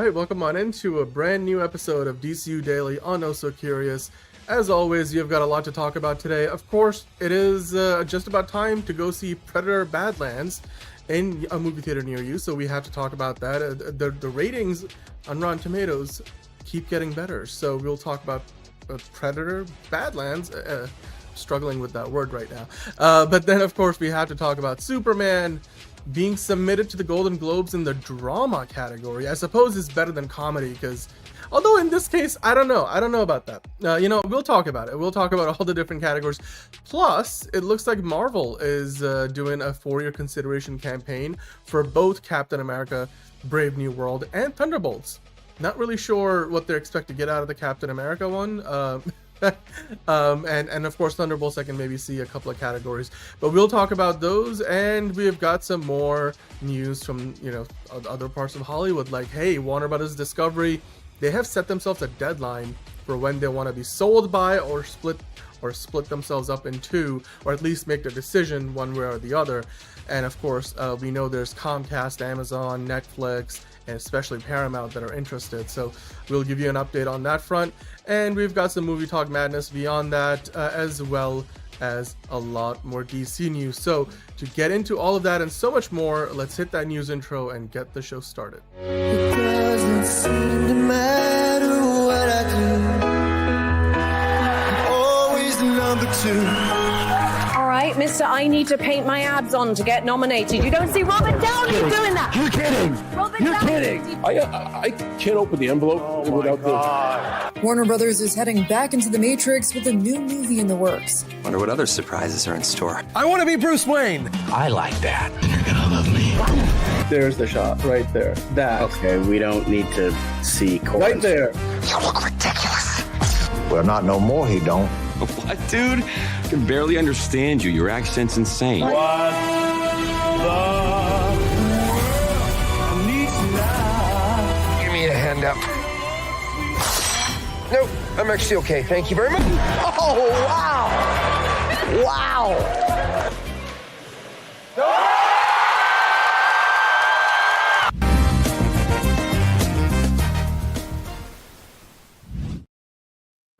right, welcome on into a brand new episode of DCU Daily on Oh So Curious. As always, you've got a lot to talk about today. Of course, it is just about time to go see Predator Badlands in a movie theater near you, so we have to talk about that. The ratings on Rotten Tomatoes keep getting better, so we'll talk about Predator Badlands. Struggling with that word right now. But then, of course, we have to talk about Superman being submitted to the Golden Globes in the drama category. I suppose it's better than comedy, because although in this case, I don't know about that. We'll talk about it. We'll talk about all the different categories. Plus, it looks like Marvel is doing a for-your consideration campaign for both Captain America, Brave New World, and Thunderbolts. Not really sure what they expect to get out of the Captain America one. And of course Thunderbolts, I can maybe see a couple of categories, but we'll talk about those. And we've got some more news from other parts of Hollywood, like, hey, Warner Brothers Discovery, they have set themselves a deadline for when they want to be sold by or split themselves up in two, or at least make the decision one way or the other. And of course, we know there's Comcast, Amazon, Netflix, and especially Paramount that are interested. So we'll give you an update on that front. And we've got some movie talk madness beyond that, as well as a lot more DC news. So to get into all of that and so much more, let's hit that news intro and get the show started. It doesn't seem to matter what I do. I'm always number two. All right, Mr. I need to paint my abs on to get nominated. You don't see Robert Downey doing that. You're kidding. You're kidding. I can't open the envelope without the... Warner Brothers is heading back into the Matrix with a new movie in the works. Wonder what other surprises are in store. I want to be Bruce Wayne. I like that. You're gonna love me. There's the shot right there. That. Okay, we don't need to see corn. Right there. You look ridiculous. Well, not no more, he don't. What, dude? I can barely understand you. Your accent's insane. What the Give me a hand up. Nope, I'm actually okay. Thank you very much. Oh, wow. Wow.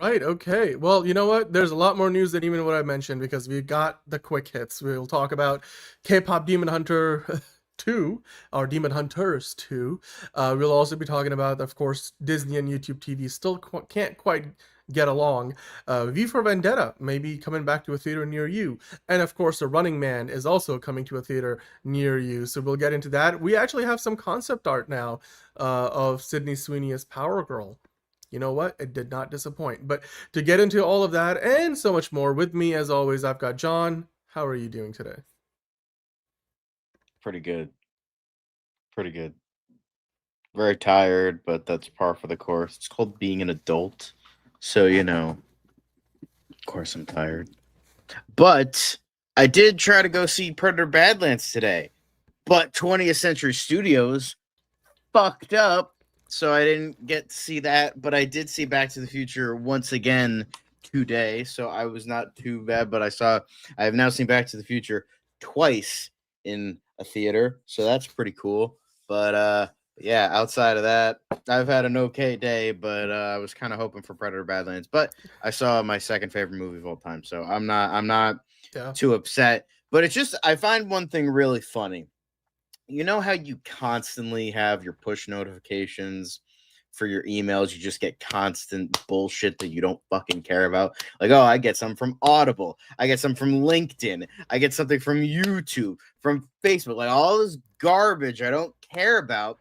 Right, okay. Well, you know what? There's a lot more news than even what I mentioned, because we've got the quick hits. We'll talk about K-pop Demon Hunter 2, or Demon Hunters 2. We'll also be talking about, of course, Disney and YouTube TV still can't quite get along. V for Vendetta may be coming back to a theater near you. And of course, The Running Man is also coming to a theater near you. So we'll get into that. We actually have some concept art now of Sydney Sweeney as Power Girl. You know what? It did not disappoint. But to get into all of that and so much more, with me, as always, I've got John. How are you doing today? Pretty good. Very tired, but that's par for the course. It's called being an adult. So, of course I'm tired. But I did try to go see Predator Badlands today. But 20th Century Studios fucked up. So I didn't get to see that, but I did see Back to the Future once again today. So I was not too bad, but I have now seen Back to the Future twice in a theater. So that's pretty cool. But yeah, outside of that, I've had an okay day, but I was kind of hoping for Predator Badlands, but I saw my second favorite movie of all time. So I'm not too upset, but it's just, I find one thing really funny. You know how you constantly have your push notifications for your emails? You just get constant bullshit that you don't fucking care about. Like, oh, I get some from Audible. I get some from LinkedIn. I get something from YouTube, from Facebook. Like, all this garbage I don't care about.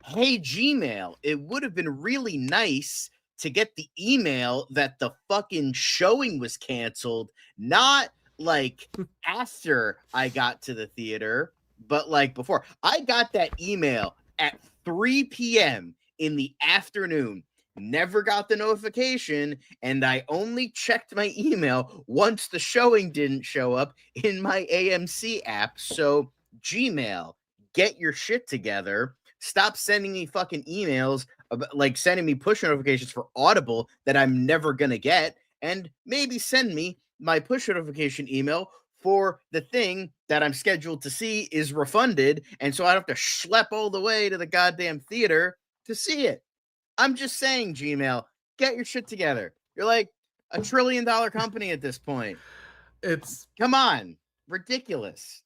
Hey, Gmail, it would have been really nice to get the email that the fucking showing was canceled. Not like after I got to the theater, but like before. I got that email at 3 p.m. in the afternoon, never got the notification, and I only checked my email once the showing didn't show up in my AMC app. So Gmail, get your shit together. Stop sending me fucking emails, like sending me push notifications for Audible that I'm never gonna get, and maybe send me my push notification email for the thing that I'm scheduled to see is refunded, and so I have to schlep all the way to the goddamn theater to see it. I'm just saying, Gmail, get your shit together. You're like a $1 trillion company at this point. It's Come on, ridiculous.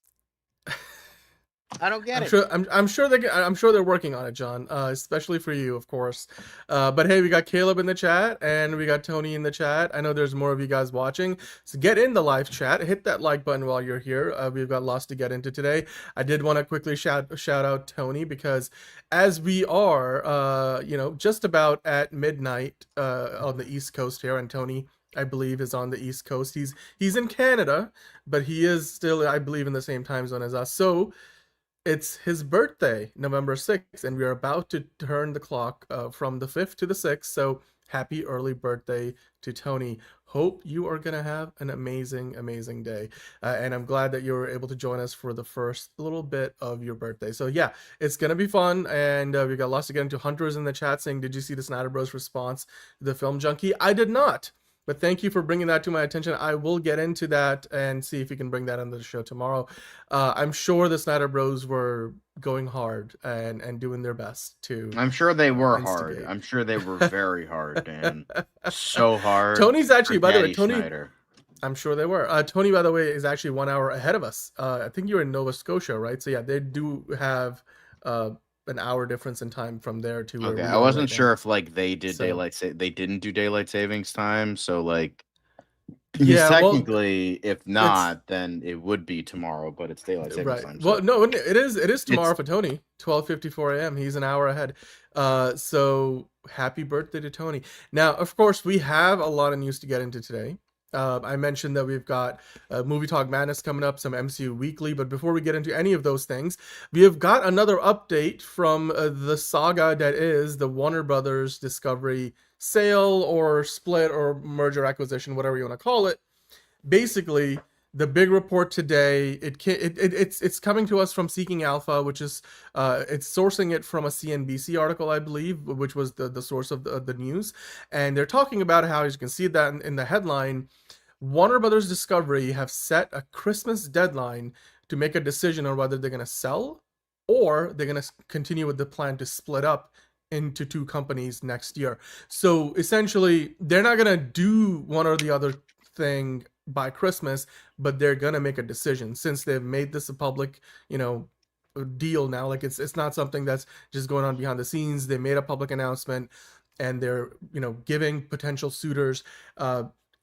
I don't get it. I'm sure they're working on it, John. Especially for you, of course. But hey, we got Caleb in the chat and we got Tony in the chat. I know there's more of you guys watching, so get in the live chat. Hit that like button while you're here. We've got lots to get into today. I did want to quickly shout out Tony because as we are, just about at midnight on the East Coast here, and Tony, I believe, is on the East Coast. He's in Canada, but he is still, I believe, in the same time zone as us. So it's his birthday, November 6th, and we are about to turn the clock from the 5th to the 6th. So happy early birthday to Tony. Hope you are going to have an amazing, amazing day. And I'm glad that you were able to join us for the first little bit of your birthday. So yeah, it's going to be fun. And we got lots to get into. Hunter's in the chat saying, did you see the Snyder Bros response to the Film Junkie? I did not. But thank you for bringing that to my attention. I will get into that and see if we can bring that into the show tomorrow. I'm sure the Snyder Bros were going hard and doing their best to. I'm sure they were instigate. hard. I'm sure they were very hard, Dan. So hard. Tony's actually, by the way, Tony. Snyder. I'm sure they were. Tony, by the way, is actually 1 hour ahead of us. I think you're in Nova Scotia, right? So yeah, they do have an hour difference in time from there to where Okay, we I are wasn't right sure now. if like they did they didn't do daylight savings time, so like Yeah, well, technically if not then it would be tomorrow, but it's daylight savings right. time. Well, no, it is tomorrow for Tony. 12:54 a.m. He's an hour ahead. So happy birthday to Tony. Now, of course, we have a lot of news to get into today. I mentioned that we've got Movie Talk Madness coming up, some MCU Weekly, but before we get into any of those things, we have got another update from the saga that is the Warner Brothers Discovery sale or split or merger acquisition, whatever you want to call it. Basically, the big report today, it's coming to us from Seeking Alpha, which is it's sourcing it from a CNBC article, I believe, which was the source of the news. And they're talking about how, as you can see that in the headline, Warner Brothers Discovery have set a Christmas deadline to make a decision on whether they're going to sell or they're going to continue with the plan to split up into two companies next year. So essentially, they're not going to do one or the other thing by Christmas, but they're gonna make a decision since they've made this a public, deal now. Like it's not something that's just going on behind the scenes. They made a public announcement, and they're giving potential suitors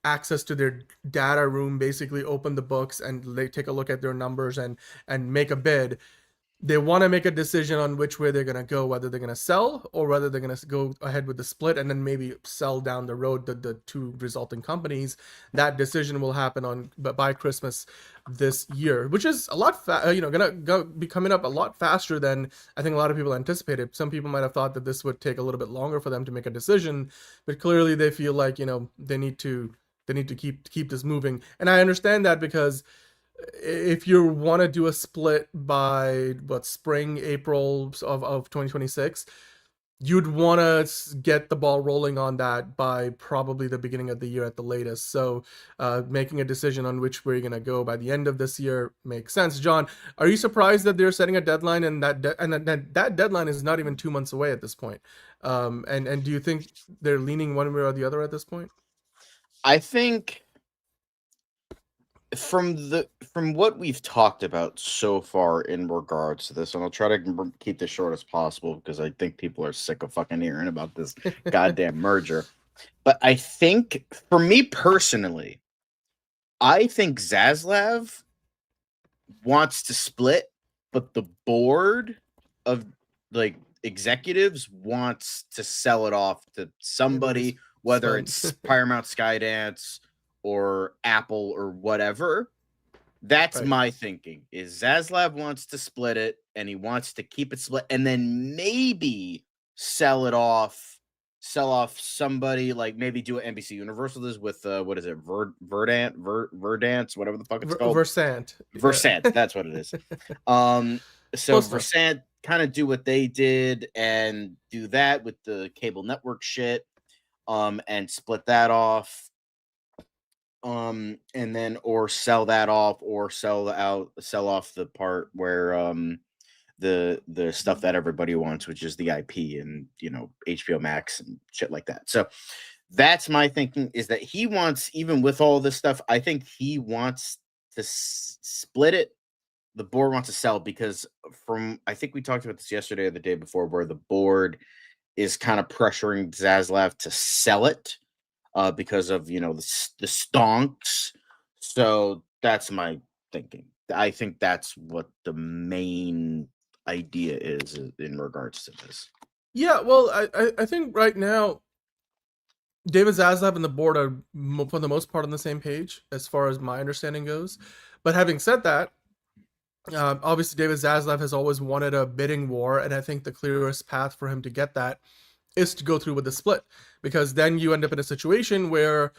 access to their data room. Basically, open the books and they take a look at their numbers and make a bid. They want to make a decision on which way they're going to go, whether they're going to sell or whether they're going to go ahead with the split and then maybe sell down the road the two resulting companies. That decision will happen by Christmas this year, which is a lot going to be coming up a lot faster than I think a lot of people anticipated. Some people might have thought that this would take a little bit longer for them to make a decision, but clearly they feel like, they need to keep this moving. And I understand that because if you want to do a split by spring, April of 2026, you'd want to get the ball rolling on that by probably the beginning of the year at the latest. So making a decision on which way you're going to go by the end of this year makes sense. John, are you surprised that they're setting a deadline and that deadline is not even 2 months away at this point? And do you think they're leaning one way or the other at this point? I think from what we've talked about so far in regards to this, and I'll try to keep this short as possible because I think people are sick of fucking hearing about this goddamn merger. But I think, for me personally, I think Zaslav wants to split, but the board of executives wants to sell it off to somebody, whether it's Paramount Skydance or Apple or whatever. That's right. My thinking is Zaslav wants to split it and he wants to keep it split and then maybe sell off somebody, like maybe do an NBC Universal this with what is it, Verdance, whatever the fuck it's called. Versant, that's what it is. So Versant kind of do what they did and do that with the cable network shit, and split that off. And then or sell that off or sell off the part where the stuff that everybody wants, which is the IP and HBO Max and shit like that. So that's my thinking, is that he wants, even with all this stuff, I think he wants to split it. The board wants to sell because I think we talked about this yesterday or the day before, where the board is kind of pressuring Zaslav to sell it because of the stonks. So that's my thinking. I think that's what the main idea is in regards to this. Yeah, well, I think right now David Zaslav and the board are for the most part on the same page as far as my understanding goes. But having said that, obviously David Zaslav has always wanted a bidding war, and I think the clearest path for him to get that is to go through with the split, because then you end up in a situation where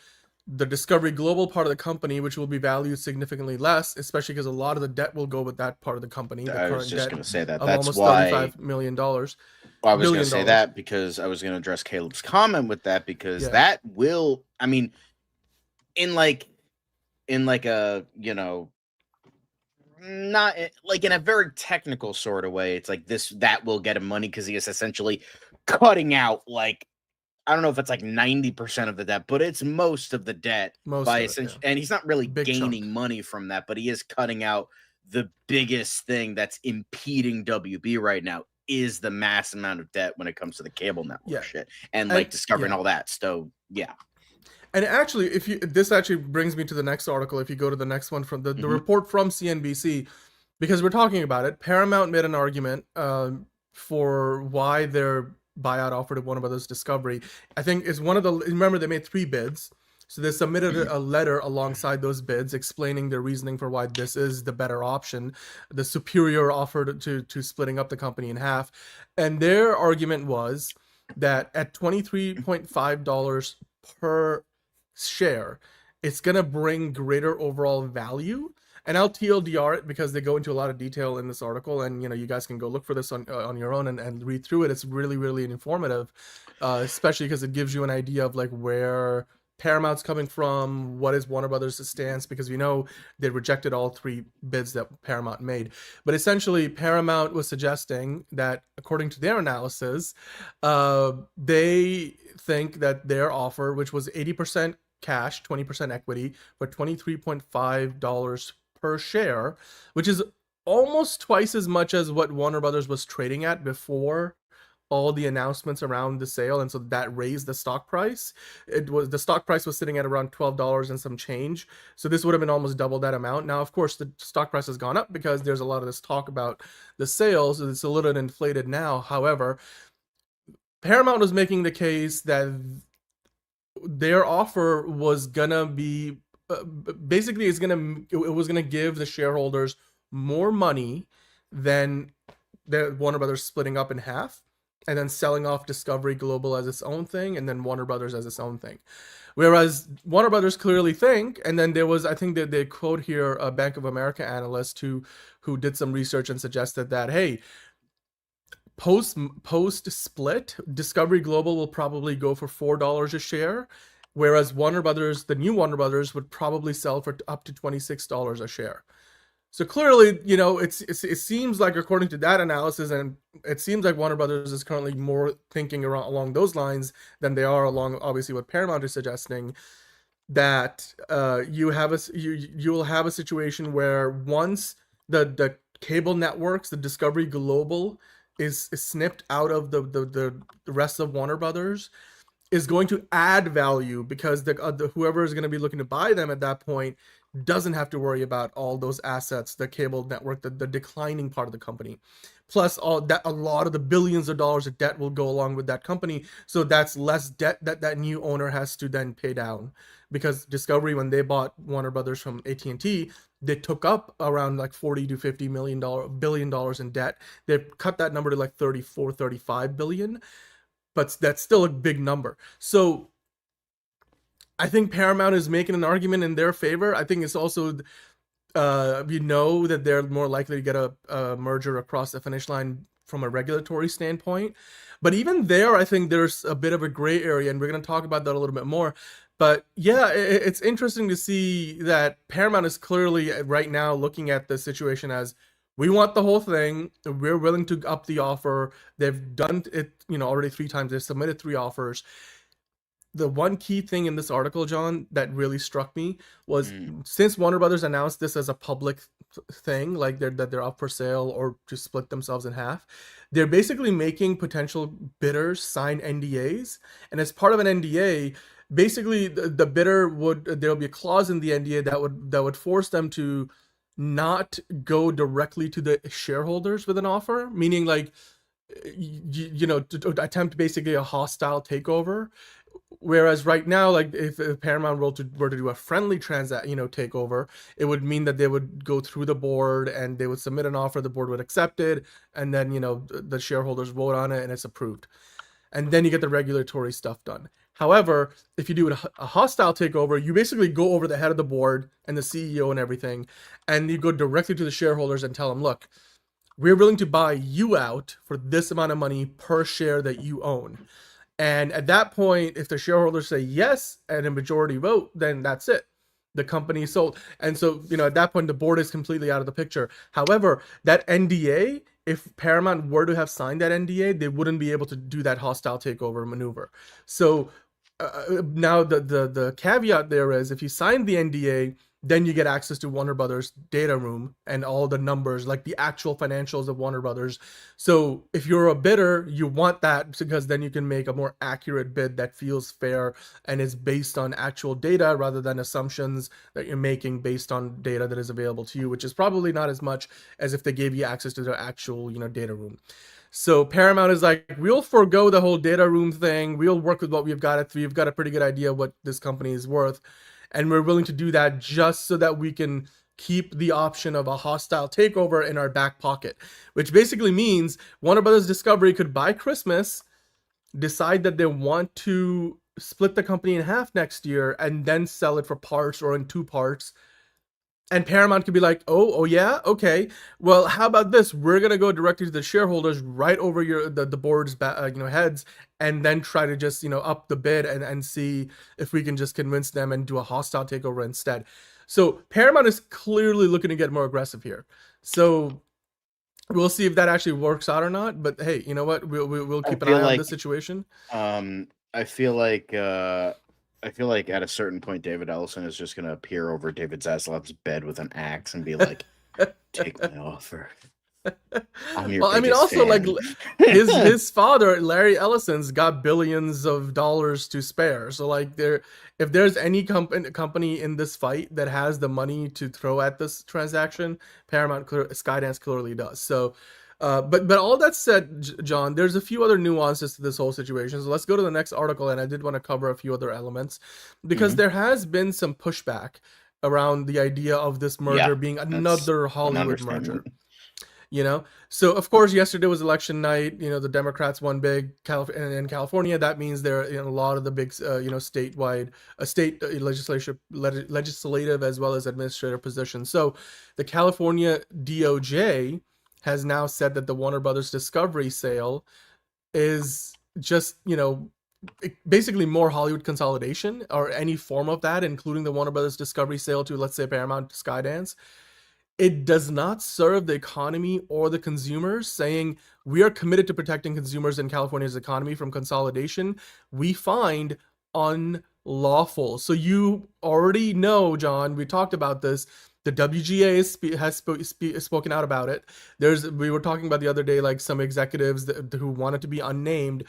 the Discovery Global part of the company, which will be valued significantly less, especially because a lot of the debt will go with that part of the company. I was just going to say that. Of That's almost why $35 million. I was going to say that because I was going to address Caleb's comment with that, because that will, I mean, in like a, not like in a very technical sort of way, it's like that will get him money because he is essentially cutting out, like, I don't know if it's like 90% of the debt, but it's most of the debt and he's not really gaining money from that, but he is cutting out the biggest thing that's impeding WB right now is the mass amount of debt when it comes to the cable network shit and like Discovery and all that. So yeah. And actually, this actually brings me to the next article. If you go to the next one from the report from CNBC, because we're talking about it, Paramount made an argument for why their buyout offer to Warner Brothers Discovery, I think, is one of the. Remember, they made 3 bids, so they submitted a letter alongside those bids explaining their reasoning for why this is the better option, the superior offer to splitting up the company in half, and their argument was that at $23.5 per share, it's gonna bring greater overall value. And I'll TLDR it because they go into a lot of detail in this article, and you guys can go look for this on your own and read through it. It's really, really informative, especially because it gives you an idea of like where Paramount's coming from, what is Warner Brothers' stance, because they rejected all 3 bids that Paramount made. But essentially, Paramount was suggesting that, according to their analysis, they think that their offer, which was 80% cash, 20% equity, for $23.5 per share, which is almost twice as much as what Warner Brothers was trading at before all the announcements around the sale, and so that raised the stock price. The stock price was sitting at around $12 and some change, so this would have been almost double that amount. Now, of course, the stock price has gone up because there's a lot of this talk about the sales, and it's a little inflated now. However, Paramount was making the case that their offer was gonna be basically it was gonna give the shareholders more money than the Warner Brothers splitting up in half and then selling off Discovery Global as its own thing, and then Warner Brothers as its own thing. Whereas Warner Brothers clearly think, and then there was, I think that they quote here a Bank of America analyst who did some research and suggested that, hey, post split, Discovery Global will probably go for $4 a share, whereas Warner Brothers, the new Warner Brothers, would probably sell for up to $26 a share. So clearly, it seems like, according to that analysis, and it seems like Warner Brothers is currently more thinking along those lines than they are along, obviously, what Paramount is suggesting, that you will have a situation where once the cable networks, the Discovery Global is snipped out of the rest of Warner Brothers, is going to add value, because the whoever is going to be looking to buy them at that point doesn't have to worry about all those assets, the cable network, the declining part of the company, plus all that, a lot of the billions of dollars of debt will go along with that company. So that's less debt that new owner has to then pay down, because Discovery, when they bought Warner Brothers from AT&T, they took up around like $40 to $50 billion in debt. They've cut that number to like 35 billion, but that's still a big number. So I think Paramount is making an argument in their favor. I think it's also, that they're more likely to get a merger across the finish line from a regulatory standpoint. But even there, I think there's a bit of a gray area, and we're going to talk about that a little bit more. But yeah, it's interesting to see that Paramount is clearly right now looking at the situation as, we want the whole thing. We're willing to up the offer. They've done it, already 3 times. They've submitted 3 offers. The one key thing in this article, John, that really struck me was since Warner Brothers announced this as a public thing, like they're up for sale or to split themselves in half, they're basically making potential bidders sign NDAs, and as part of an NDA, basically the bidder there'll be a clause in the NDA that would force them to not go directly to the shareholders with an offer, meaning like to attempt basically a hostile takeover. Whereas right now, like if Paramount were to do a friendly takeover, it would mean that they would go through the board and they would submit an offer, the board would accept it, and then the shareholders vote on it and it's approved, and then you get the regulatory stuff done. However, if you do a hostile takeover, you basically go over the head of the board and the CEO and everything, and you go directly to the shareholders and tell them, look, we're willing to buy you out for this amount of money per share that you own. And at that point, if the shareholders say yes and a majority vote, then that's it. The company is sold. And so, at that point, the board is completely out of the picture. However, that NDA, if Paramount were to have signed that NDA, they wouldn't be able to do that hostile takeover maneuver. So now the caveat there is if you sign the NDA, then you get access to Warner Brothers data room and all the numbers, like the actual financials of Warner Brothers. So if you're a bidder, you want that because then you can make a more accurate bid that feels fair and is based on actual data rather than assumptions that you're making based on data that is available to you, which is probably not as much as if they gave you access to their actual, data room. So Paramount is like, we'll forego the whole data room thing. We'll work with what we've got. We've got a pretty good idea what this company is worth. And we're willing to do that just so that we can keep the option of a hostile takeover in our back pocket, which basically means Warner Brothers Discovery could, by Christmas, decide that they want to split the company in half next year and then sell it for parts or in 2 parts. And Paramount could be like, oh yeah, okay. Well, how about this? We're gonna go directly to the shareholders right over the board's heads, and then try to just up the bid and see if we can just convince them and do a hostile takeover instead. So Paramount is clearly looking to get more aggressive here. So we'll see if that actually works out or not. But hey, you know what? We'll keep an eye on this situation. I feel like at a certain point, David Ellison is just going to appear over David Zaslav's bed with an axe and be like, "Take my offer." I'm your also fan. like his father, Larry Ellison's got billions of dollars to spare. So like if there's any company in this fight that has the money to throw at this transaction, Skydance clearly does. So. But all that said, John, there's a few other nuances to this whole situation. So let's go to the next article, and I did want to cover a few other elements because there has been some pushback around the idea of this merger being another Hollywood merger. So of course, yesterday was election night. The Democrats won big in California. That means there are a lot of the big, statewide, state legislative as well as administrative positions. So the California DOJ has now said that the Warner Brothers Discovery sale is just, basically more Hollywood consolidation or any form of that, including the Warner Brothers Discovery sale to, let's say, Paramount to Skydance. It does not serve the economy or the consumers, saying we are committed to protecting consumers in California's economy from consolidation. We find unlawful. So you already know, John, we talked about this. The WGA has spoken out about it. We were talking about the other day, like some executives who wanted to be unnamed,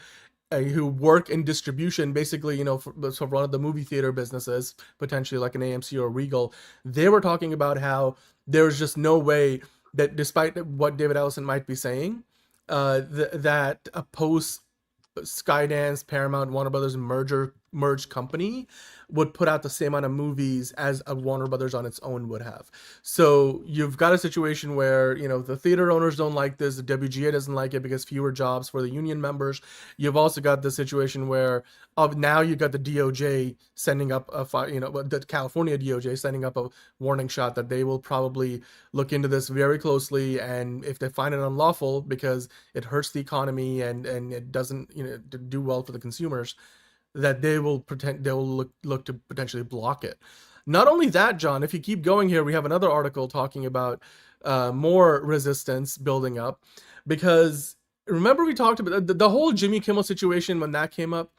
who work in distribution, basically, for one of the movie theater businesses, potentially like an AMC or Regal. They were talking about how there's just no way that, despite what David Ellison might be saying, that a post Skydance, Paramount, Warner Brothers merged company would put out the same amount of movies as a Warner Brothers on its own would have. So you've got a situation where, the theater owners don't like this, the WGA doesn't like it because fewer jobs for the union members. You've also got the situation where now you've got the DOJ sending up the California DOJ sending up a warning shot that they will probably look into this very closely, and if they find it unlawful because it hurts the economy and it doesn't do well for the consumers, that they will look to potentially block it. Not only that, John, if you keep going here, we have another article talking about more resistance building up, because remember we talked about the whole Jimmy Kimmel situation when that came up.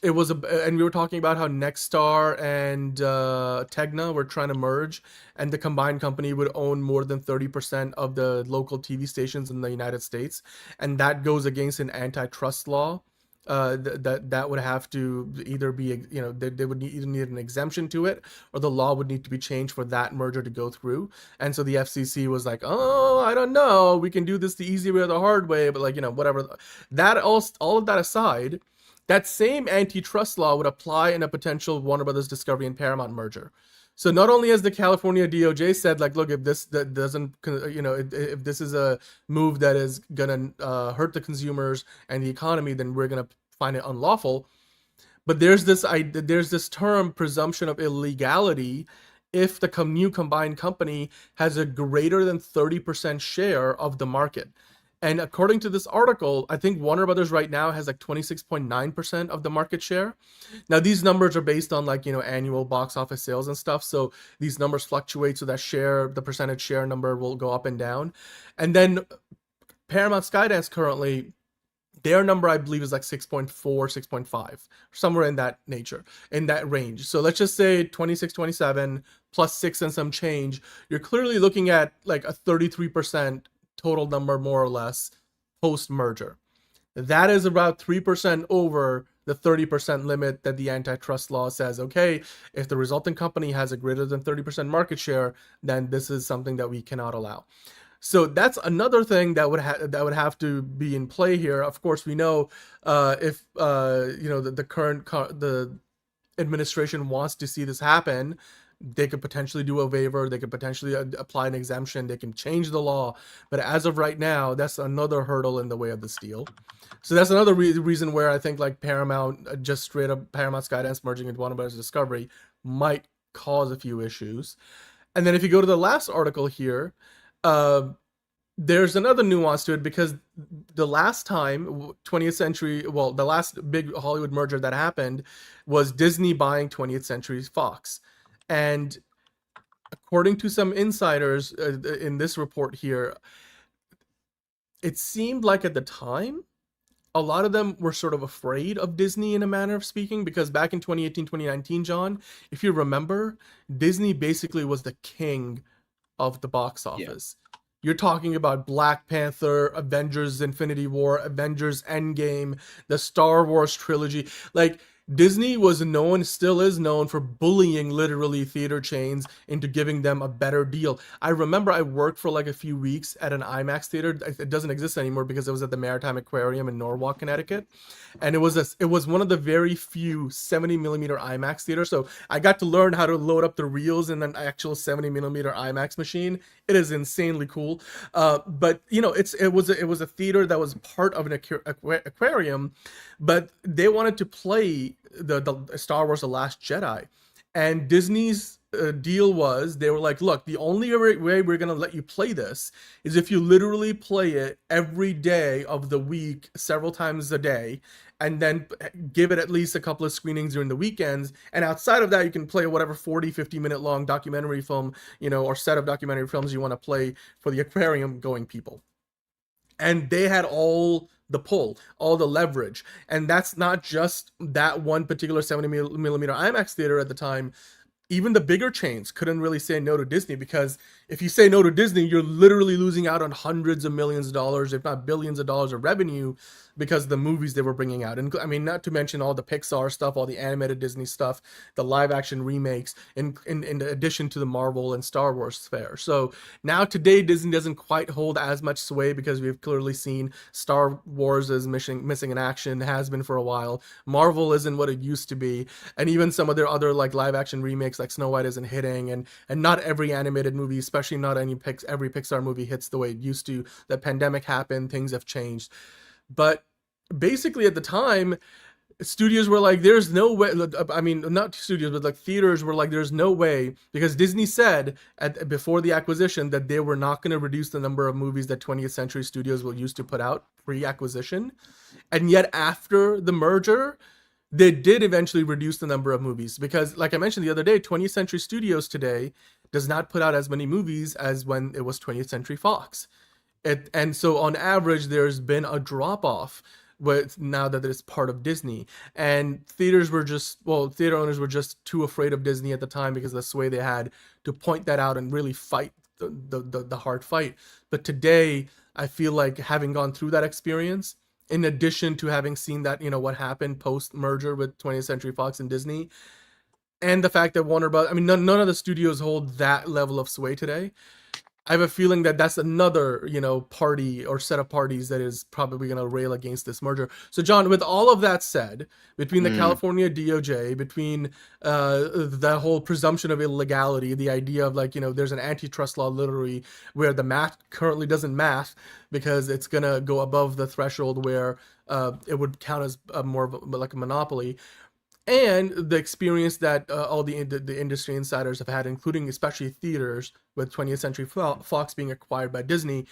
It was and we were talking about how Nexstar and Tegna were trying to merge, and the combined company would own more than 30% of the local TV stations in the United States, and that goes against an antitrust law. That would have to either be, you know, they would either need an exemption to it, or the law would need to be changed for that merger to go through. And so the FCC was like, oh, I don't know, we can do this the easy way or the hard way, but like, you know, whatever. That all of that aside, that same antitrust law would apply in a potential Warner Brothers Discovery and Paramount merger. So not only has the California DOJ said, like, look, if this that doesn't, you know, if this is a move that is gonna hurt the consumers and the economy, then we're gonna find it unlawful. But there's this term, presumption of illegality, if the new combined company has a greater than 30% share of the market. And according to this article, I think Warner Brothers right now has like 26.9% of the market share. Now, these numbers are based on, like, you know, annual box office sales and stuff. So these numbers fluctuate. So that share, the percentage share number will go up and down. And then Paramount Skydance currently, their number, I believe, is like 6.4, 6.5, somewhere in that nature, in that range. So let's just say 26, 27 plus 6 and some change. You're clearly looking at like a 33% total number, more or less, post merger. That is about 3% over the 30% limit that the antitrust law says, okay, if the resulting company has a greater than 30% market share, then this is something that we cannot allow. So that's another thing that would have to be in play here. Of course, we know if you know, the current the administration wants to see this happen, they could potentially do a waiver, they could potentially apply an exemption, they can change the law. But as of right now, that's another hurdle in the way of this deal. So that's another reason where I think, like, Paramount, just straight up Paramount Skydance merging into Warner Brothers Discovery might cause a few issues. And then if you go to the last article here, there's another nuance to it, because the last time 20th Century, well, the last big Hollywood merger that happened was Disney buying 20th Century Fox. And according to some insiders in this report here, it seemed like at the time, a lot of them were sort of afraid of Disney, in a manner of speaking, because back in 2018, 2019, John, if you remember, Disney basically was the king of the box office. Yeah. You're talking about Black Panther, Avengers Infinity War, Avengers Endgame, the Star Wars trilogy. Like, Disney was known, still is known, for bullying literally theater chains into giving them a better deal. I remember I worked for like a few weeks at an IMAX theater. It doesn't exist anymore because it was at the Maritime Aquarium in Norwalk, Connecticut. And it was one of the very few 70mm IMAX theaters. So I got to learn how to load up the reels in an actual 70mm IMAX machine. It is insanely cool. But you know, it was a theater that was part of an aquarium, but they wanted to play the Star Wars The Last Jedi, and Disney's deal was, they were like, look, the only way we're gonna let you play this is if you literally play it every day of the week, several times a day, and then give it at least a couple of screenings during the weekends. And outside of that, you can play whatever 40-50 minute long documentary film, you know, or set of documentary films you want to play for the aquarium going people. And they had all the pull, all the leverage. And that's not just that one particular 70mm IMAX theater at the time. Even the bigger chains couldn't really say no to Disney, because if you say no to Disney, you're literally losing out on hundreds of millions of dollars, if not billions of dollars of revenue, because of the movies they were bringing out. And I mean, not to mention all the Pixar stuff, all the animated Disney stuff, the live action remakes, in addition to the Marvel and Star Wars fare. So now today, Disney doesn't quite hold as much sway, because we've clearly seen Star Wars is missing in action, has been for a while. Marvel isn't what it used to be. And even some of their other like live action remakes, like Snow White, isn't hitting. And not every animated movie, especially not every Pixar movie, hits the way it used to. The pandemic happened, things have changed. But basically at the time, studios were like, there's no way. I mean, not studios, but like theaters were like, there's no way, because Disney said before the acquisition that they were not going to reduce the number of movies that 20th Century Studios will used to put out pre-acquisition. And yet after the merger, they did eventually reduce the number of movies, because like I mentioned the other day, 20th Century Studios today does not put out as many movies as when it was 20th Century Fox. And so on average, there's been a drop off with now that it's part of Disney. And theater owners were just too afraid of Disney at the time because of the sway they had to point that out and really fight the hard fight. But today, I feel like having gone through that experience, in addition to having seen that, what happened post merger with 20th Century Fox and Disney, and the fact that Warner Bros. I mean, none of the studios hold that level of sway today. I have a feeling that that's another, party or set of parties that is probably going to rail against this merger. So, John, with all of that said, between the California DOJ, between the whole presumption of illegality, the idea of there's an antitrust law literally where the math currently doesn't math because it's going to go above the threshold where it would count as more of like a monopoly. And the experience that all the industry insiders have had, including especially theaters, with 20th Century Fox being acquired by Disney,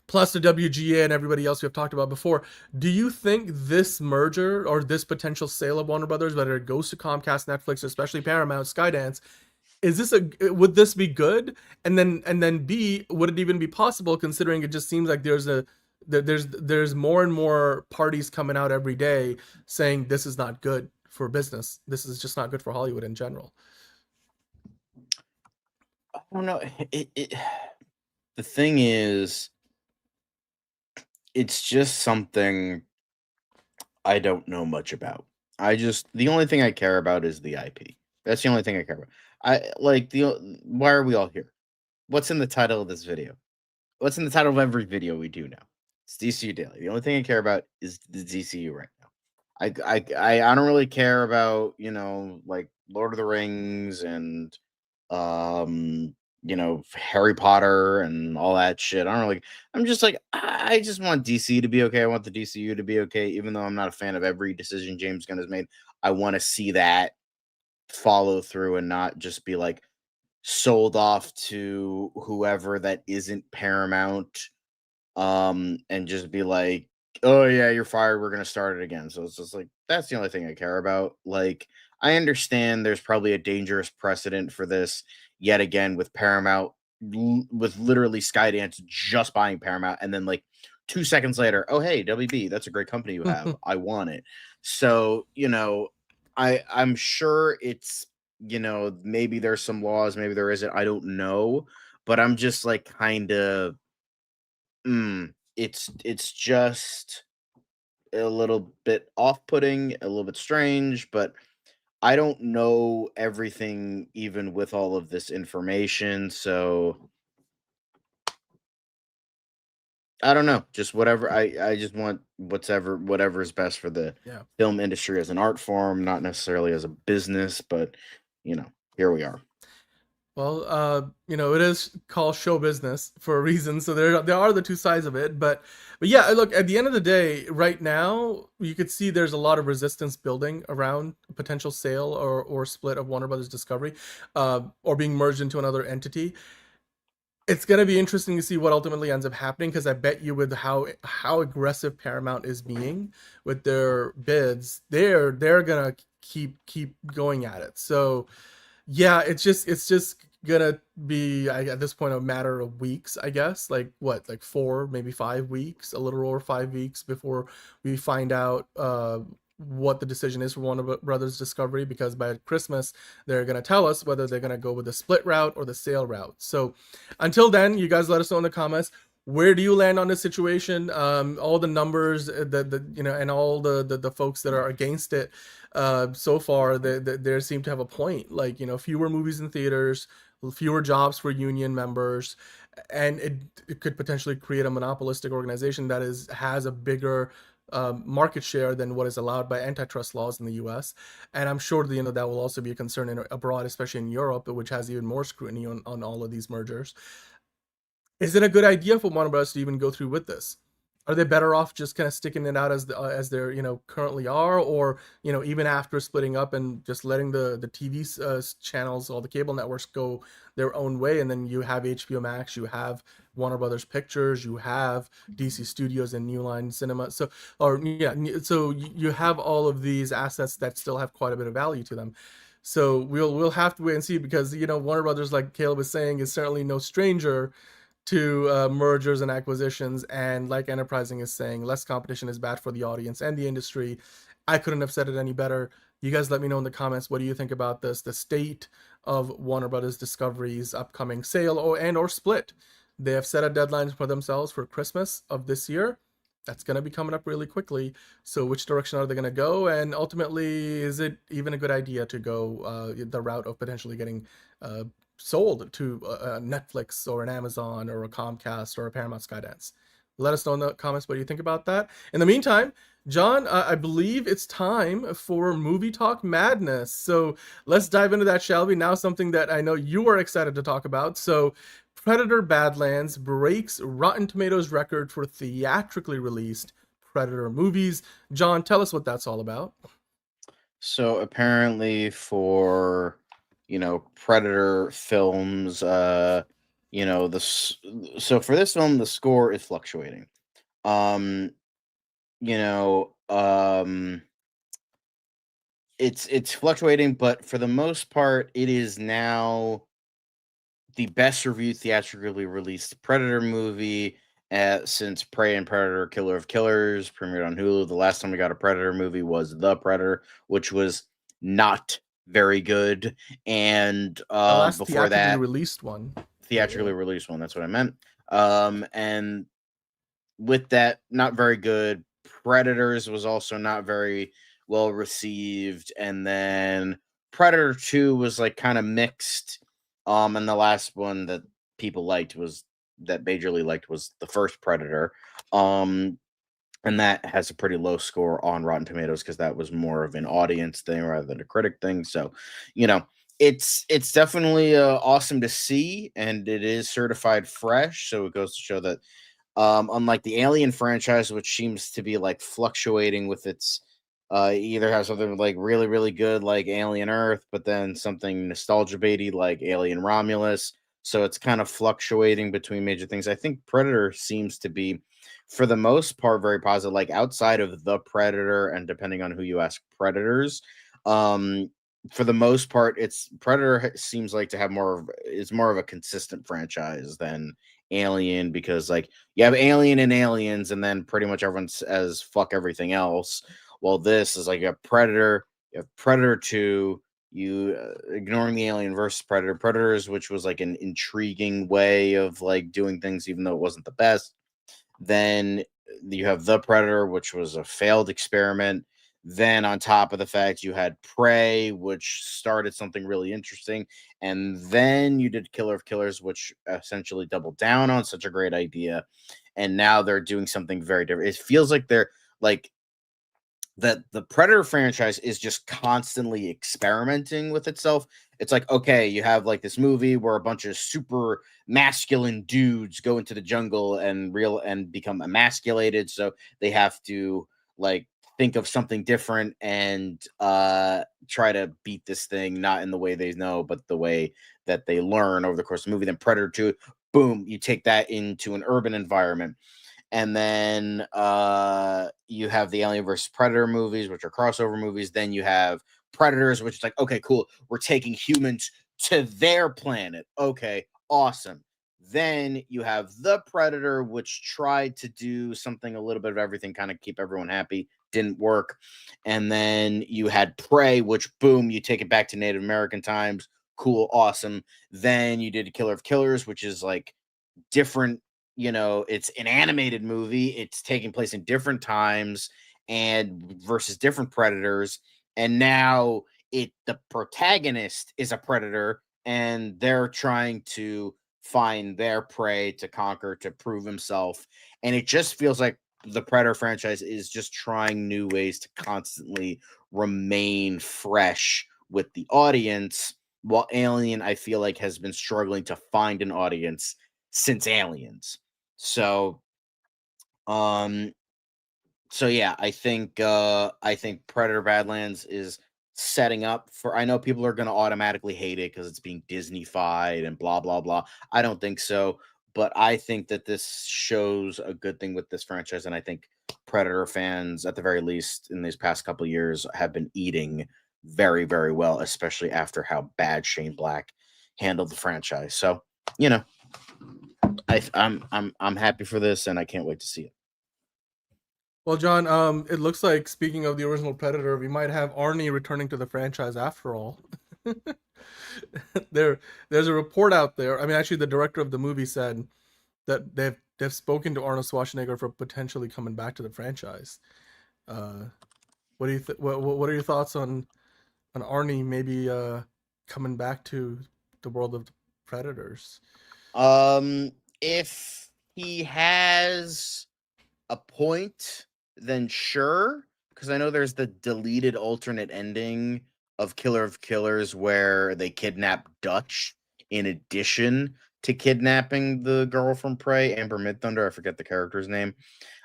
plus the WGA and everybody else we have talked about before. Do you think this merger or this potential sale of Warner Brothers, whether it goes to Comcast, Netflix, especially Paramount, Skydance, would this be good? And then B, would it even be possible, considering it just seems like there's more and more parties coming out every day saying this is not good for business. This is just not good for Hollywood in general. I don't know. The thing is, it's just something I don't know much about. The only thing I care about is the IP. That's the only thing I care about. Why are we all here? What's in the title of this video? What's in the title of every video we do now? It's DCU Daily. The only thing I care about is the DCU right now. I don't really care about, like Lord of the Rings and Harry Potter and all that shit. I'm just like, I just want DC to be okay. I want the DCU to be okay, even though I'm not a fan of every decision James Gunn has made. I want to see that follow through and not just be like sold off to whoever that isn't Paramount. And just be like, oh yeah, you're fired, we're gonna start it again. So it's just like, that's the only thing I care about. Like, I understand there's probably a dangerous precedent for this yet again with Paramount, with literally Skydance just buying Paramount, and then like 2 seconds later, oh hey, WB, that's a great company you have. I want it. So I'm sure it's, maybe there's some laws, maybe there isn't, I don't know, but I'm just like kind of it's just a little bit off-putting, a little bit strange, but I don't know everything even with all of this information, so I don't know. Just whatever. I just want whatever is best for the film industry as an art form, not necessarily as a business, but here we are. Well, it is called show business for a reason. So there are the two sides of it. But yeah, look, at the end of the day, right now, you could see there's a lot of resistance building around a potential sale or split of Warner Brothers Discovery, or being merged into another entity. It's going to be interesting to see what ultimately ends up happening, because I bet you with how aggressive Paramount is being with their bids, they're going to keep going at it. So yeah, it's just gonna be at this point a matter of weeks, I guess. Like 4, maybe 5 weeks, a little over 5 weeks before we find out what the decision is for Warner Brothers Discovery, because by Christmas they're gonna tell us whether they're gonna go with the split route or the sale route. So until then, you guys let us know in the comments. Where do you land on this situation? All the numbers, and all the folks that are against it so far, they seem to have a point. Like, fewer movies in theaters, fewer jobs for union members, and it could potentially create a monopolistic organization that has a bigger market share than what is allowed by antitrust laws in the U.S. And I'm sure that will also be a concern abroad, especially in Europe, which has even more scrutiny on all of these mergers. Is it a good idea for Warner Bros. To even go through with this? Are they better off just kind of sticking it out as they're currently are, or even after splitting up and just letting the TV channels, all the cable networks, go their own way, and then you have HBO Max, you have Warner Brothers Pictures, you have DC Studios and New Line Cinema, so you have all of these assets that still have quite a bit of value to them. So we'll have to wait and see, because Warner Brothers, like Caleb was saying, is certainly no stranger to mergers and acquisitions, and like Enterprising is saying, less competition is bad for the audience and the industry. I couldn't have said it any better. You guys let me know in the comments, what do you think about this, the state of Warner Brothers Discovery's upcoming sale or split. They have set a deadline for themselves for Christmas of this year. That's going to be coming up really quickly. So which direction are they going to go? And ultimately, is it even a good idea to go the route of potentially getting sold to Netflix or an Amazon or a Comcast or a Paramount Skydance? Let us know in the comments what you think about that. In the meantime, John, I believe it's time for Movie Talk Madness. So let's dive into that, shall we? Now, something that I know you are excited to talk about. So Predator Badlands breaks Rotten Tomatoes record for theatrically released Predator movies. John, tell us what that's all about. So apparently for, Predator films, so for this film, the score is fluctuating. Um, you know, um, it's fluctuating, but for the most part, it is now the best reviewed theatrically released Predator movie since Prey and Predator Killer of Killers premiered on Hulu. The last time we got a Predator movie was The Predator, which was not very good. And The last before theatrically that, released one. theatrically released one, that's what I meant. And with that, not very good. Predators was also not very well received. And then Predator 2 was like kind of mixed. And the last one that people liked was the first Predator. And that has a pretty low score on Rotten Tomatoes because that was more of an audience thing rather than a critic thing. So, it's definitely awesome to see, and it is certified fresh. So it goes to show that unlike the Alien franchise, which seems to be like fluctuating with its either have something like really, really good like Alien Earth, but then something nostalgia baity like Alien Romulus. So it's kind of fluctuating between major things. I think Predator seems to be, for the most part, very positive. Like outside of the Predator, and depending on who you ask, Predators. For the most part, it's Predator seems like to have it's more of a consistent franchise than Alien, because like you have Alien and Aliens, and then pretty much everyone says fuck everything else. Well, this is like a Predator, you have Predator 2, you ignoring the Alien versus Predators, which was like an intriguing way of like doing things, even though it wasn't the best. Then you have The Predator, which was a failed experiment. Then on top of the fact you had Prey, which started something really interesting. And then you did Killer of Killers, which essentially doubled down on such a great idea. And now they're doing something very different. It feels like they're like that the Predator franchise is just constantly experimenting with itself. It's like, okay, you have like this movie where a bunch of super masculine dudes go into the jungle and become emasculated, so they have to like think of something different and try to beat this thing, not in the way they know, but the way that they learn over the course of the movie. Then Predator 2, boom, you take that into an urban environment. And then you have the Alien versus Predator movies, which are crossover movies. Then you have Predators, which is like, okay, cool. We're taking humans to their planet. Okay, awesome. Then you have The Predator, which tried to do something a little bit of everything, kind of keep everyone happy. Didn't work. And then you had Prey, which, boom, you take it back to Native American times. Cool, awesome. Then you did Killer of Killers, which is like different. It's an animated movie. It's taking place in different times and versus different predators. And now the protagonist is a predator, and they're trying to find their prey to conquer, to prove himself. And it just feels like the Predator franchise is just trying new ways to constantly remain fresh with the audience, while Alien, I feel like, has been struggling to find an audience since Aliens. So, yeah, I think Predator Badlands is setting up for. I know people are going to automatically hate it because it's being Disney-fied and blah blah blah. I don't think so, but I think that this shows a good thing with this franchise, and I think Predator fans, at the very least, in these past couple of years, have been eating very, very well, especially after how bad Shane Black handled the franchise. So, you know, I'm happy for this, and I can't wait to see it. Well, John, it looks like, speaking of the original Predator, we might have Arnie returning to the franchise after all. There's a report out there. I mean, actually, the director of the movie said that they've spoken to Arnold Schwarzenegger for potentially coming back to the franchise. What do you what are your thoughts on Arnie maybe coming back to the world of the Predators? If he has a point, then sure, because I know there's the deleted alternate ending of Killer of Killers where they kidnap Dutch in addition to kidnapping the girl from Prey, Amber Midthunder. I forget the character's name.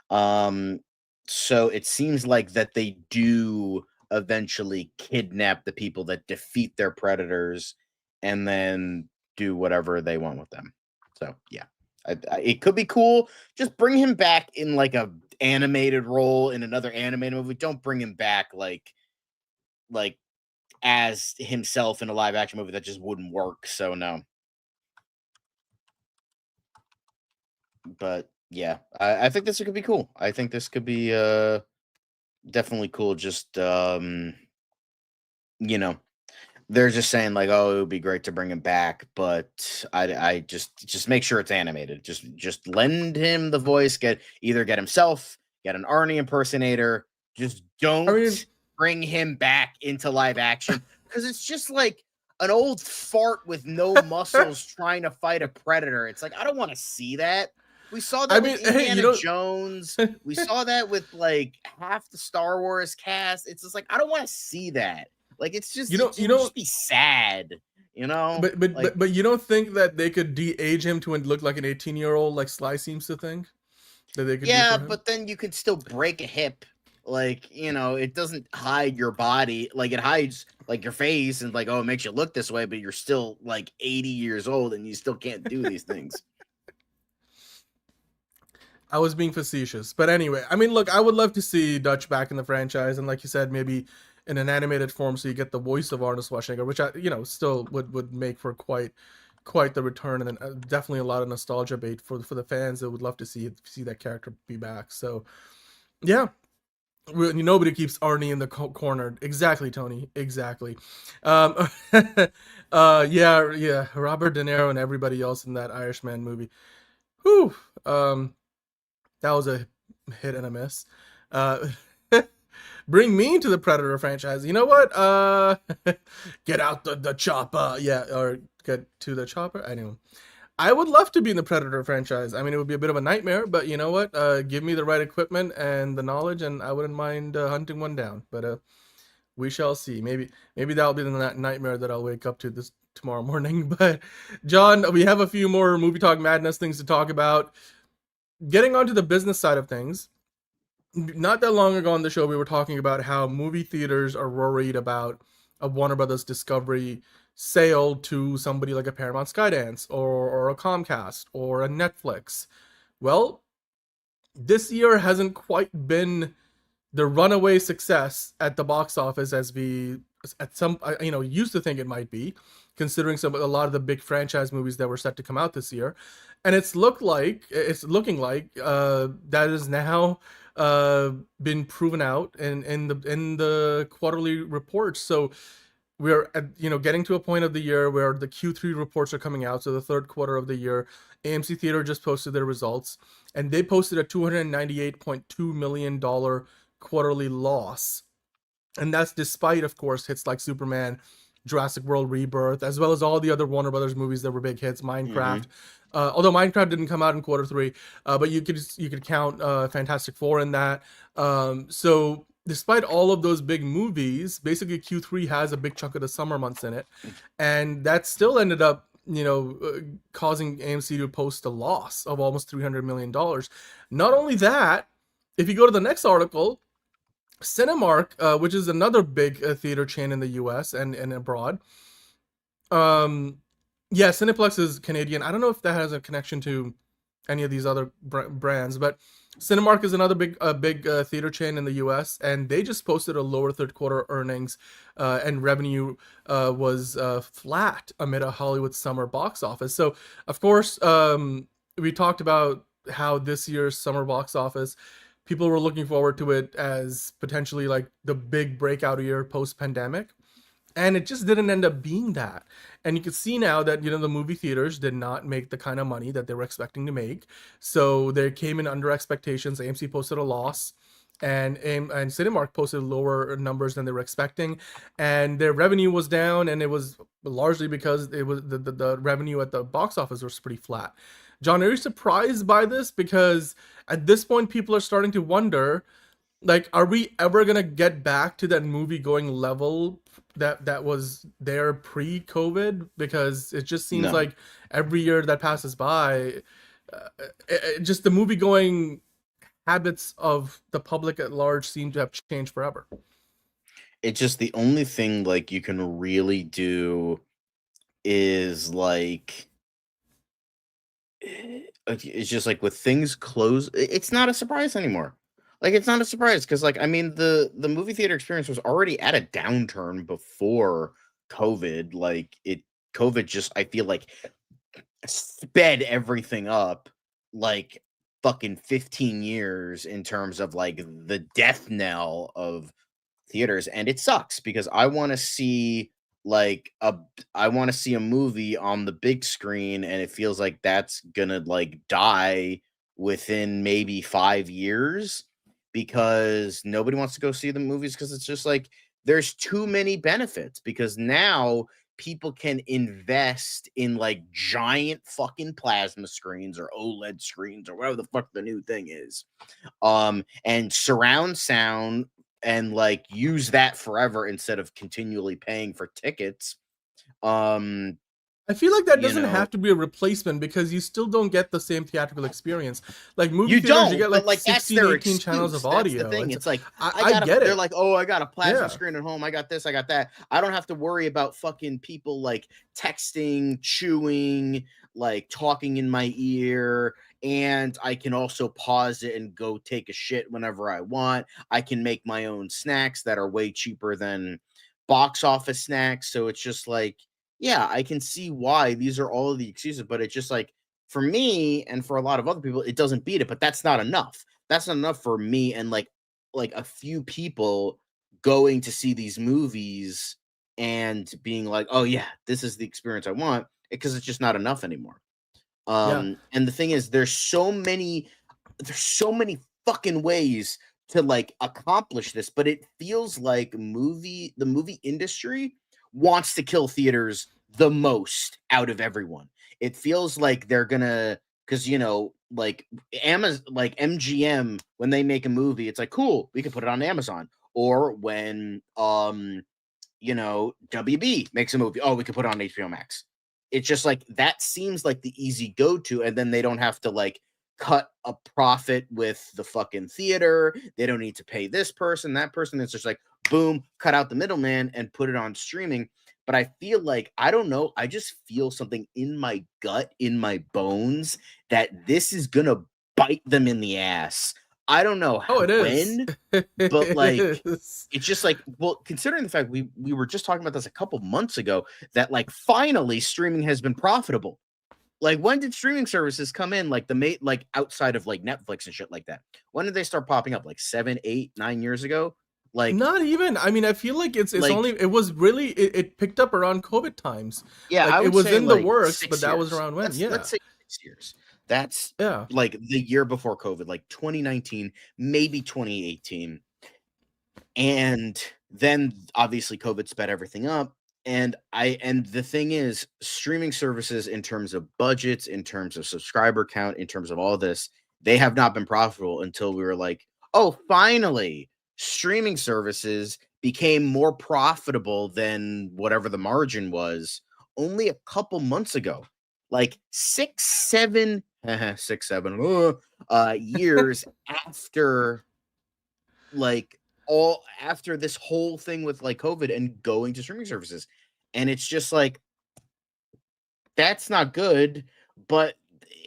So it seems like that they do eventually kidnap the people that defeat their predators and then do whatever they want with them. So yeah, it could be cool. Just bring him back in like a animated role in another animated movie. Don't bring him back like as himself in a live action movie. That just wouldn't work. So no. But yeah, I think this could be cool. I think this could be definitely cool. Just you know, they're just saying like, oh, it would be great to bring him back, but I just make sure it's animated. Just lend him the voice. Get himself, get an Arnie impersonator. Just don't bring him back into live action, because it's just like an old fart with no muscles trying to fight a predator. It's like, I don't want to see that. We saw that with Indiana Jones. We saw that with like half the Star Wars cast. It's just like, I don't want to see that. Like, it's just, just be sad, you know? But you don't think that they could de-age him to look like an 18-year-old, like Sly seems to think that they could? Yeah, but then you could still break a hip. Like, you know, it doesn't hide your body. Like, it hides like your face and like, oh, it makes you look this way, but you're still like 80 years old and you still can't do these things. I was being facetious, but anyway, I mean, look, I would love to see Dutch back in the franchise, and like you said, maybe in an animated form, so you get the voice of Arnold Schwarzenegger, which still would make for quite the return, and then definitely a lot of nostalgia bait for the fans that would love to see that character be back. So, yeah. Nobody keeps Arnie in the corner. Exactly, Tony. Exactly. Yeah. Robert De Niro and everybody else in that Irishman movie. Whew. That was a hit and a miss. Bring me to the Predator franchise. You know what? Get out the chopper. Yeah, or get to the chopper. Anyway, I would love to be in the Predator franchise. I mean, it would be a bit of a nightmare, but you know what? Give me the right equipment and the knowledge, and I wouldn't mind hunting one down. But we shall see. Maybe that'll be the nightmare that I'll wake up to this tomorrow morning. But John, we have a few more movie talk madness things to talk about. Getting onto the business side of things, not that long ago on the show, we were talking about how movie theaters are worried about a Warner Brothers Discovery sale to somebody like a Paramount Skydance or a Comcast or a Netflix. Well, this year hasn't quite been the runaway success at the box office as we used to think it might be, considering a lot of the big franchise movies that were set to come out this year. And it's looking like that is now been proven out in the quarterly reports. So we're getting to a point of the year where the Q3 reports are coming out. So the third quarter of the year, AMC Theater just posted their results, and they posted a $298.2 million quarterly loss. And that's despite, of course, hits like Superman, Jurassic World Rebirth, as well as all the other Warner Brothers movies that were big hits, Minecraft. Although Minecraft didn't come out in quarter three, but you could count Fantastic Four in that. So despite all of those big movies, basically Q3 has a big chunk of the summer months in it, and that still ended up causing AMC to post a loss of almost $300 million. Not only that, if you go to the next article, Cinemark, which is another big theater chain in the US and abroad. Yeah, Cineplex is Canadian. I don't know if that has a connection to any of these other brands. But Cinemark is another big theater chain in the U.S., and they just posted a lower third quarter earnings, and revenue was flat amid a Hollywood summer box office. So, of course, we talked about how this year's summer box office, people were looking forward to it as potentially like the big breakout year post pandemic, and it just didn't end up being that. And you can see now that the movie theaters did not make the kind of money that they were expecting to make, so they came in under expectations. AMC posted a loss, and Cinemark posted lower numbers than they were expecting, and their revenue was down, and it was largely because it was the revenue at the box office was pretty flat. John, are you surprised by this? Because at this point people are starting to wonder, like, are we ever gonna get back to that movie going level that was there pre-COVID? Because it just seems No. like every year that passes by, just the movie going habits of the public at large seem to have changed forever. It's just the only thing like you can really do is like it's just like with things closed, it's not a surprise anymore. Like it's not a surprise because like I mean the movie theater experience was already at a downturn before COVID. Like COVID just I feel like sped everything up like fucking 15 years in terms of like the death knell of theaters, and it sucks because I want to see like I want to see a movie on the big screen, and it feels like that's gonna like die within maybe 5 years because nobody wants to go see the movies because it's just like there's too many benefits because now people can invest in like giant fucking plasma screens or OLED screens or whatever the fuck the new thing is, and surround sound, and like use that forever instead of continually paying for tickets. I feel like that doesn't have to be a replacement because you still don't get the same theatrical experience. Like movie you theaters, don't, you get but like that's 16, their 18 channels of excuse. That's audio. the thing. It's like I get it. They're like, oh, I got a plasma Yeah. screen at home. I got this. I got that. I don't have to worry about fucking people like texting, chewing, like talking in my ear. And I can also pause it and go take a shit whenever I want. I can make my own snacks that are way cheaper than box office snacks. So it's just like, yeah, I can see why these are all of the excuses, but it's just like for me and for a lot of other people, it doesn't beat it, but that's not enough. That's not enough for me and like a few people going to see these movies and being like, oh yeah, this is the experience I want, because it's just not enough anymore. Yeah. And the thing is, there's so many fucking ways to like accomplish this, but it feels like the movie industry wants to kill theaters the most out of everyone. It feels like they're gonna, because like Amazon, like MGM, when they make a movie, it's like cool, we can put it on Amazon. Or when WB makes a movie, oh, we can put it on HBO Max. It's just like that seems like the easy go-to, and then they don't have to like cut a profit with the fucking theater. They don't need to pay this person, that person. It's just like boom, cut out the middleman and put it on streaming. But I feel like, I don't know, I just feel something in my gut, in my bones, that this is gonna bite them in the ass. I don't know Oh, it is. when, but like It is. it's just like, well, considering the fact we were just talking about this a couple months ago, that like finally streaming has been profitable. Like when did streaming services come in? Like like outside of like Netflix and shit like that. When did they start popping up? Like 7, 8, 9 years ago? Like Not even. I mean, I feel like it's like, only, it was really, it picked up around COVID times. yeah, Like I it would was say in the like works, 6 but that was years. around when? Let's say 6 years. That's Yeah. like the year before COVID, like 2019, maybe 2018. And then obviously COVID sped everything up. And the thing is, streaming services, in terms of budgets, in terms of subscriber count, in terms of all this, they have not been profitable until we were like, oh, finally, streaming services became more profitable than whatever the margin was only a couple months ago. Like 6, 7, 6, 7 years after, like, all after this whole thing with like COVID and going to streaming services. And it's just like, that's not good, but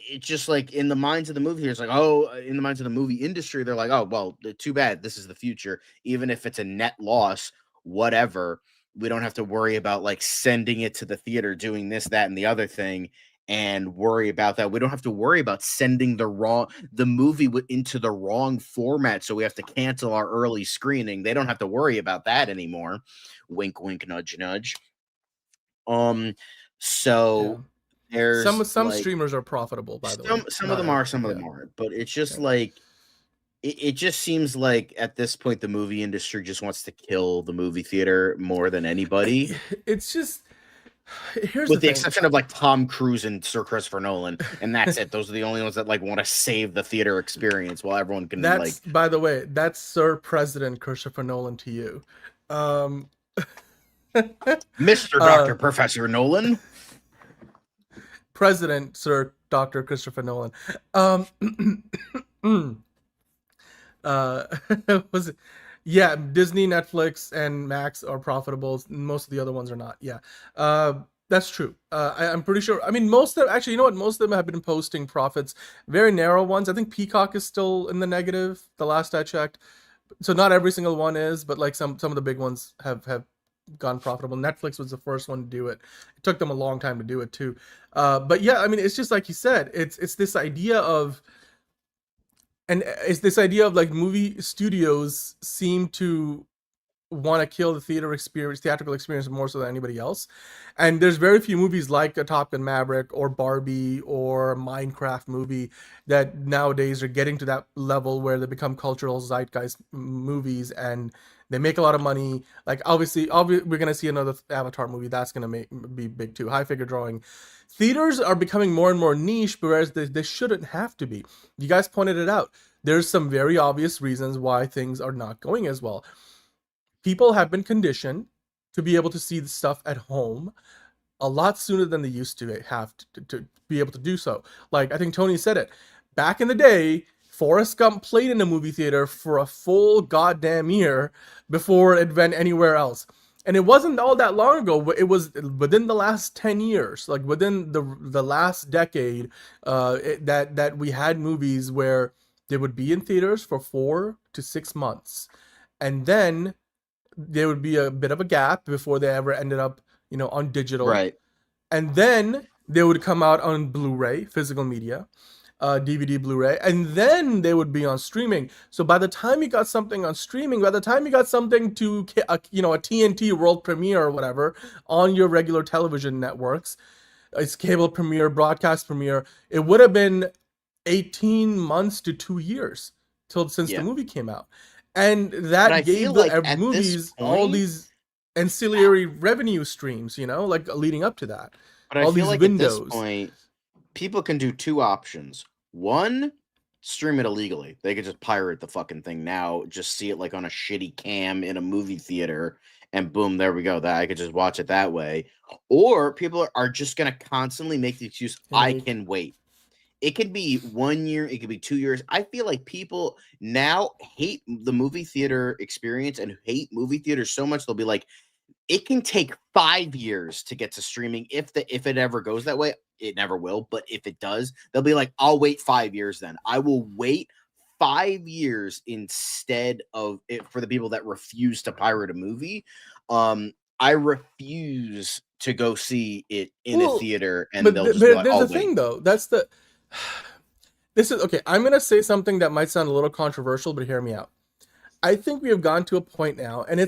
it's just like in the minds of the movie, it's like, oh, in the minds of the movie industry, they're like, oh, well, too bad. This is the future. Even if it's a net loss, whatever, we don't have to worry about like sending it to the theater, doing this, that, and the other thing, and worry about that. We don't have to worry about sending the movie into the wrong format, so we have to cancel our early screening. They don't have to worry about that anymore. Wink, wink, nudge, nudge. So there's some like, streamers are profitable, by the way. Some of them are, some of them aren't. But it's just like it just seems like at this point the movie industry just wants to kill the movie theater more than anybody. It's just with the exception of like Tom Cruise and Sir Christopher Nolan, and that's it. Those are the only ones that like want to save the theater experience while everyone can that's, by the way, that's Sir President Christopher Nolan to you. Mr. Dr. Professor Nolan. President Sir Dr. Christopher Nolan. Was it? Yeah, Disney, Netflix, and Max are profitable. Most of the other ones are not. Yeah, that's true. I'm pretty sure. I mean, most of them, actually, you know what? Most of them have been posting profits. Very narrow ones. I think Peacock is still in the negative, the last I checked. So not every single one is, but like some of the big ones have gone profitable. Netflix was the first one to do it. It took them a long time to do it too. But yeah, I mean, it's just like you said. It's this idea of. And it's this idea of like movie studios seem to want to kill the theatrical experience more so than anybody else. And there's very few movies like a Top Gun Maverick or Barbie or Minecraft movie that nowadays are getting to that level where they become cultural zeitgeist movies and they make a lot of money. Like obviously we're going to see another Avatar movie that's going to be big too. High figure drawing. Theaters are becoming more and more niche, whereas they shouldn't have to be. You guys pointed it out. There's some very obvious reasons why things are not going as well. People have been conditioned to be able to see the stuff at home a lot sooner than they used to have to be able to do so. Like, I think Tony said it. Back in the day, Forrest Gump played in a movie theater for a full goddamn year before it went anywhere else. And it wasn't all that long ago. It was within the last 10 years, like within the last decade, that we had movies where they would be in theaters for 4 to 6 months. And then there would be a bit of a gap before they ever ended up, on digital. Right. And then they would come out on Blu-ray, physical media. DVD, Blu-ray, and then they would be on streaming. So by the time you got something on streaming, by the time you got something to a TNT world premiere or whatever on your regular television networks, it's cable premiere, broadcast premiere, it would have been 18 months to 2 years since the movie came out. And that gave the movies all these ancillary revenue streams, like leading up to that. But I feel like at this point, people can do two options. One, stream it illegally. They could just pirate the fucking thing now, just see it like on a shitty cam in a movie theater, and boom, there we go. That I could just watch it that way. Or people are just going to constantly make the excuse, I can wait. It could be 1 year, it could be 2 years. I feel like people now hate the movie theater experience and hate movie theaters so much, they'll be like, it can take 5 years to get to streaming if it ever goes that way. It never will, but if it does, they'll be like, I'll wait 5 years then. I will wait 5 years instead of it for the people that refuse to pirate a movie. I refuse to go see it in a theater, and they'll just be like, there's a thing though. This is okay. I'm gonna say something that might sound a little controversial, but hear me out. I think we have gone to a point now, and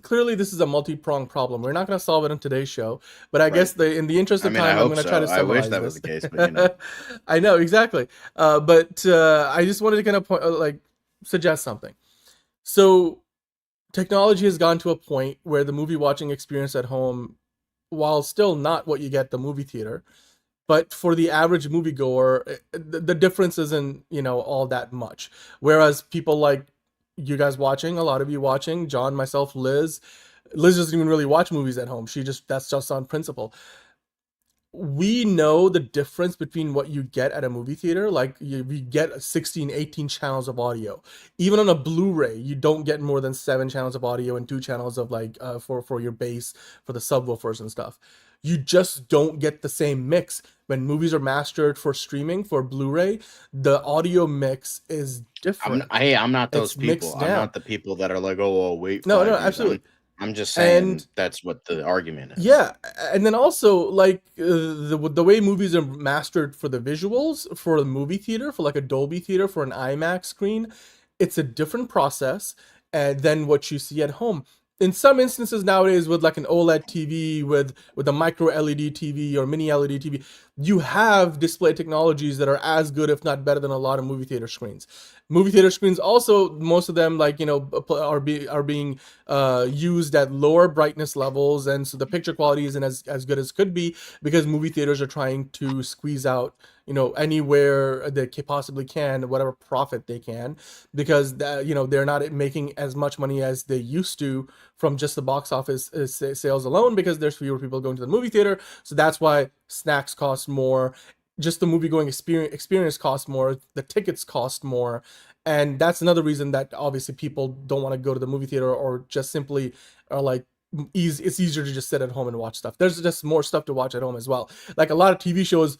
clearly this is a multi-pronged problem. We're not going to solve it in today's show, but I guess in the interest of time, I'm going to try to summarize. I wish that was the case, but I know exactly. But I just wanted to kind of suggest something. So technology has gone to a point where the movie watching experience at home, while still not what you get at the movie theater, but for the average moviegoer, the difference isn't all that much. Whereas people like you guys watching, a lot of you watching, John, myself, Liz doesn't even really watch movies at home. That's just on principle. We know the difference between what you get at a movie theater. Like we get 16, 18 channels of audio. Even on a Blu-ray, you don't get more than 7 channels of audio and 2 channels of for your bass, for the subwoofers and stuff. You just don't get the same mix. When movies are mastered for streaming, for Blu-ray, the audio mix is different. I'm not those It's people. mixed I'm down. not the people that are like, oh, well, wait No, 5 years. absolutely. I'm just And saying that's what the argument is. yeah, and then also like the way movies are mastered for the visuals for the movie theater, for like a Dolby theater, for an IMAX screen, it's a different process than what you see at home. In some instances nowadays, with like an OLED TV, with a micro LED TV or mini LED TV, you have display technologies that are as good, if not better, than a lot of movie theater screens. Movie theater screens also, most of them, like, are being used at lower brightness levels, and so the picture quality isn't as good as could be, because movie theaters are trying to squeeze out anywhere they possibly can, whatever profit they can, because they're not making as much money as they used to from just the box office sales alone, because there's fewer people going to the movie theater. So that's why snacks cost more, just the movie going experience costs more, the tickets cost more. And that's another reason that obviously people don't want to go to the movie theater, or just simply are like, it's easier to just sit at home and watch stuff. There's just more stuff to watch at home as well. Like a lot of TV shows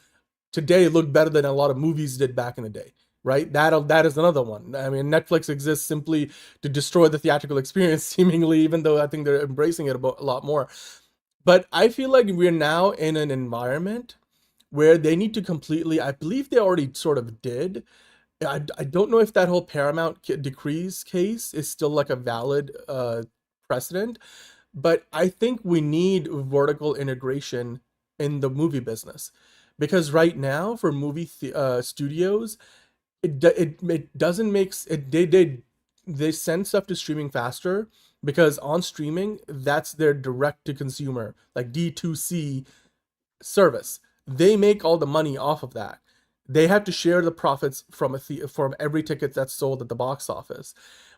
today look better than a lot of movies did back in the day, right? That is another one. I mean, Netflix exists simply to destroy the theatrical experience, seemingly, even though I think they're embracing it a lot more. But I feel like we're now in an environment where they need to completely, I believe they already sort of did. I don't know if that whole Paramount decrees case is still like a valid precedent, but I think we need vertical integration in the movie business, because right now for movie studios, it doesn't make they send stuff to streaming faster, because on streaming, that's their direct to consumer, like D2C service. They make all the money off of that. They have to share the profits from from every ticket that's sold at the box office.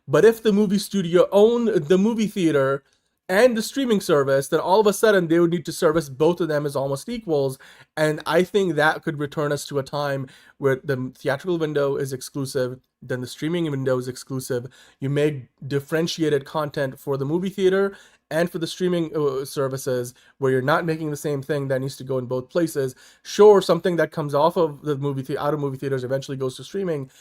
But if the movie studio owned the movie theater and the streaming service, then all of a sudden they would need to service both of them as almost equals. And I think that could return us to a time where the theatrical window is exclusive, then the streaming window is exclusive. You make differentiated content for the movie theater and for the streaming services, where you're not making the same thing that needs to go in both places. Sure, something that comes off of the out of movie theaters eventually goes to streaming,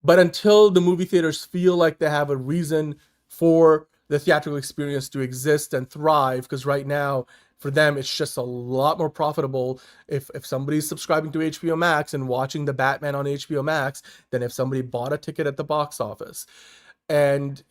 but until the movie theaters feel like they have a reason for the theatrical experience to exist and thrive, because right now for them it's just a lot more profitable if somebody's subscribing to HBO Max and watching the Batman on HBO Max than if somebody bought a ticket at the box office. And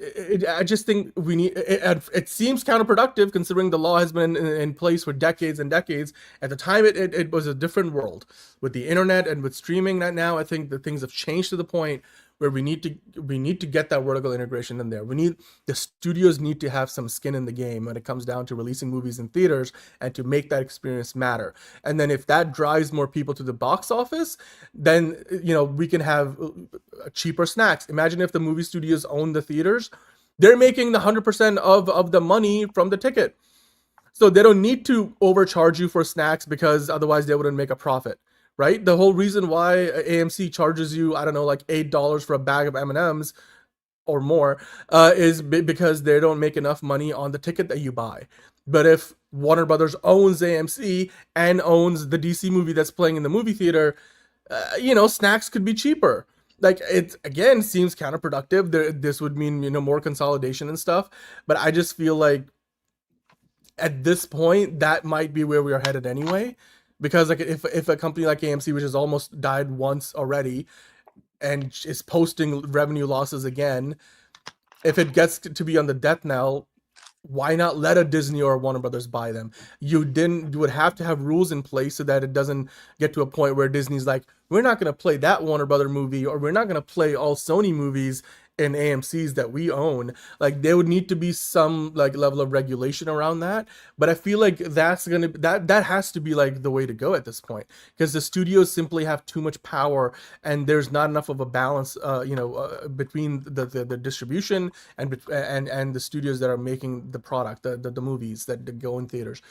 I just think we need it seems counterproductive, considering the law has been in place for decades and decades. At the time, it was a different world with the internet and with streaming. That now I think that things have changed to the point where we need to get that vertical integration in there. The studios need to have some skin in the game when it comes down to releasing movies in theaters, and to make that experience matter. And then if that drives more people to the box office, then we can have cheaper snacks. Imagine if the movie studios own the theaters, they're making the 100% of the money from the ticket, so they don't need to overcharge you for snacks, because otherwise they wouldn't make a profit. Right? The whole reason why AMC charges you, I don't know, like $8 for a bag of M&Ms or more, is because they don't make enough money on the ticket that you buy. But if Warner Brothers owns AMC and owns the DC movie that's playing in the movie theater, snacks could be cheaper. Like, it again seems counterproductive. This would mean more consolidation and stuff. But I just feel like at this point that might be where we are headed anyway. Because like if a company like AMC, which has almost died once already and is posting revenue losses again, if it gets to be on the death knell, why not let a Disney or a Warner Brothers buy them? You would have to have rules in place so that it doesn't get to a point where Disney's like, we're not going to play that Warner Brother movie, or we're not going to play all Sony movies in AMC's that we own. Like, there would need to be some like level of regulation around that. But I feel like that has to be like the way to go at this point, because the studios simply have too much power, and there's not enough of a balance between the distribution and the studios that are making the product, the movies that go in theaters.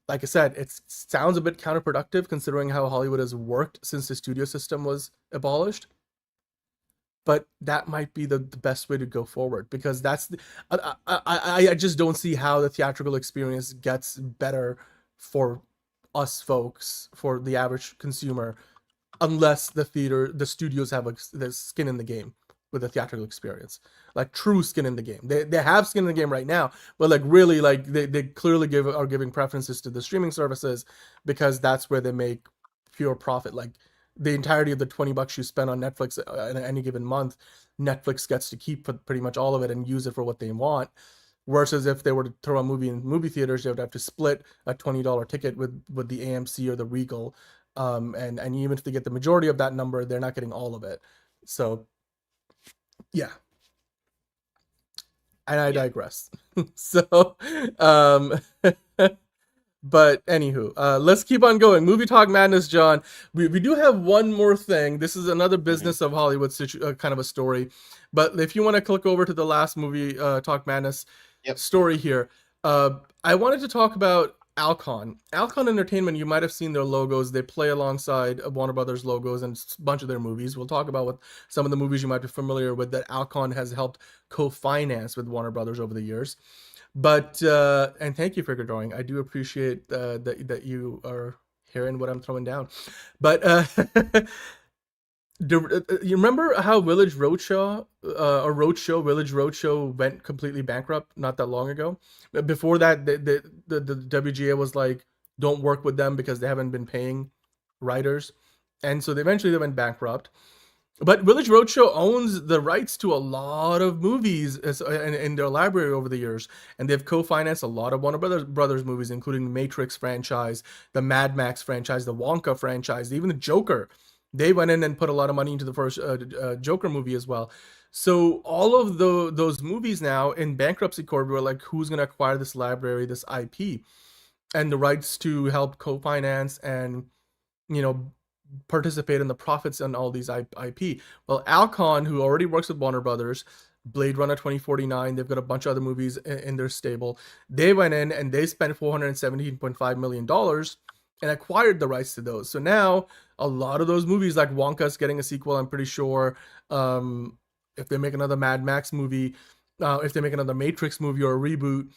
Like I said, it sounds a bit counterproductive considering how Hollywood has worked since the studio system was abolished. but that might be the best way to go forward, because I just don't see how the theatrical experience gets better for us folks, for the average consumer, unless the studios have the skin in the game with the theatrical experience, like true skin in the game. They have skin in the game right now, but like really, like they clearly are giving preferences to the streaming services, because that's where they make pure profit. Like the entirety of the $20 you spend on Netflix in any given month, Netflix gets to keep pretty much all of it and use it for what they want. Versus if they were to throw a movie in movie theaters, they would have to split a $20 ticket with the AMC or the Regal, and even if they get the majority of that number, they're not getting all of it. So yeah, and I digress. So but anywho, let's keep on going. Movie Talk Madness, John. We do have one more thing. This is another business of Hollywood kind of a story. But if you want to click over to the last Movie Talk Madness story here, I wanted to talk about Alcon. Alcon Entertainment, you might have seen their logos. They play alongside Warner Brothers logos and a bunch of their movies. We'll talk about what some of the movies you might be familiar with that Alcon has helped co-finance with Warner Brothers over the years. But and thank you for your drawing. I do appreciate that you are hearing what I'm throwing down. But you remember how Village Roadshow Village Roadshow went completely bankrupt not that long ago? Before that, the WGA was like, don't work with them because they haven't been paying writers, and so eventually they went bankrupt. But Village Roadshow owns the rights to a lot of movies in their library over the years, and they've co-financed a lot of Warner Brothers movies, including the Matrix franchise, the Mad Max franchise, the Wonka franchise, even the Joker. They went in and put a lot of money into the first Joker movie as well. So all of those movies now in bankruptcy court were like, who's going to acquire this library, this IP, and the rights to help co-finance and, participate in the profits on all these IP. Well, Alcon, who already works with Warner Brothers, Blade Runner 2049, they've got a bunch of other movies in their stable. They went in and they spent $417.5 million and acquired the rights to those. So now a lot of those movies, like Wonka's getting a sequel, I'm pretty sure. If they make another Mad Max movie, if they make another Matrix movie or a reboot,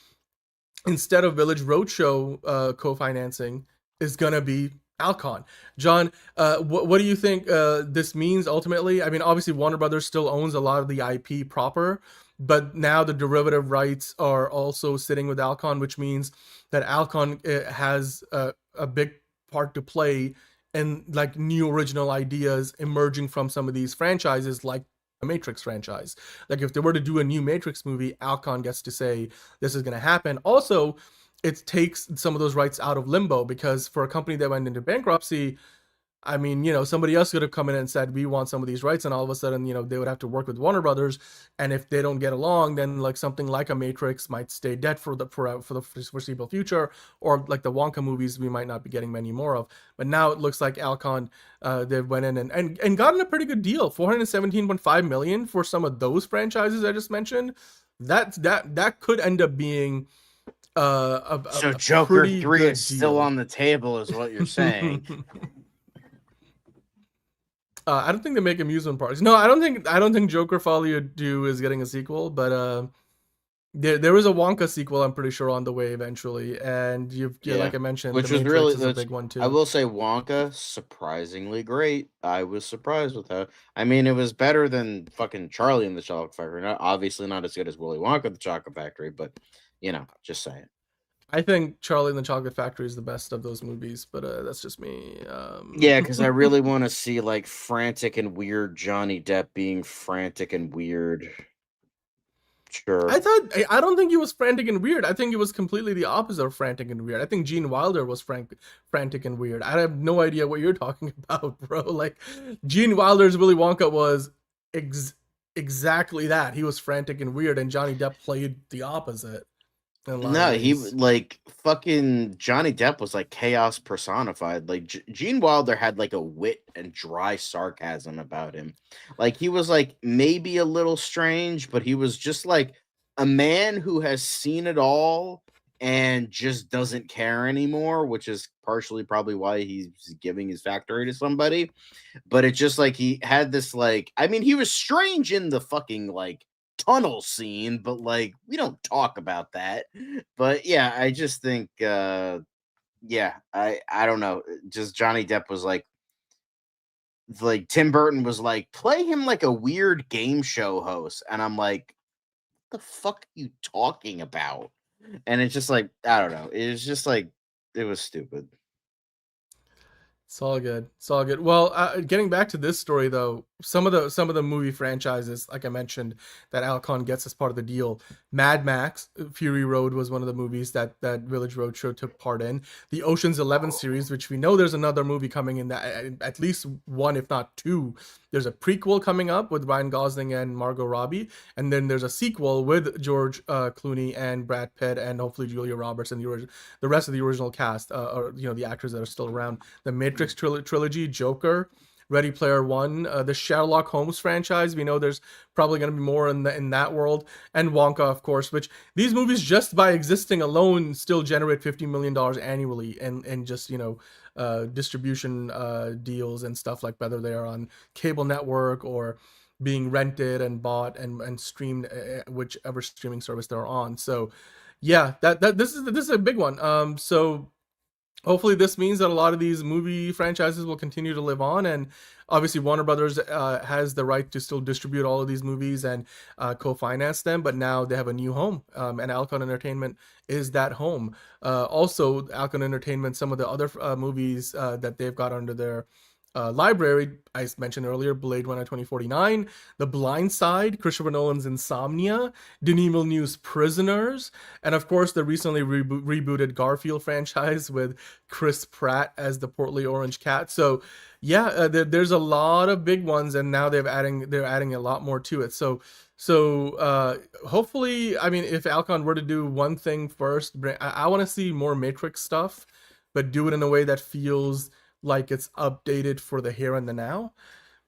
instead of Village Roadshow co-financing, is going to be Alcon. John, what do you think this means ultimately? I mean, obviously Warner Brothers still owns a lot of the IP proper, but now the derivative rights are also sitting with Alcon, which means that Alcon has a big part to play in like new original ideas emerging from some of these franchises, like the Matrix franchise. Like if they were to do a new Matrix movie, Alcon gets to say this is going to happen. Also, it takes some of those rights out of limbo, because for a company that went into bankruptcy, I mean, somebody else could have come in and said, we want some of these rights, and all of a sudden, they would have to work with Warner Brothers, and if they don't get along, then like something like a Matrix might stay dead for the foreseeable future, or like the Wonka movies, we might not be getting many more of. But now it looks like Alcon, they went in and gotten a pretty good deal, $417.5 million for some of those franchises I just mentioned. That could end up being so Joker 3 is still on the table, is what you're saying. I don't think they make amusement parks. No, I don't think Joker Folly Do is getting a sequel, but there is a Wonka sequel, I'm pretty sure, on the way eventually. And like I mentioned, which the was Matrix really is a big one too. I will say Wonka, surprisingly great. I was surprised with that. I mean, it was better than fucking Charlie and the Chocolate Factory. Obviously not as good as Willy Wonka and the Chocolate Factory, but just saying. I think Charlie and the Chocolate Factory is the best of those movies, but that's just me. Yeah, because I really want to see like frantic and weird Johnny Depp being frantic and weird. Sure. I don't think he was frantic and weird. I think it was completely the opposite of frantic and weird. I think Gene Wilder was frantic and weird. I have no idea what you're talking about, bro. Like Gene Wilder's Willy Wonka was exactly that. He was frantic and weird, and Johnny Depp played the opposite. No, he like fucking Johnny Depp was like chaos personified. Like Gene Wilder had like a wit and dry sarcasm about him. Like he was like maybe a little strange, but he was just like a man who has seen it all and just doesn't care anymore, which is partially probably why he's giving his factory to somebody. But it's just like he had this like, I mean, he was strange in the fucking like tunnel scene, but like we don't talk about that. But yeah, I just think yeah, I don't know. Just Johnny Depp was like Tim Burton was like, play him like a weird game show host. And I'm like, what the fuck are you talking about? And it's just like, I don't know. It was just like, it was stupid. It's all good. It's all good. Well, getting back to this story though, some of the movie franchises, like I mentioned, that Alcon gets as part of the deal. Mad Max Fury Road was one of the movies that Village Roadshow took part in. The Ocean's 11 series, which we know there's another movie coming in, that at least one, if not two. There's a prequel coming up with Ryan Gosling and Margot Robbie, and then there's a sequel with George Clooney and Brad Pitt and hopefully Julia Roberts and the rest of the original cast, or the actors that are still around. The Matrix trilogy, Joker, Ready Player One, the Sherlock Holmes franchise. We know there's probably going to be more in that world, and Wonka, of course. Which these movies, just by existing alone, still generate $50 million annually, and just distribution deals and stuff, like whether they are on cable network or being rented and bought and streamed, whichever streaming service they're on. So yeah, that this is a big one. So hopefully this means that a lot of these movie franchises will continue to live on, and obviously Warner Brothers has the right to still distribute all of these movies and co-finance them, but now they have a new home, and Alcon Entertainment is that home. Also, Alcon Entertainment, some of the other movies that they've got under their library, I mentioned earlier, Blade Runner 2049, The Blind Side, Christopher Nolan's Insomnia, Denis Villeneuve's Prisoners, and of course the recently rebooted Garfield franchise with Chris Pratt as the portly orange cat. So yeah, there's a lot of big ones, and now they're adding a lot more to it. So hopefully, I mean, if Alcon were to do one thing first, I want to see more Matrix stuff, but do it in a way that feels like it's updated for the here and the now.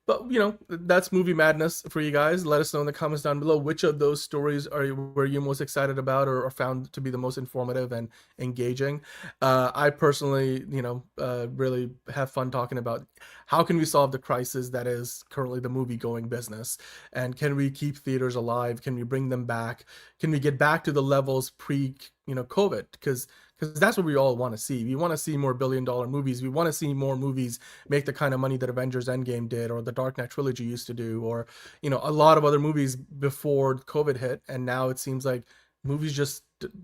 But that's movie madness for you guys. Let us know in the comments down below which of those stories were you most excited about, or found to be the most informative and engaging. I personally really have fun talking about how can we solve the crisis that is currently the movie going business, and can we keep theaters alive, can we bring them back, can we get back to the levels pre COVID, because that's what we all want to see. We want to see more billion-dollar movies. We want to see more movies make the kind of money that Avengers Endgame did, or the Dark Knight trilogy used to do, or a lot of other movies before COVID hit. And now it seems like movies just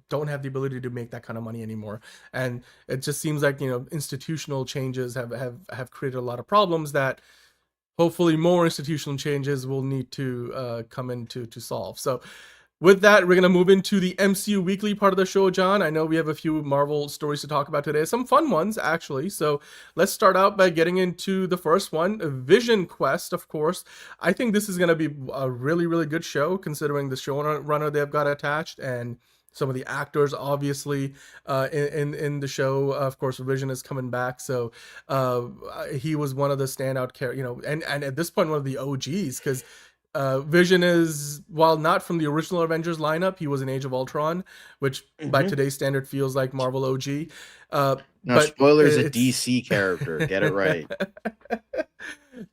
don't have the ability to make that kind of money anymore. And it just seems like institutional changes have created a lot of problems that hopefully more institutional changes will need to come in to solve. So with that, we're going to move into the MCU Weekly part of the show, John. I know we have a few Marvel stories to talk about today. Some fun ones, actually. So let's start out by getting into the first one, Vision Quest, of course. I think this is going to be a really, really good show, considering the showrunner they've got attached, and some of the actors, obviously, in the show. Of course, Vision is coming back, so he was one of the standout characters, and at this point, one of the OGs, because Vision is, while not from the original Avengers lineup, he was in Age of Ultron, which by today's standard feels like Marvel OG. No, but spoilers, a DC character. Get it right.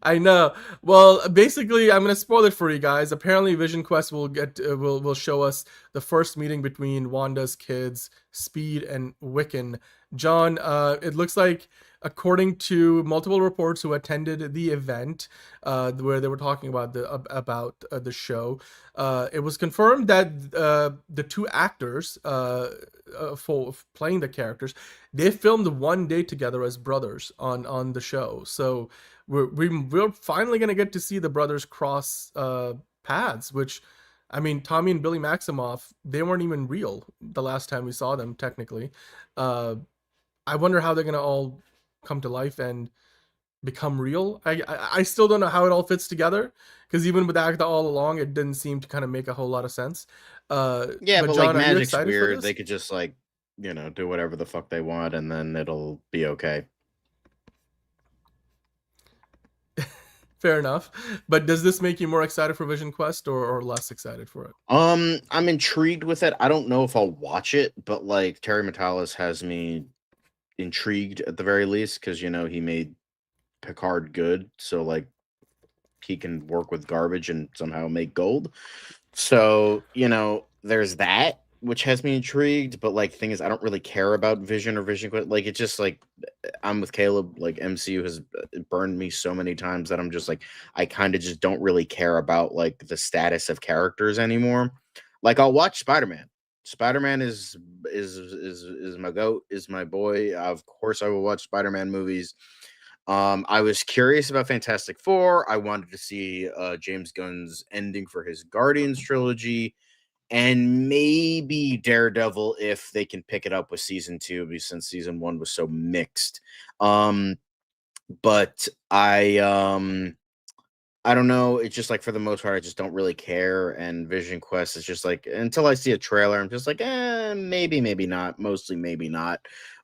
I know. Well, basically, I'm going to spoil it for you guys. Apparently, Vision Quest will show us the first meeting between Wanda's kids, Speed and Wiccan. John, it looks like, according to multiple reports who attended the event, where they were talking about the show, it was confirmed that the two actors for playing the characters, they filmed one day together as brothers on the show. So we're finally gonna get to see the brothers cross paths, which, I mean, Tommy and Billy Maximoff, they weren't even real the last time we saw them, technically. I wonder how they're gonna all come to life and become real. I still don't know how it all fits together, because even with Agatha all along, it didn't seem to kind of make a whole lot of sense. Yeah, but John, like, magic's weird. weird. They could just like do whatever the fuck they want, and then it'll be okay. Fair enough. But does this make you more excited for Vision Quest or less excited for it? I'm intrigued with it. I don't know if I'll watch it, but like Terry Matalas has me intrigued at the very least because he made Picard good, so like he can work with garbage and somehow make gold. So, there's that, which has me intrigued, but like thing is I don't really care about Vision or Vision Quest. Like it's just like I'm with Caleb, like MCU has burned me so many times that I'm just like I kind of just don't really care about like the status of characters anymore. Like I'll watch Spider-Man. Spider-Man is my goat, is my boy. Of course I will watch Spider-Man movies. I was curious about Fantastic Four. I wanted to see James Gunn's ending for his Guardians trilogy, and maybe Daredevil if they can pick it up with season 2, since season 1 was so mixed. But I don't know. It's just like for the most part, I just don't really care. And Vision Quest is just like until I see a trailer, I'm just like, maybe, maybe not. Mostly, maybe not.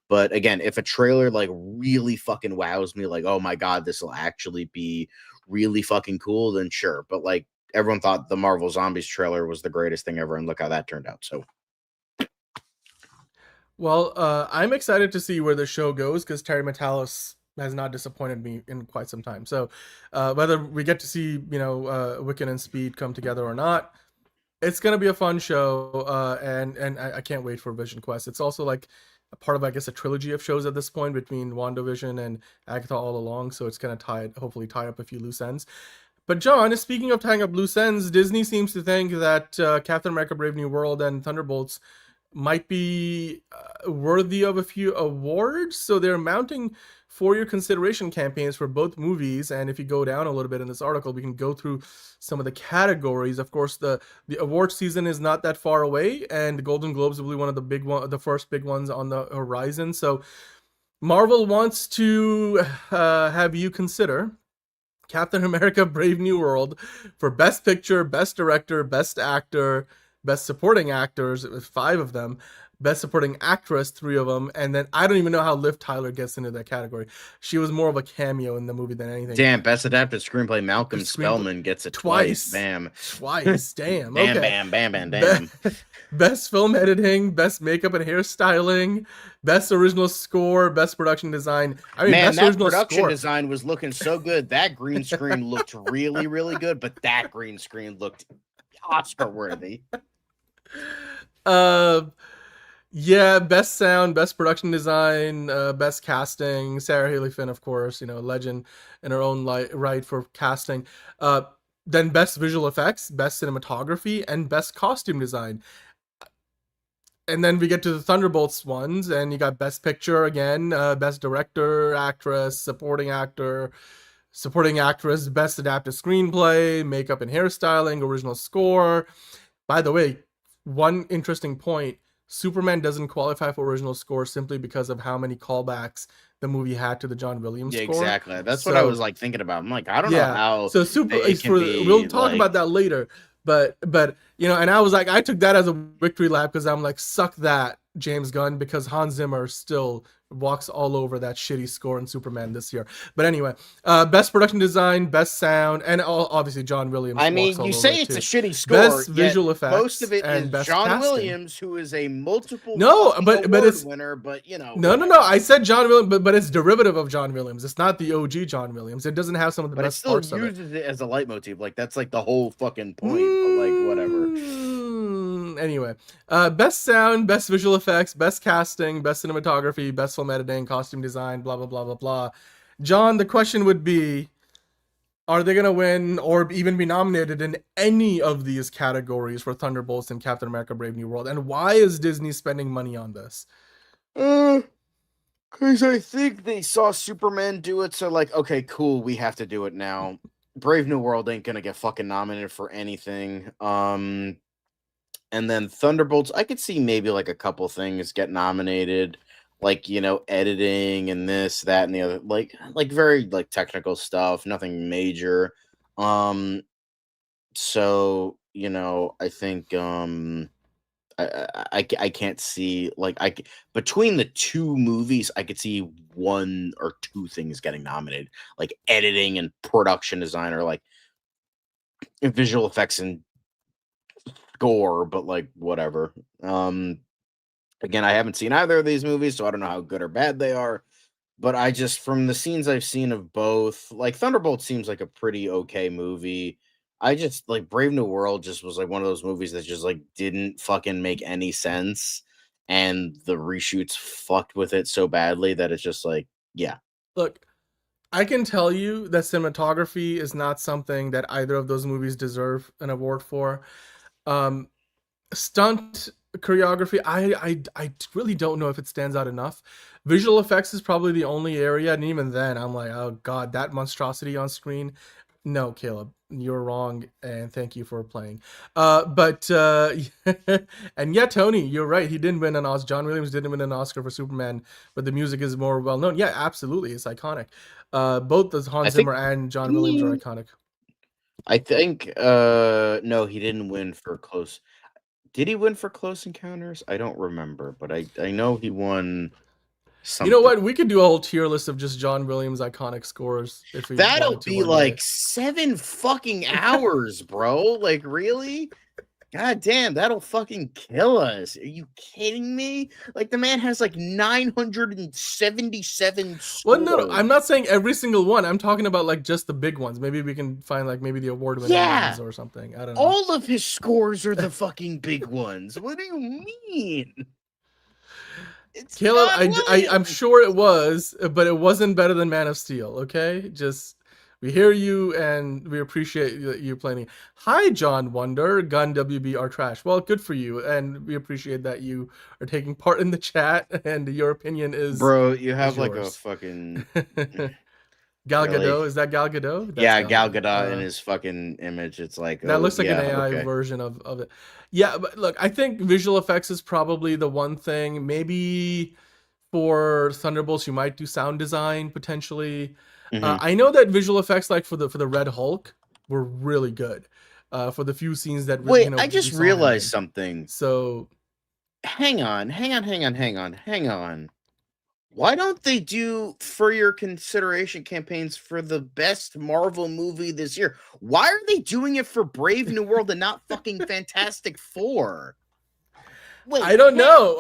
But again, if a trailer like really fucking wows me, like, oh my god, this will actually be really fucking cool, then sure. But like everyone thought the Marvel Zombies trailer was the greatest thing ever, and look how that turned out. So, well, I'm excited to see where the show goes because Terry Matalas has not disappointed me in quite some time. So, whether we get to see Wiccan and Speed come together or not, it's gonna be a fun show, and I can't wait for Vision Quest. It's also like a part of, I guess, a trilogy of shows at this point between WandaVision and Agatha All Along, so it's gonna hopefully tie up a few loose ends. But John, speaking of tying up loose ends, Disney seems to think that Captain America: Brave New World and Thunderbolts might be worthy of a few awards, so they're mounting for your consideration campaigns for both movies. And if you go down a little bit in this article, we can go through some of the categories. Of course, the award season is not that far away, and the Golden Globes will be one of the first big ones on the horizon. So Marvel wants to have you consider Captain America: Brave New World for Best Picture, Best Director, Best Actor, Best Supporting Actors, 5 of them, Best Supporting Actress, 3 of them, and then I don't even know how Liv Tyler gets into that category. She was more of a cameo in the movie than anything. Damn, Best Adapted Screenplay, Malcolm Spellman gets it twice. Bam. Twice, damn. Bam, Okay. bam, bam, bam, damn. Best Film Editing, Best Makeup and Hairstyling, Best Original Score, Best Production Design. I mean, man, Best that Original production Score design was looking so good. That green screen looked really, really good, but that green screen looked Oscar worthy. Yeah, Best Sound, Best Production Design, Best Casting. Sarah Haley Finn, of course, legend in her own right for casting. Then Best Visual Effects, Best Cinematography, and Best Costume Design. And then we get to the Thunderbolts ones, and you got Best Picture again, Best Director, Actress, Supporting Actor, Supporting Actress, Best Adapted Screenplay, Makeup and Hairstyling, Original Score. By the way, one interesting point, Superman doesn't qualify for original score simply because of how many callbacks the movie had to the John Williams score. Exactly. That's what I was like thinking about. I'm like, I don't know how. So we'll talk about that later. But and I was like, I took that as a victory lap because I'm like, suck that, James Gunn, because Hans Zimmer still walks all over that shitty score in Superman this year. But anyway, Best Production Design, Best Sound, and obviously John Williams. I mean, you say it's a shitty score. Best Visual Effects. Most of it is Best John casting. Williams, who is a multiple but it's winner. But no. I said John Williams, but it's derivative of John Williams. It's not the OG John Williams. It doesn't have some of the best parts of it. But it still uses it as a leitmotif. Like that's like the whole fucking point. But like whatever. Anyway, Best Sound, Best Visual Effects, Best Casting, Best Cinematography, Best Film Editing, Costume Design, blah, blah, blah, blah, blah. John, the question would be, are they going to win or even be nominated in any of these categories for Thunderbolts and Captain America: Brave New World? And why is Disney spending money on this? Because I think they saw Superman do it, so like, okay, cool, we have to do it now. Brave New World ain't going to get fucking nominated for anything. And then Thunderbolts, I could see maybe like a couple things get nominated, like editing and this, that, and the other, like very like technical stuff, nothing major. So I think I can't see between the two movies, I could see one or two things getting nominated, like editing and production design, or like visual effects and score, but like whatever. Again, I haven't seen either of these movies, so I don't know how good or bad they are. But I just, from the scenes I've seen of both, like Thunderbolt seems like a pretty okay movie. I just like Brave New World just was like one of those movies that just like didn't fucking make any sense. And the reshoots fucked with it so badly that it's just like, yeah. Look, I can tell you that cinematography is not something that either of those movies deserve an award for. Stunt choreography, I really don't know if it stands out enough. Visual effects is probably the only area, and even then, I'm like, oh god, that monstrosity on screen. No, Caleb, you're wrong, and thank you for playing. And yeah, Tony, you're right. He didn't win an Oscar. John Williams didn't win an Oscar for Superman, but the music is more well known. Yeah, absolutely, it's iconic. Both the Hans Zimmer and John Williams are iconic. I think no, he didn't win for Close. Did he win for Close Encounters? I don't remember, but I know he won something. You know what? We could do a whole tier list of just John Williams iconic scores if we That'll wanted to be one like day. 7 fucking hours, bro. Like, really? God damn, that'll fucking kill us. Are you kidding me? Like, the man has like 977 scores. Well, no, I'm not saying every single one. I'm talking about like just the big ones. Maybe we can find like maybe the award-winning ones or something. I don't know. All of his scores are the fucking big ones. What do you mean? It's Caleb, I'm sure it was, but it wasn't better than Man of Steel. Okay, just we hear you and we appreciate you playing. Hi, John Wonder. Gunn WB are trash. Well, good for you, and we appreciate that you are taking part in the chat and your opinion is. Bro, you have like a fucking Gal Gadot. Is that Gal Gadot? That's Gal Gadot in his fucking image. It's like that looks like an AI version of it. Yeah, but look, I think visual effects is probably the one thing. Maybe for Thunderbolts, you might do sound design potentially. I know that visual effects, like for the Red Hulk, were really good. For the few scenes that wait, I just realized something. So, hang on. Why don't they do for your consideration campaigns for the best Marvel movie this year? Why are they doing it for Brave New World and not fucking Fantastic Four? Wait, I don't know.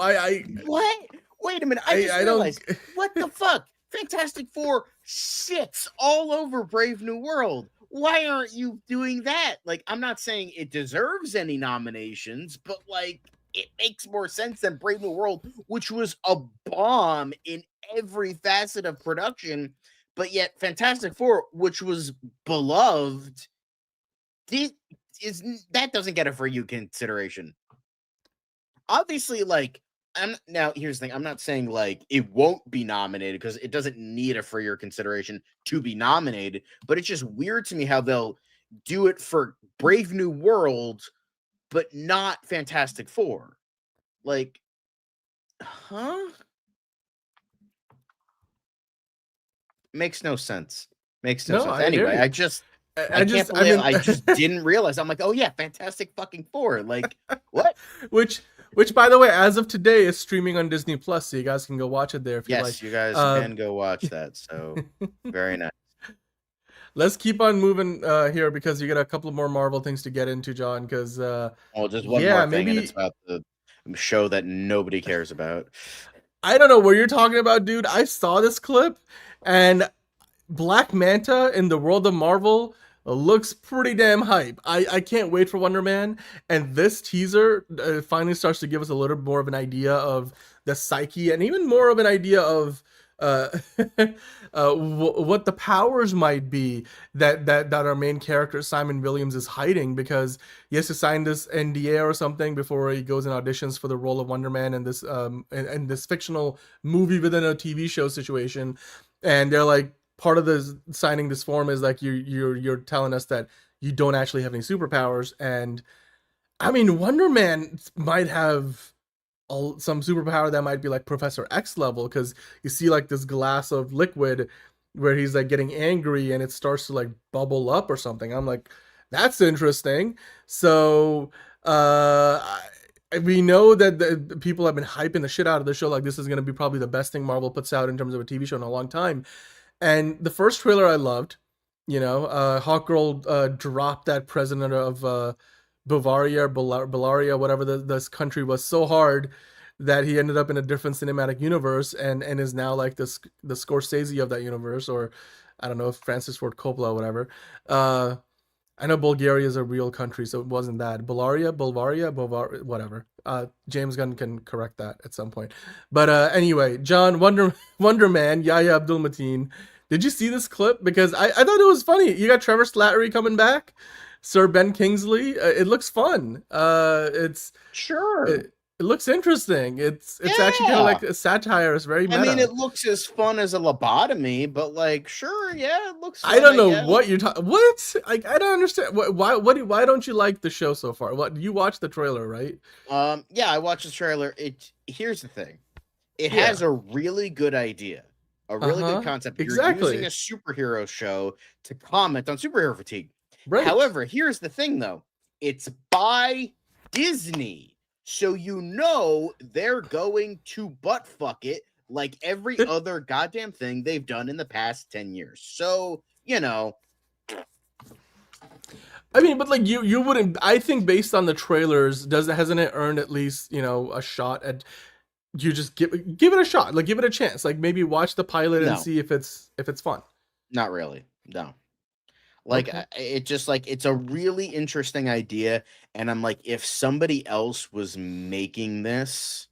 What? Wait a minute. I just realized. What the fuck? Fantastic Four shits all over Brave New World. Why aren't you doing that? Like, I'm not saying it deserves any nominations, but like, it makes more sense than Brave New World, which was a bomb in every facet of production, but yet Fantastic Four, which was beloved, that doesn't get a for you consideration. Obviously, like, now here's the thing. I'm not saying like it won't be nominated because it doesn't need a for your consideration to be nominated, but it's just weird to me how they'll do it for Brave New World but not Fantastic Four. Like, huh? Makes no sense. Makes no sense. Anyway, I just didn't realize. I'm like, oh yeah, Fantastic fucking Four. Like, what? Which, by the way, as of today, is streaming on Disney Plus, so you guys can go watch it there if you like. Yes, you guys can go watch that. So very nice. Let's keep on moving here because you got a couple more Marvel things to get into, John. Because just one more thing, and it's about the show that nobody cares about. I don't know what you're talking about, dude. I saw this clip, and Black Manta in the world of Marvel looks pretty damn hype. I can't wait for Wonder Man, and this teaser finally starts to give us a little more of an idea of the psyche, and even more of an idea of what the powers might be that our main character Simon Williams is hiding, because he has to sign this NDA or something before he goes and auditions for the role of Wonder Man in this this fictional movie within a TV show situation. And they're like, part of the signing this form is like you're telling us that you don't actually have any superpowers. And I mean, Wonder Man might have some superpower that might be like Professor X level, because you see like this glass of liquid where he's like getting angry and it starts to like bubble up or something. I'm like, that's interesting. So we know that the people have been hyping the shit out of the show. Like, this is going to be probably the best thing Marvel puts out in terms of a TV show in a long time. And the first trailer I loved. You know, Hawkgirl dropped that president of Bavaria, whatever this country was, so hard that he ended up in a different cinematic universe and is now like the Scorsese of that universe, or I don't know, Francis Ford Coppola or whatever. I know Bulgaria is a real country, so it wasn't that. Bavaria, whatever. James Gunn can correct that at some point. But anyway, John, Wonder Man, Yahya Abdul-Mateen. Did you see this clip? Because I thought it was funny. You got Trevor Slattery coming back, Sir Ben Kingsley. It looks fun. It's sure. It looks interesting. It's actually kind of like a satire. It's very meta. I mean, it looks as fun as a lobotomy, but like, sure, yeah, it looks fun, I don't know what you're talking. What? I don't understand. Why don't you like the show so far? What, you watched the trailer, right? Yeah, I watched the trailer. Here's the thing. It has a really good idea. A really good concept. Exactly. You're using a superhero show to comment on superhero fatigue. Right. However, here's the thing, though. It's by Disney. So you know they're going to butt fuck it like every other goddamn thing they've done in the past 10 years. So, you know. I mean, but like you wouldn't, I think based on the trailers, hasn't it earned at least, you know, a shot at, you just give it a shot, like give it a chance, like maybe watch the pilot and see if it's fun. Not really. No. Like, it just like, it's a really interesting idea. And I'm like, if somebody else was making this,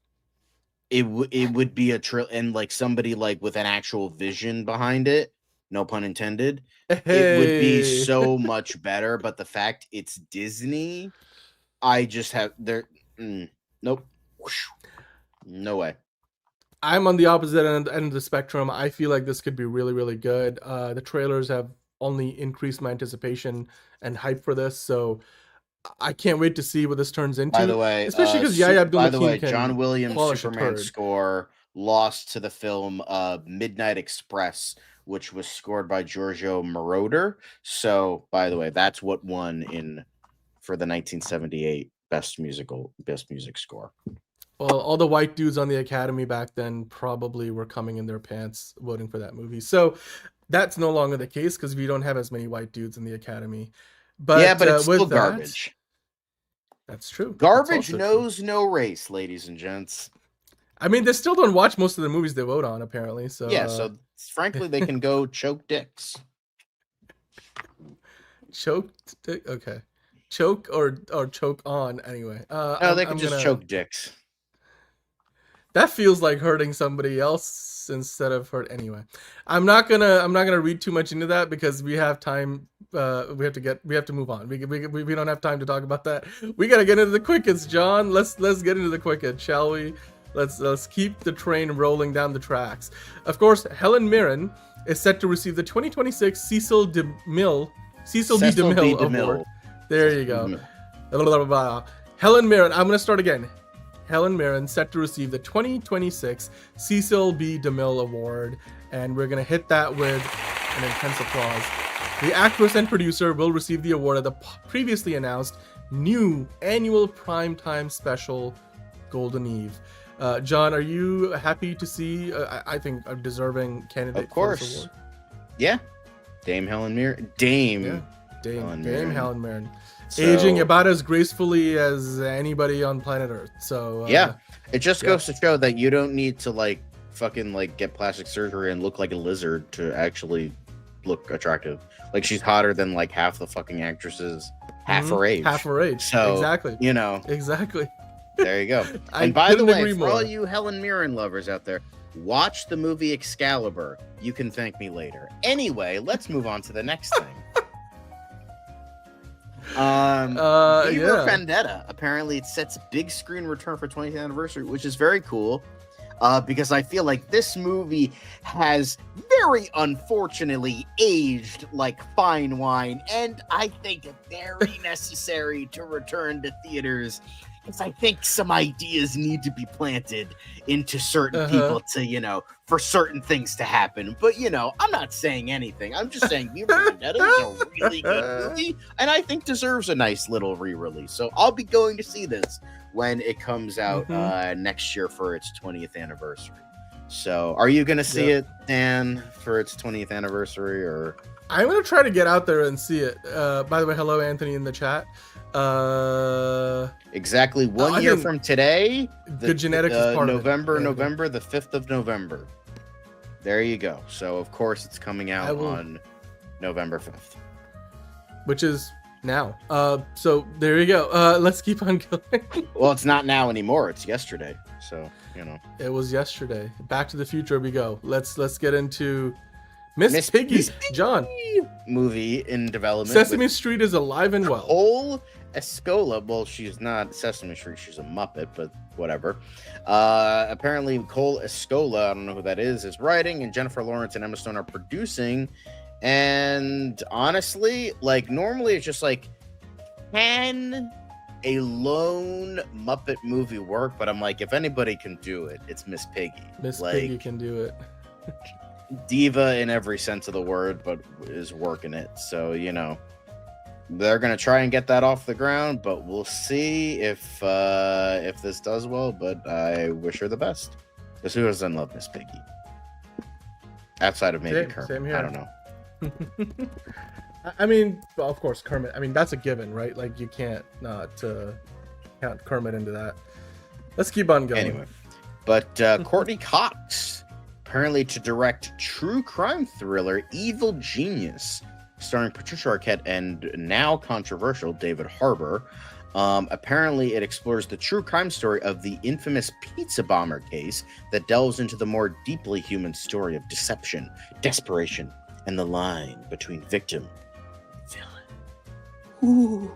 it would be and like somebody like with an actual vision behind it, no pun intended, it would be so much better. But the fact it's Disney, I just have nope. No way. I'm on the opposite end of the spectrum. I feel like this could be really, really good. The trailers have only increased my anticipation and hype for this, so I can't wait to see what this turns into. By the way, especially because Yahya Abdul-Mateen, by the way, John Williams' Superman score lost to the film Midnight Express, which was scored by Giorgio Moroder. So, by the way, that's what won for the 1978 best music score. Well, all the white dudes on the Academy back then probably were coming in their pants voting for that movie. So that's no longer the case because we don't have as many white dudes in the Academy. But yeah, but it's still garbage. That's true. Garbage knows no race, ladies and gents. I mean, they still don't watch most of the movies they vote on, apparently. So yeah, so frankly, they can go choke dicks. Choke dick? Okay. Choke or choke on, anyway. No, they can just choke dicks. That feels like hurting somebody else instead of hurt. Anyway, I'm not gonna read too much into that because we have time. We have to move on. We don't have time to talk about that. We gotta get into the quickets, John. Let's get into the quicket, shall we? Let's keep the train rolling down the tracks. Of course, Helen Mirren is set to receive the 2026 Cecil B. DeMille Award. There you go. Helen Mirren. I'm gonna start again. Helen Mirren set to receive the 2026 Cecil B. DeMille Award, and we're going to hit that with an intense applause. The actress and producer will receive the award at the previously announced new annual primetime special, Golden Eve. John, are you happy to see, I think, a deserving candidate for this award? Yeah. Dame Helen Mirren. Dame Helen Mirren. So, aging about as gracefully as anybody on planet Earth. So yeah, it just goes to show that you don't need to like fucking like get plastic surgery and look like a lizard to actually look attractive. Like she's hotter than like half the fucking actresses half her age. Half her age. So exactly. You know. Exactly. There you go. And by the way, for all you Helen Mirren lovers out there, watch the movie Excalibur. You can thank me later. Anyway, let's move on to the next thing. Vendetta. Apparently, it sets a big screen return for 20th anniversary, which is very cool. Because I feel like this movie has very unfortunately aged like fine wine, and I think it's very necessary to return to theaters Because I think some ideas need to be planted into certain Uh-huh. people to, for certain things to happen. But, I'm not saying anything. I'm just saying V for Vendetta is a really good movie, and I think deserves a nice little re-release. So I'll be going to see this when it comes out next year for its 20th anniversary. So are you going to see it, Dan, for its 20th anniversary? Or I'm going to try to get out there and see it. By the way, hello, Anthony, in the chat. Exactly 1 year from today. Good Genetics is part November, of it. November, the 5th of November. There you go. So, of course, it's coming out on November 5th. Which is now. So, there you go. Let's keep on going. Well, it's not now anymore. It's yesterday. So, It was yesterday. Back to the Future we go. Let's get into Miss Piggy. John. Movie in development. Sesame Street is alive and well. Cole Escola. Well, she's not Sesame Street. She's a Muppet, but whatever. Apparently, Cole Escola, I don't know who that is writing, and Jennifer Lawrence and Emma Stone are producing. And honestly, normally it's just can a lone Muppet movie work? But I'm like, if anybody can do it, it's Miss Piggy. Miss Piggy can do it. Diva in every sense of the word, but is working it. So, they're going to try and get that off the ground, but we'll see if this does well. But I wish her the best, because who doesn't love Miss Piggy? Outside of maybe Kermit. Same here. I don't know. I mean, well, of course, Kermit. I mean, that's a given, right? You can't not count Kermit into that. Let's keep on going. Anyway, but Courtney Cox, apparently to direct true crime thriller Evil Genius, starring Patricia Arquette and now controversial David Harbour. Apparently, it explores the true crime story of the infamous pizza bomber case that delves into the more deeply human story of deception, desperation, and the line between victim and villain. Ooh.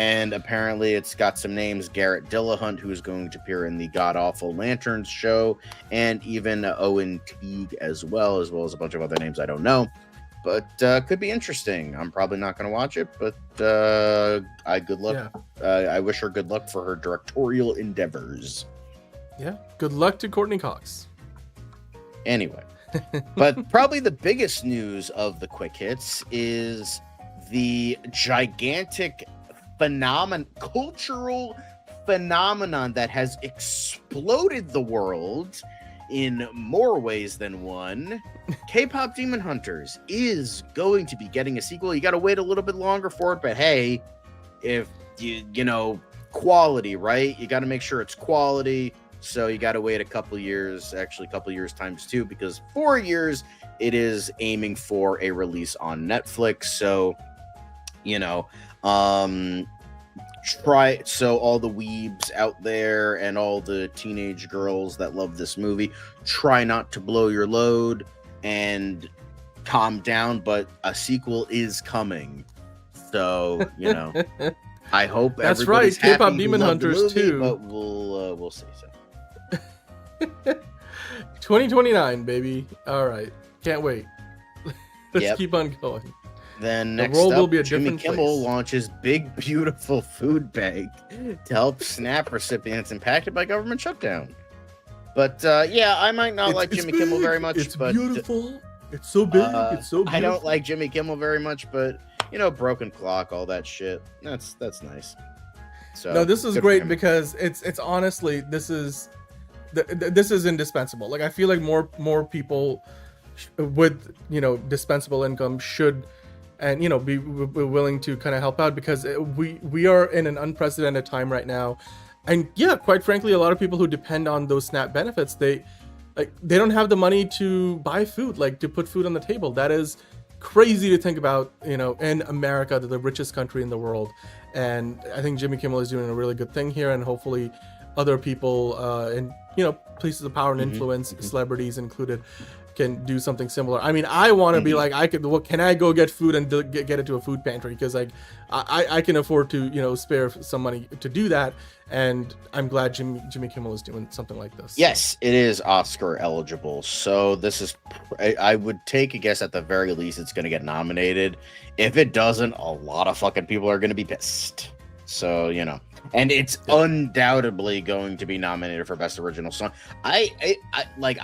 And apparently it's got some names: Garrett Dillahunt, who is going to appear in the god-awful Lanterns show, and even Owen Teague as well as a bunch of other names I don't know. But could be interesting. I'm probably not going to watch it, but good luck. Yeah. I wish her good luck for her directorial endeavors. Yeah, good luck to Courtney Cox. Anyway, but probably the biggest news of the quick hits is the gigantic cultural phenomenon that has exploded the world in more ways than one. K-pop Demon Hunters is going to be getting a sequel. You got to wait a little bit longer for it, but hey, if quality, right? You got to make sure it's quality. So you got to wait a couple years times 2, because 4 years it is aiming for a release on Netflix. So, so all the weebs out there and all the teenage girls that love this movie, try not to blow your load and calm down, but a sequel is coming. So, I hope that's right. K-pop Demon Hunters too. But we'll see. So 2029, baby. All right, can't wait. Let's keep on going. Then next up, will be a Jimmy different Kimmel place. launches Big Beautiful Food Bank to help SNAP recipients impacted by government shutdown. But I might not like Jimmy Kimmel very much. It's but beautiful. It's so big. It's so beautiful. I don't like Jimmy Kimmel very much, but broken clock, all that shit. That's nice. So no, this is great because it's honestly this is indispensable. I feel like more people with dispensable income should and be willing to kind of help out, because we are in an unprecedented time right now. And quite frankly, a lot of people who depend on those SNAP benefits, they don't have the money to buy food, to put food on the table. That is crazy to think about, in America, the richest country in the world. And I think Jimmy Kimmel is doing a really good thing here, and hopefully other people in places of power and influence, celebrities included, can do something similar. I mean, I want to be can I go get food and get it to a food pantry? Because I can afford to spare some money to do that, and I'm glad Jimmy Kimmel is doing something like this. Yes, it is Oscar eligible. So this is, I would take a guess at the very least it's going to get nominated. If it doesn't, a lot of fucking people are going to be pissed. So, and it's undoubtedly going to be nominated for Best Original Song. I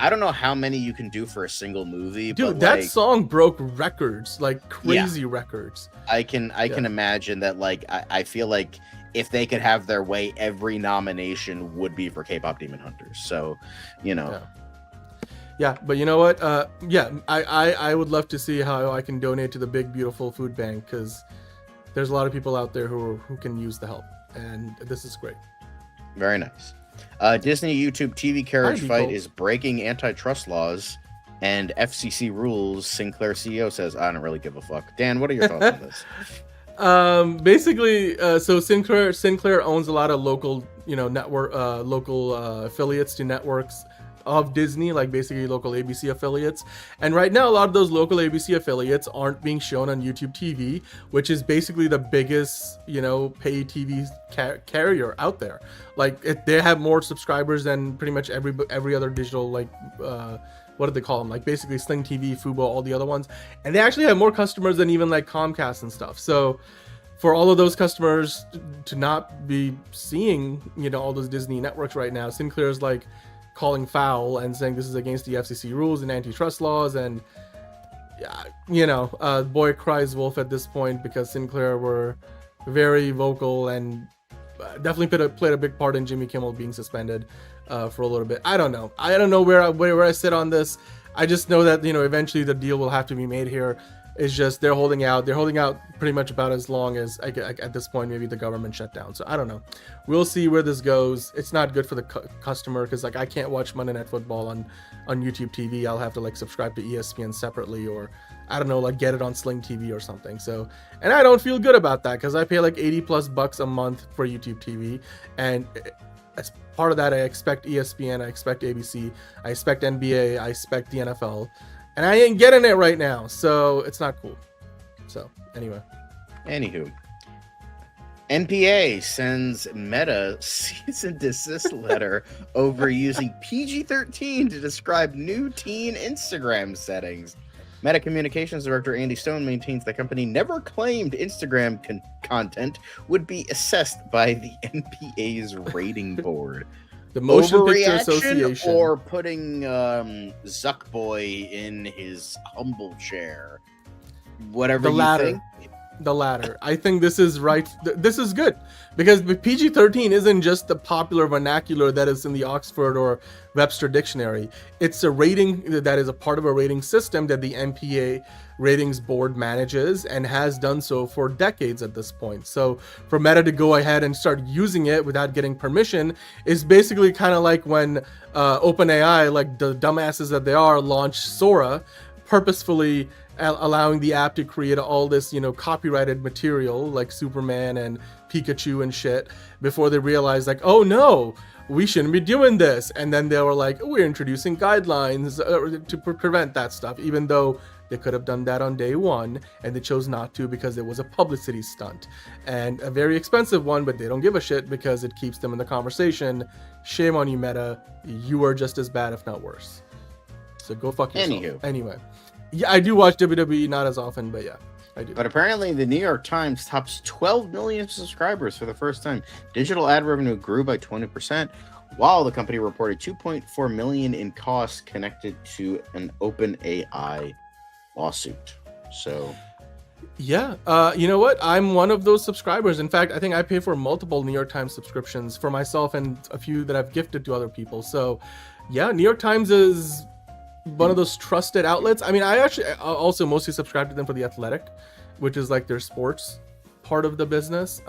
don't know how many you can do for a single movie, dude. but That song broke records, like crazy records. I can imagine that. Like, I feel like if they could have their way, every nomination would be for K-pop Demon Hunters. So, Yeah, but you know what? I would love to see how I can donate to the Big Beautiful Food Bank, because there's a lot of people out there who can use the help, and this is great. Very nice. Disney YouTube TV carriage fight is breaking antitrust laws and FCC rules. Sinclair CEO says, "I don't really give a fuck." Dan, what are your thoughts on this? Basically, so Sinclair owns a lot of local, network, local affiliates to networks of Disney, like basically local ABC affiliates. And right now, a lot of those local ABC affiliates aren't being shown on YouTube TV, which is basically the biggest, pay TV carrier out there. Like, they have more subscribers than pretty much every other digital, like, what do they call them? Like, basically Sling TV, Fubo, all the other ones. And they actually have more customers than even like Comcast and stuff. So for all of those customers to not be seeing, all those Disney networks right now, Sinclair's like calling foul and saying this is against the FCC rules and antitrust laws. And boy cries wolf at this point, because Sinclair were very vocal and definitely played a big part in Jimmy Kimmel being suspended for a little bit. I don't know where I sit on this. I just know that eventually the deal will have to be made here. It's just they're holding out pretty much about as long as at this point maybe the government shutdown. So I don't know. We'll see where this goes. It's not good for the customer, because like I can't watch Monday Night Football on YouTube TV. I'll have to like subscribe to ESPN separately, or I don't know, like get it on Sling TV or something. So, and I don't feel good about that, because I pay like $80+ a month for YouTube TV, and as part of that I expect ESPN, I expect ABC, I expect NBA, I expect the NFL. And I ain't getting it right now, so it's not cool. So, Anywho, NPA sends Meta cease and desist letter over using PG-13 to describe new teen Instagram settings. Meta Communications Director Andy Stone maintains the company never claimed Instagram content would be assessed by the NPA's rating board. The Motion Picture Association, or putting Zuckboy in his humble chair. Whatever think. The latter. I think this is right. This is good, because PG-13 isn't just the popular vernacular that is in the Oxford or Webster dictionary. It's a rating that is a part of a rating system that the MPA ratings board manages and has done so for decades at this point. So for Meta to go ahead and start using it without getting permission is basically kind of like when OpenAI, like the dumbasses that they are, launched Sora, purposefully allowing the app to create all this, copyrighted material like Superman and Pikachu and shit, before they realized like, oh no, we shouldn't be doing this. And then they were like, we're introducing guidelines to prevent that stuff, even though they could have done that on day one, and they chose not to because it was a publicity stunt and a very expensive one, but they don't give a shit because it keeps them in the conversation. Shame on you, Meta. You are just as bad, if not worse. So go fuck yourself. Anyway. Yeah, I do watch WWE, not as often, but yeah, I do. But apparently the New York Times tops 12 million subscribers for the first time. Digital ad revenue grew by 20%, while the company reported 2.4 million in costs connected to an OpenAI lawsuit. So yeah, you know what? I'm one of those subscribers. In fact, I think I pay for multiple New York Times subscriptions for myself and a few that I've gifted to other people. So yeah, New York Times is one of those trusted outlets. I mean, I actually also mostly subscribe to them for The Athletic, which is like their sports part of the business.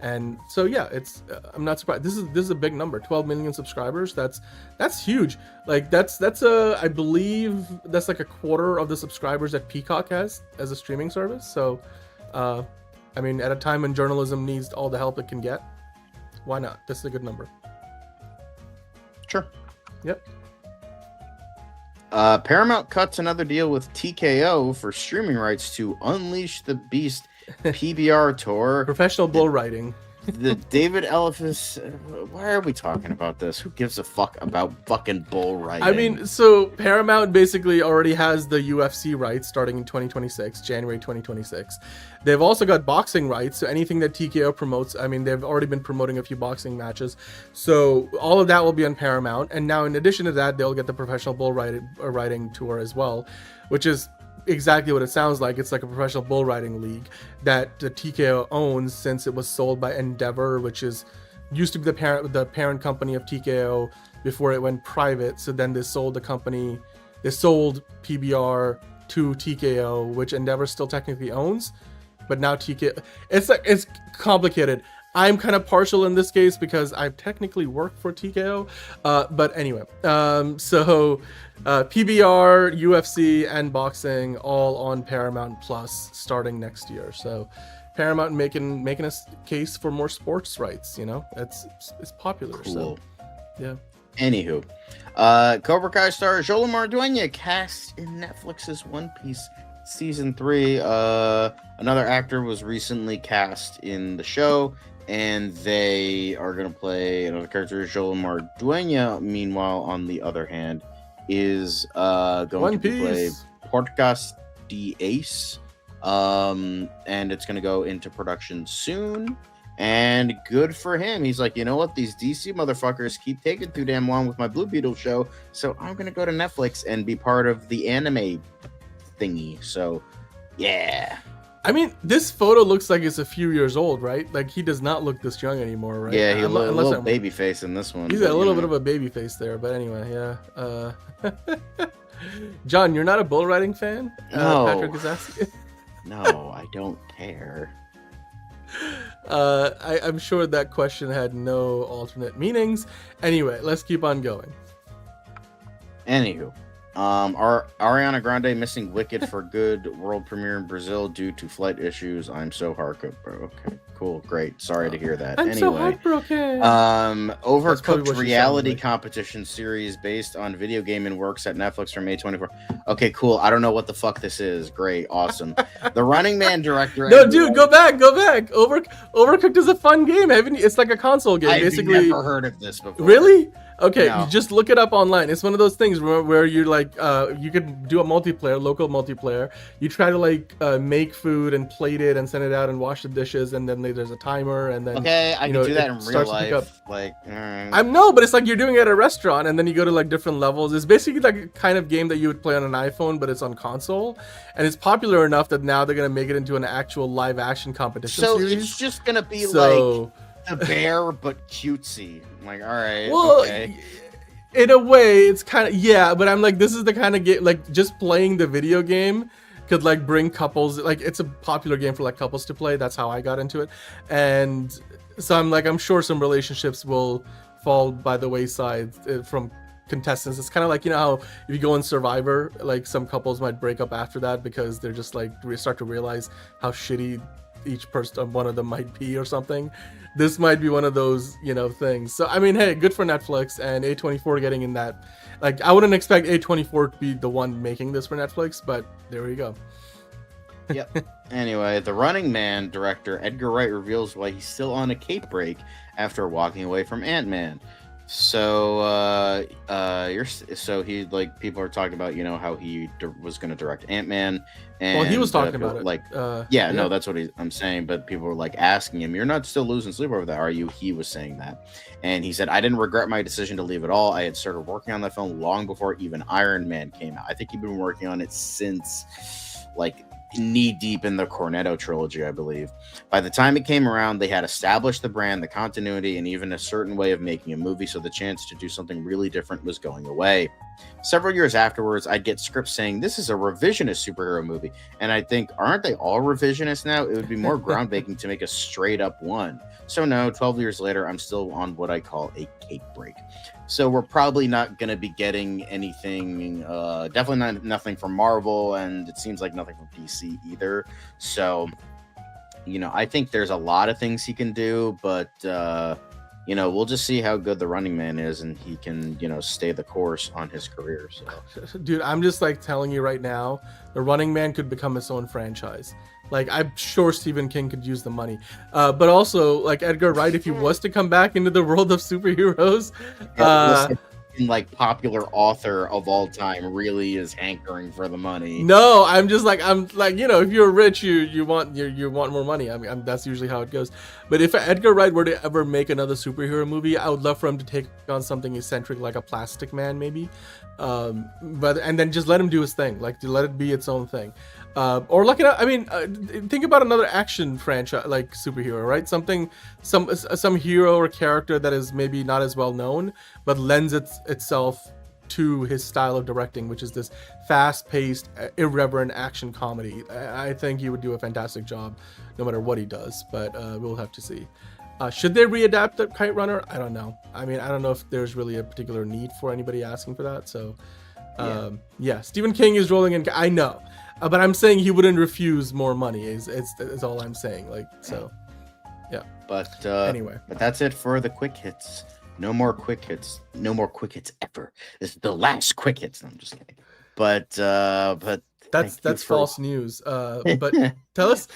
And so yeah, it's I'm not surprised. This is a big number, 12 million subscribers. That's huge. Like that's I believe that's like a quarter of the subscribers that Peacock has as a streaming service. So I mean, at a time when journalism needs all the help it can get, why not? This is a good number. Sure. Yep. Paramount cuts another deal with TKO for streaming rights to Unleash the Beast PBR tour. Professional bull riding. the David Eliphas. Why are we talking about this? Who gives a fuck about fucking bull riding? I mean, so Paramount basically already has the UFC rights starting in 2026, January 2026. They've also got boxing rights, so anything that TKO promotes, I mean, they've already been promoting a few boxing matches. So all of that will be on Paramount. And now in addition to that, they'll get the professional bull riding tour as well, which is exactly what it sounds like. It's like a professional bull riding league that the TKO owns, since it was sold by Endeavor, which is used to be the parent company of TKO before it went private. So then they sold the company, they sold PBR to TKO, which Endeavor still technically owns, but now TKO, it's complicated. I'm kind of partial in this case because I technically work for TKO, but anyway, so PBR, UFC, and boxing all on Paramount Plus starting next year. So Paramount making a case for more sports rights. You know, it's popular. Cool. So yeah. Anywho, Cobra Kai star Jolomar Dueña cast in Netflix's One Piece season 3. Another actor was recently cast in the show, and they are going to play another character. Jolomar Dueña, meanwhile, on the other hand, is going to play Portgas de Ace, and it's going to go into production soon. And good for him. He's like, you know what? These DC motherfuckers keep taking too damn long with my Blue Beetle show, so I'm going to go to Netflix and be part of the anime thingy. So, yeah. I mean, this photo looks like it's a few years old, right? Like, he does not look this young anymore, right? Yeah, he's a little baby face in this one. He's got a little bit of a baby face there, but anyway, yeah. John, you're not a bull riding fan? No. Patrick is asking. No, I don't care. I'm sure that question had no alternate meanings. Anyway, let's keep on going. Anywho, Ariana Grande missing Wicked for good world premiere in Brazil due to flight issues. I'm so heartbroken, bro. Okay, cool, great. Sorry to hear that. I'm so heartbroken. Overcooked reality competition series based on video game and works at Netflix from May 24. Okay, cool. I don't know what the fuck this is. Great, awesome. The Running Man director. No, dude, go back. Overcooked is a fun game. It's like a console game. I've basically. Never heard of this before. Really? Okay, No. You just look it up online. It's one of those things where you like you could do a local multiplayer. You try to like make food and plate it and send it out and wash the dishes, and then there's a timer, and then I can do that in real life. But it's like you're doing it at a restaurant, and then you go to like different levels. It's basically like a kind of game that you would play on an iPhone, but it's on console, and it's popular enough that now they're gonna make it into an actual live action competition series. It's just gonna be like the bear but cutesy. I'm like, all right, okay. In a way, it's kind of but I'm like, this is the kind of game, like just playing the video game could like bring couples, like it's a popular game for like couples to play. That's how I got into it, and so I'm sure some relationships will fall by the wayside from contestants. It's kind of like, you know how if you go in Survivor, like some couples might break up after that because they're just like start to realize how shitty each person, one of them might be or something. This might be one of those, things. So I mean, hey, good for Netflix and A24 getting in that. Like, I wouldn't expect A24 to be the one making this for Netflix, but there we go. Yep. Anyway, The Running Man director Edgar Wright reveals why he's still on a cape break after walking away from Ant-Man. So, he, like, people are talking about, how he was going to direct Ant-Man. And, well, he was talking about it. Like, no, that's what I'm saying. But people were like asking him, "You're not still losing sleep over that, are you?" He was saying that, and he said, "I didn't regret my decision to leave at all. I had started working on that film long before even Iron Man came out. I think he'd been working on it since, like, knee deep in the Cornetto trilogy, I believe. By the time it came around, they had established the brand, the continuity, and even a certain way of making a movie, so the chance to do something really different was going away. Several years afterwards, I'd get scripts saying, this is a revisionist superhero movie. And I think, aren't they all revisionist now? It would be more groundbreaking to make a straight up one. So no, 12 years later, I'm still on what I call a cape break. So we're probably not going to be getting anything, definitely nothing from Marvel, and it seems like nothing from DC either. So, I think there's a lot of things he can do, but, we'll just see how good The Running Man is, and he can, stay the course on his career. So, dude, I'm just like telling you right now, The Running Man could become its own franchise. Like, I'm sure Stephen King could use the money. But also, like, Edgar Wright, if he was to come back into the world of superheroes, Listen, like popular author of all time really is hankering for the money. no, I'm like, you know, if you're rich, you want more money. I mean, that's usually how it goes. But if Edgar Wright were to ever make another superhero movie, I would love for him to take on something eccentric, like a Plastic Man, maybe. And then just let him do his thing, like to let it be its own thing. Or like, I mean, think about another action franchise, like superhero, right? Some hero or character that is maybe not as well known, but lends itself to his style of directing, which is this fast-paced, irreverent action comedy. I think he would do a fantastic job, no matter what he does. But we'll have to see. Should they readapt the Kite Runner? I don't know. I mean, I don't know if there's really a particular need for anybody asking for that. So, yeah, Stephen King is rolling in. I know. But I'm saying he wouldn't refuse more money. Is all I'm saying. Like, so, yeah. But anyway, but that's it for the quick hits. No more quick hits. No more quick hits ever. This is the last quick hits. No, I'm just kidding. But that's false news. But tell us.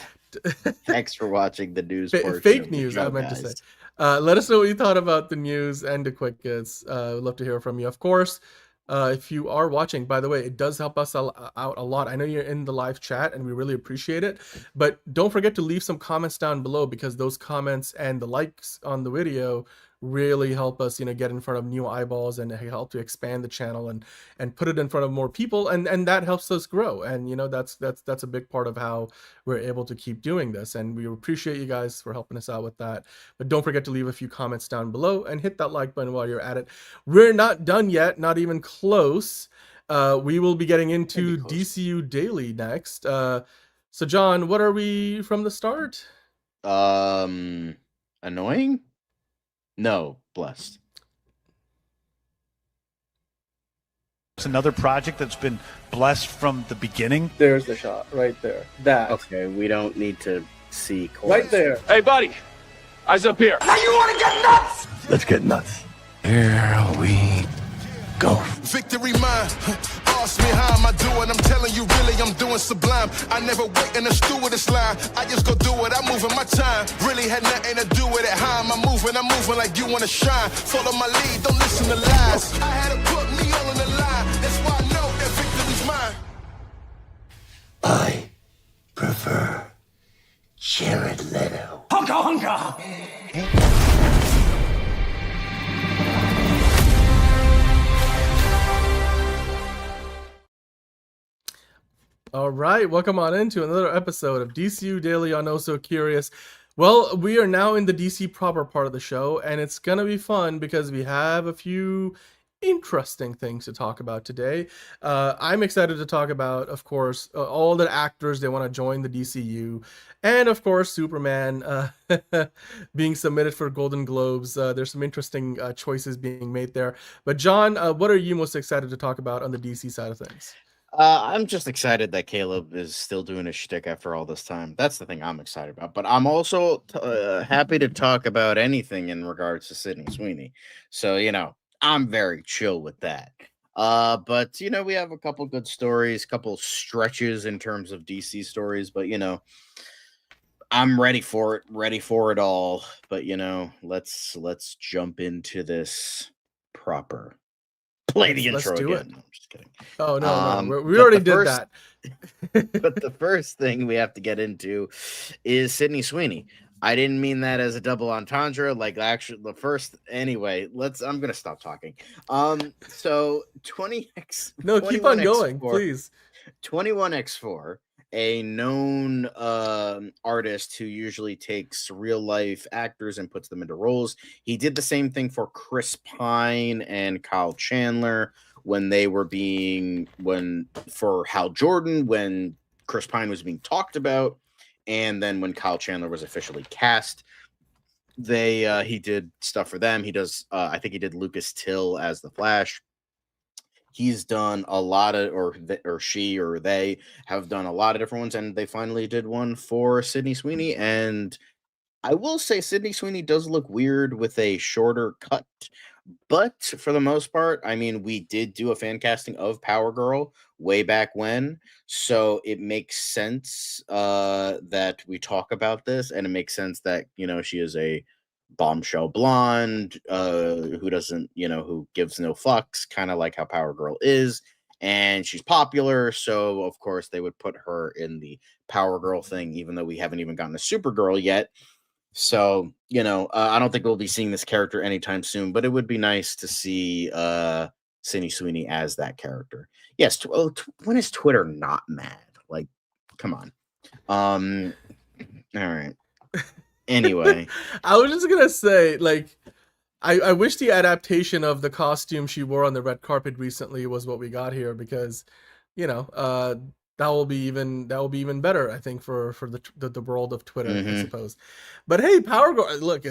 Thanks for watching the news. Fake news. I meant to say. Let us know what you thought about the news and the quick hits. We'd love to hear from you. Of course. If you are watching, by the way, it does help us out a lot. I know you're in the live chat and we really appreciate it, but don't forget to leave some comments down below, because those comments and the likes on the video really help us, get in front of new eyeballs and help to expand the channel and put it in front of more people, and that helps us grow. And that's a big part of how we're able to keep doing this, and we appreciate you guys for helping us out with that. But don't forget to leave a few comments down below and hit that like button while you're at it. We're not done yet, not even close. We will be getting into DCU Daily next. So John, what are we from the start? Annoying? No, blessed. It's another project that's been blessed from the beginning. There's the shot right there. That. Okay, we don't need to see. Right there. Hey, buddy. Eyes up here. Now you want to get nuts? Let's get nuts. Here we go. Victory mine. Ask me how am I doing? I'm telling you, really, I'm doing sublime. I never wait in a stewardess line. I just go do it. I'm moving my time. Really had nothing to do with it. How am I moving? I'm moving like you want to shine. Follow my lead. Don't listen to lies. I had to put me all in the line. That's why I know that victory's mine. I prefer Jared Leto. Hunka hunka. All right, welcome on into another episode of DCU Daily on Oh So Curious. Well, we are now in the DC proper part of the show, and it's gonna be fun because we have a few interesting things to talk about today. I'm excited to talk about, of course, all the actors they want to join the DCU, and of course Superman being submitted for Golden Globes. There's some interesting choices being made there. But John, what are you most excited to talk about on the DC side of things? I'm just excited that Caleb is still doing his shtick after all this time. That's the thing I'm excited about. But I'm also happy to talk about anything in regards to Sydney Sweeney. So, I'm very chill with that. But, we have a couple good stories, couple stretches in terms of DC stories. But, I'm ready for it all. But, let's jump into this proper. Play the intro do again. it. I'm just kidding. Oh, no. We already did that. But the first thing we have to get into is Sydney Sweeney. I didn't mean that as a double entendre. Like, actually, the first. Anyway, I'm gonna stop talking. So 20x. No, keep on going, please. 21x4, a known artist who usually takes real life actors and puts them into roles. He did the same thing for Chris Pine and Kyle Chandler for Hal Jordan, when Chris Pine was being talked about, and then when Kyle Chandler was officially cast, he did stuff for them. He does I think he did Lucas Till as the Flash. He's done a lot of, or they have done a lot of different ones, and they finally did one for Sydney Sweeney. And I will say Sydney Sweeney does look weird with a shorter cut, But for the most part, I mean, we did do a fan casting of Power Girl way back when, so it makes sense that we talk about this, and it makes sense that she is a bombshell blonde who doesn't, who gives no fucks, kind of like how Power Girl is, and she's popular, so of course they would put her in the Power Girl thing, even though we haven't even gotten a Supergirl yet. So, I don't think we'll be seeing this character anytime soon, but it would be nice to see Sydney Sweeney as that character. Yes, when is Twitter not mad? Like, come on. All right. Anyway. I was just gonna say, like, I wish the adaptation of the costume she wore on the red carpet recently was what we got here, because, that will be even better, I think, for the world of Twitter, I suppose. But hey, Power Girl, look,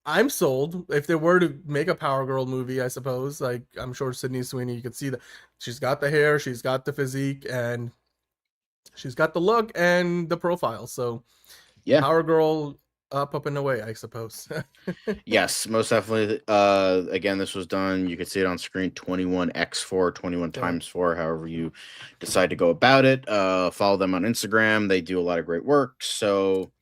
I'm sold. If they were to make a Power Girl movie, I suppose, like, I'm sure Sydney Sweeney, you could see that she's got the hair, she's got the physique, and she's got the look and the profile. So yeah, Power Girl up and away, I suppose. Yes, most definitely. Again, this was done. You can see it on screen. 21x4, 21 times 4. However you decide to go about it. Follow them on Instagram. They do a lot of great work. So,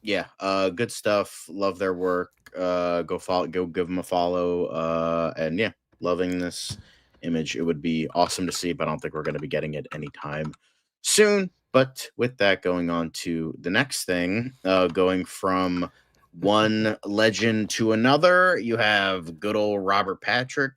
yeah, good stuff. Love their work. Go give them a follow. And yeah, loving this image. It would be awesome to see, but I don't think we're going to be getting it anytime soon. But with that, going on to the next thing, going from one legend to another, you have good old Robert Patrick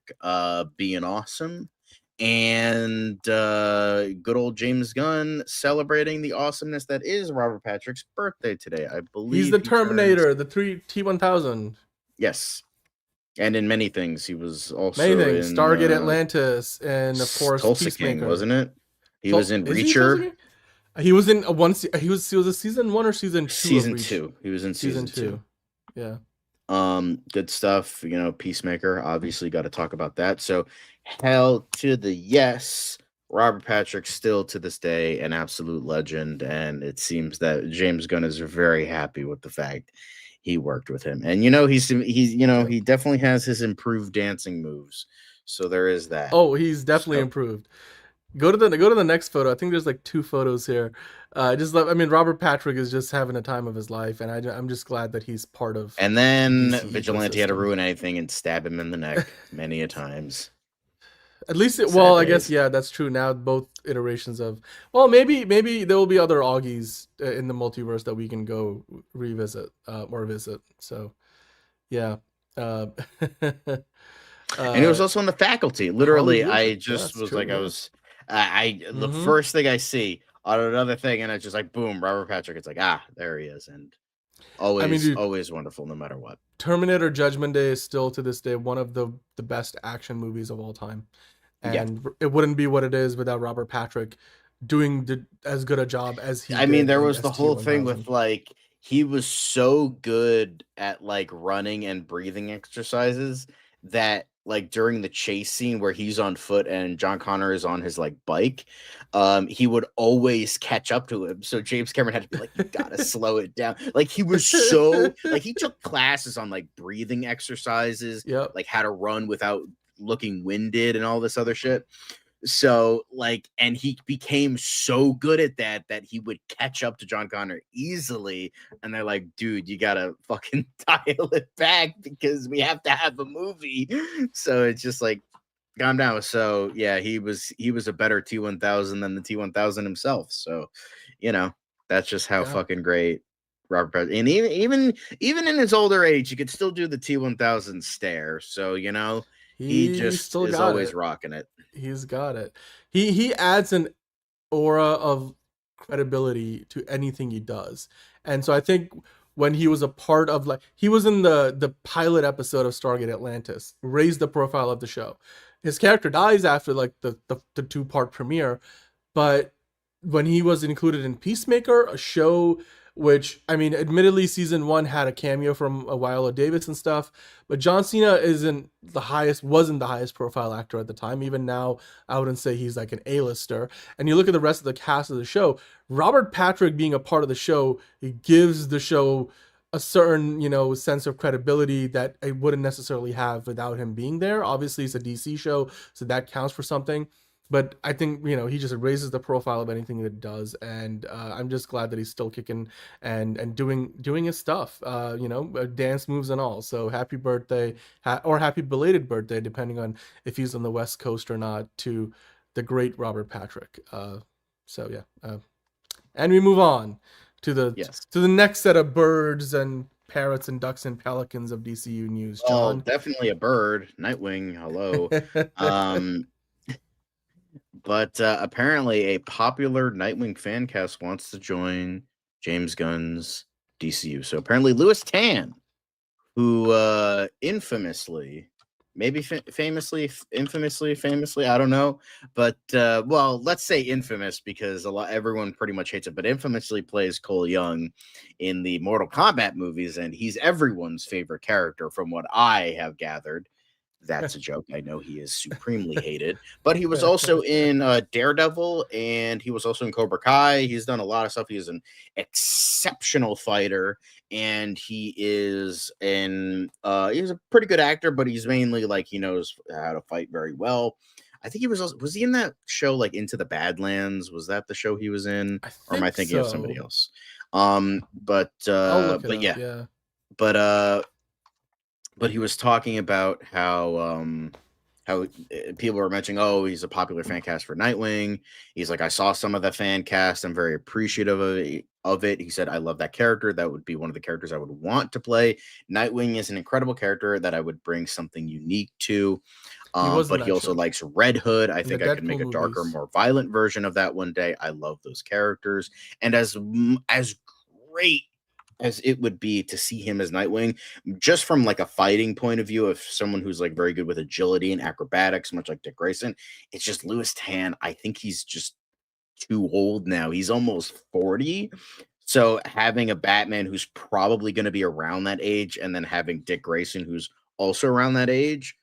being awesome, and good old James Gunn celebrating the awesomeness that is Robert Patrick's birthday today. I believe he's the Terminator, the T-1000. Yes. And in many things, he was also many things. in Stargate Atlantis, and of course Tulsa Peacemaker. King, wasn't it? He was in Reacher. He was in he was a season 1 or season 2? Season 2. He was in season 2. Yeah. Good stuff. Peacemaker. Obviously, got to talk about that. So, hell to the yes. Robert Patrick still to this day an absolute legend, and it seems that James Gunn is very happy with the fact he worked with him. And he definitely has his improved dancing moves. So there is that. Oh, he's definitely improved. Go to the next photo. I think there's like 2 photos here. Robert Patrick is just having a time of his life, and I'm just glad that he's part of. And then DCU Vigilante had to ruin anything and stab him in the neck many a times. At least, I guess, yeah, that's true. Now both iterations of, maybe there will be other Augies in the multiverse that we can go revisit or visit. So, yeah. And he was also in the faculty. Literally, I just was like, the first thing I see on another thing, and it's just like, boom, Robert Patrick. It's like, there he is, and always wonderful, no matter what. Terminator Judgment Day is still to this day one of the best action movies of all time, and it wouldn't be what it is without Robert Patrick doing as good a job as he. I mean, there was the whole thing with like he was so good at like running and breathing exercises that, like, during the chase scene where he's on foot and John Connor is on his like bike, he would always catch up to him. So James Cameron had to be like, you gotta slow it down. Like, he was so like, he took classes on like breathing exercises, like how to run without looking winded and all this other shit. So like, and he became so good at that he would catch up to John Connor easily. And they're like, dude, you gotta fucking dial it back because we have to have a movie. So it's just like, calm down. So yeah, he was a better T-1000 than the T-1000 himself. So, that's just how fucking great Robert Patrick. And even in his older age, he could still do the T-1000 stare. So, he just is always rocking it. He's got it. He adds an aura of credibility to anything he does. And so I think when he was a part of, like, he was in the pilot episode of Stargate Atlantis, raised the profile of the show. His character dies after like the 2-part premiere, but when he was included in Peacemaker, a show which, I mean, admittedly, season 1 had a cameo from Viola Davis and stuff, but John Cena wasn't the highest profile actor at the time. Even now, I wouldn't say he's like an A-lister. And you look at the rest of the cast of the show, Robert Patrick being a part of the show, it gives the show a certain, sense of credibility that it wouldn't necessarily have without him being there. Obviously, it's a DC show, so that counts for something. But I think, he just raises the profile of anything that it does, and I'm just glad that he's still kicking and doing his stuff, dance moves and all. So happy birthday, or happy belated birthday, depending on if he's on the West Coast or not, to the great Robert Patrick. And we move on to the next set of birds and parrots and ducks and pelicans of DCU news. Well, John, definitely a bird. Nightwing, hello. But apparently a popular Nightwing fan cast wants to join James Gunn's DCU. So apparently Louis Tan, who infamously, maybe famously, I don't know, but well, let's say infamous because everyone pretty much hates it, but infamously plays Cole Young in the Mortal Kombat movies, and he's everyone's favorite character from what I have gathered. That's a joke. I know he is supremely hated, but he was also in Daredevil, and he was also in Cobra Kai. He's done a lot of stuff. He's an exceptional fighter, and he's a pretty good actor, but he's mainly like he knows how to fight very well. I think he was he in that show like Into the Badlands? Was that the show he was in, or am I thinking of somebody else? But yeah. But he was talking about how people were mentioning, oh, he's a popular fan cast for Nightwing. He's like, I saw some of the fan cast. I'm very appreciative of it. He said, I love that character. That would be one of the characters I would want to play. Nightwing is an incredible character that I would bring something unique to. But he also likes Red Hood. I think I could make a darker, more violent version of that one day. I love those characters. And as great as it would be to see him as Nightwing, just from like a fighting point of view of someone who's like very good with agility and acrobatics, much like Dick Grayson, it's just Louis Tan. I think he's just too old now. He's almost 40. So having a Batman who's probably going to be around that age, and then having Dick Grayson who's also around that age,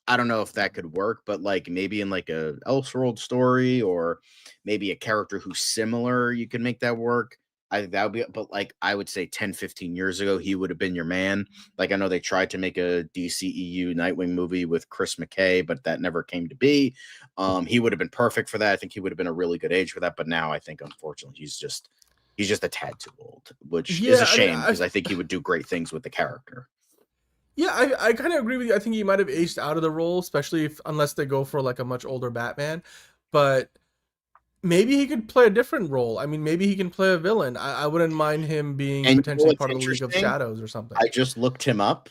I don't know if that could work, but like maybe in like a Elseworld story, or maybe a character who's similar, you can make that work. I think that would be, but like I would say 10, 15 years ago, he would have been your man. Like I know they tried to make a DCEU Nightwing movie with Chris McKay, but that never came to be. He would have been perfect for that. I think he would have been a really good age for that. But now I think, unfortunately, he's just a tad too old, which is a shame because I think he would do great things with the character. Yeah, I kind of agree with you. I think he might have aged out of the role, especially unless they go for like a much older Batman. But maybe he could play a different role. I mean, maybe he can play a villain. I wouldn't mind him being potentially part of the League of Shadows or something. I just looked him up.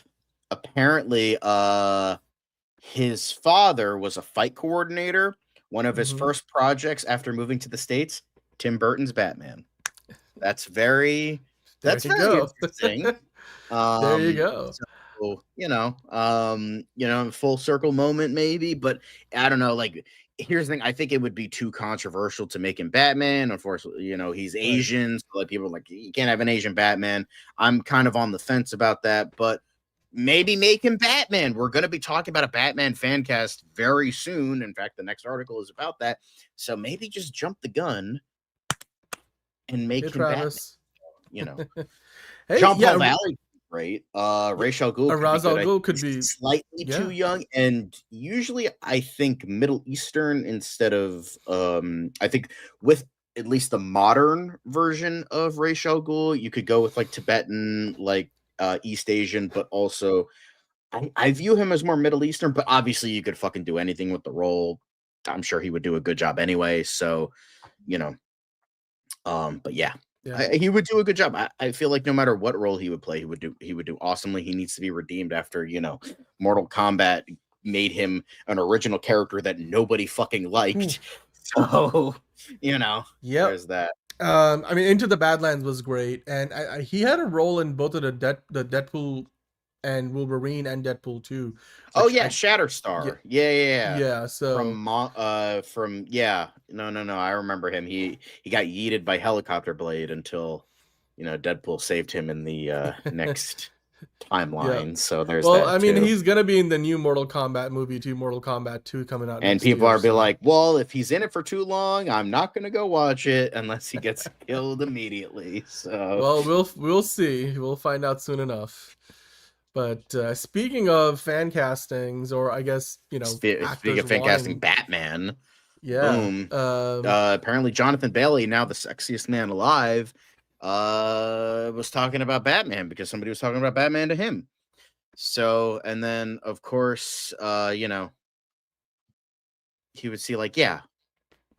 Apparently, his father was a fight coordinator. One of his first projects after moving to the States, Tim Burton's Batman. That's very interesting. There you go. So, full circle moment maybe, but I don't know, like here's the thing. I think it would be too controversial to make him Batman. Unfortunately, he's Asian. So like people are like, you can't have an Asian Batman. I'm kind of on the fence about that, but maybe make him Batman. We're going to be talking about a Batman fan cast very soon. In fact, the next article is about that. So maybe just jump the gun and make him Travis. Batman. Hey, Jean Paul Valley. Great. Ra's al Ghul could be slightly too young, and usually I think Middle Eastern instead of I think with at least the modern version of Ra's al Ghul, you could go with like Tibetan, like East Asian, but also I view him as more Middle Eastern, but obviously you could fucking do anything with the role. I'm sure he would do a good job anyway. So, but yeah. He would do a good job. I feel like no matter what role he would play, he would do awesomely. He needs to be redeemed after, Mortal Kombat made him an original character that nobody fucking liked. So, there's that. I mean, Into the Badlands was great, and he had a role in both of the Deadpool and Wolverine and Deadpool 2. Shatterstar. Yeah. So no, I remember him. He got yeeted by helicopter blade until Deadpool saved him in the next timeline. So there's Well, that I mean, too. he's gonna be in the new Mortal Kombat movie too, Mortal Kombat 2 coming out And next people year, are be so- like, well, if he's in it for too long, I'm not gonna go watch it unless he gets killed immediately. So Well, we'll see. We'll find out soon enough. But speaking of fan castings, or I guess speaking actors of fan casting, wanting, Batman, yeah, boom. Apparently, Jonathan Bailey, now the sexiest man alive, was talking about Batman because somebody was talking about Batman to him. So, and then of course, he would see like, yeah,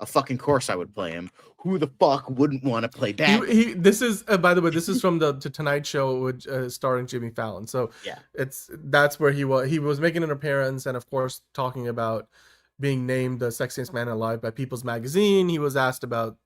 a fucking course I would play him. Who the fuck wouldn't want to play Batman? this is by the way, this is from the Tonight Show, which starring Jimmy Fallon. So Yeah. that's where he was making an appearance, and of course talking about being named the sexiest man alive by People's Magazine. He was asked about,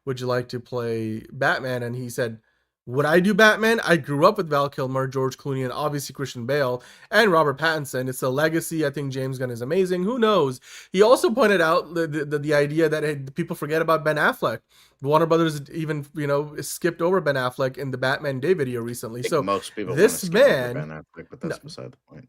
would you like to play Batman, and he said, would I do Batman? I grew up with Val Kilmer, George Clooney, and obviously Christian Bale and Robert Pattinson. It's a legacy. I think James Gunn is amazing. Who knows? He also pointed out the idea that, hey, people forget about Ben Affleck. Warner Brothers even, skipped over Ben Affleck in the Batman Day video recently. So most people this want to skip over man, Ben Affleck, but that's beside the point.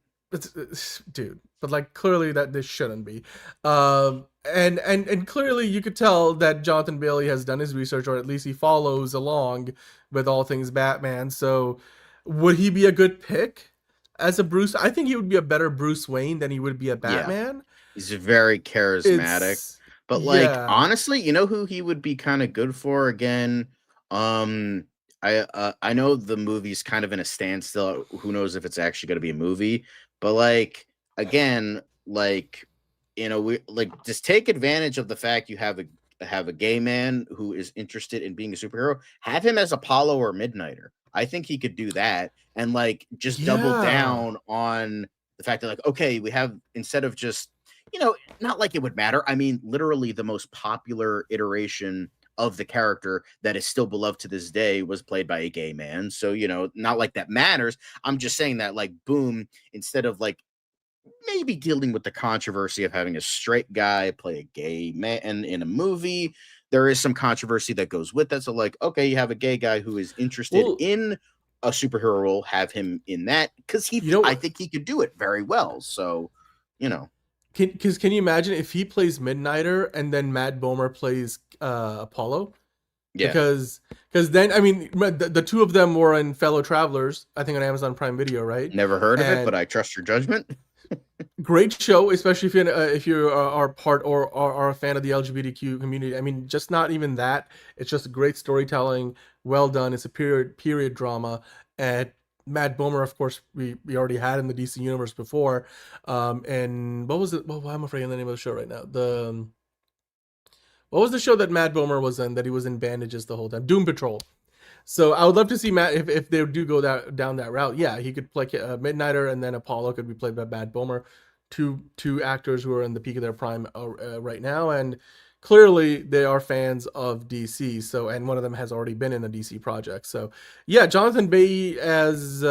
Dude, but like clearly that this shouldn't be. And clearly you could tell that Jonathan Bailey has done his research, or at least he follows along with all things Batman. So would he be a good pick as a Bruce? I think he would be a better Bruce Wayne than he would be a Batman. Yeah. He's very charismatic. But honestly, you know who he would be kind of good for again? I know the movie's kind of in a standstill. Who knows if it's actually going to be a movie? But again, just take advantage of the fact you have a gay man who is interested in being a superhero. Have him as Apollo or Midnighter. I think he could do that, and just double down on the fact that okay, we have, instead of just, not like it would matter. I mean, literally the most popular iteration of the character that is still beloved to this day was played by a gay man. So, not like that matters. I'm just saying that boom, instead of maybe dealing with the controversy of having a straight guy play a gay man in a movie, there is some controversy that goes with that. So okay, you have a gay guy who is interested in a superhero role, have him in that, because I think he could do it very well. So, Can you imagine if he plays Midnighter and then Matt Bomer plays Apollo? Yeah. Because then, I mean, the two of them were in Fellow Travelers, I think on Amazon Prime Video, right? Never heard of it, but I trust your judgment. Great show, especially if you are part or are a fan of the LGBTQ community. I mean, just not even that. It's just great storytelling, well done. It's a period drama, and Matt Bomer, of course, we already had in the DC universe before. And what was it? Well, I'm afraid of the name of the show right now. What was the show that Matt Bomer was in, that he was in bandages the whole time? Doom Patrol. So I would love to see Matt, if they do go down that route. Yeah, he could play Midnighter, and then Apollo could be played by Matt Bomer. Two actors who are in the peak of their prime right now, and clearly they are fans of DC. So, and one of them has already been in a DC project. So yeah, Jonathan Bailey as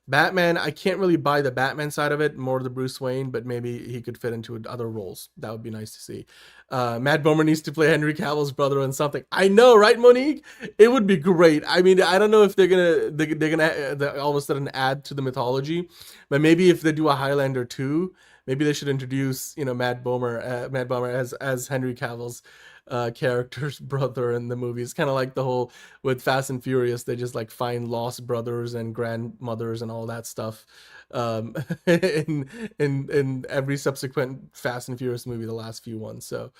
Batman. I can't really buy the Batman side of it, more the Bruce Wayne, but maybe he could fit into other roles. That would be nice to see. Matt Bomer needs to play Henry Cavill's brother in something. I know, right, Monique? It would be great. I mean, I don't know if they're gonna all of a sudden add to the mythology, but maybe if they do a Highlander 2, maybe they should introduce Matt Bomer as Henry Cavill's character's brother in the movie. It's kind of like the whole with Fast and Furious, they just find lost brothers and grandmothers and all that stuff in every subsequent Fast and Furious movie, the last few ones. So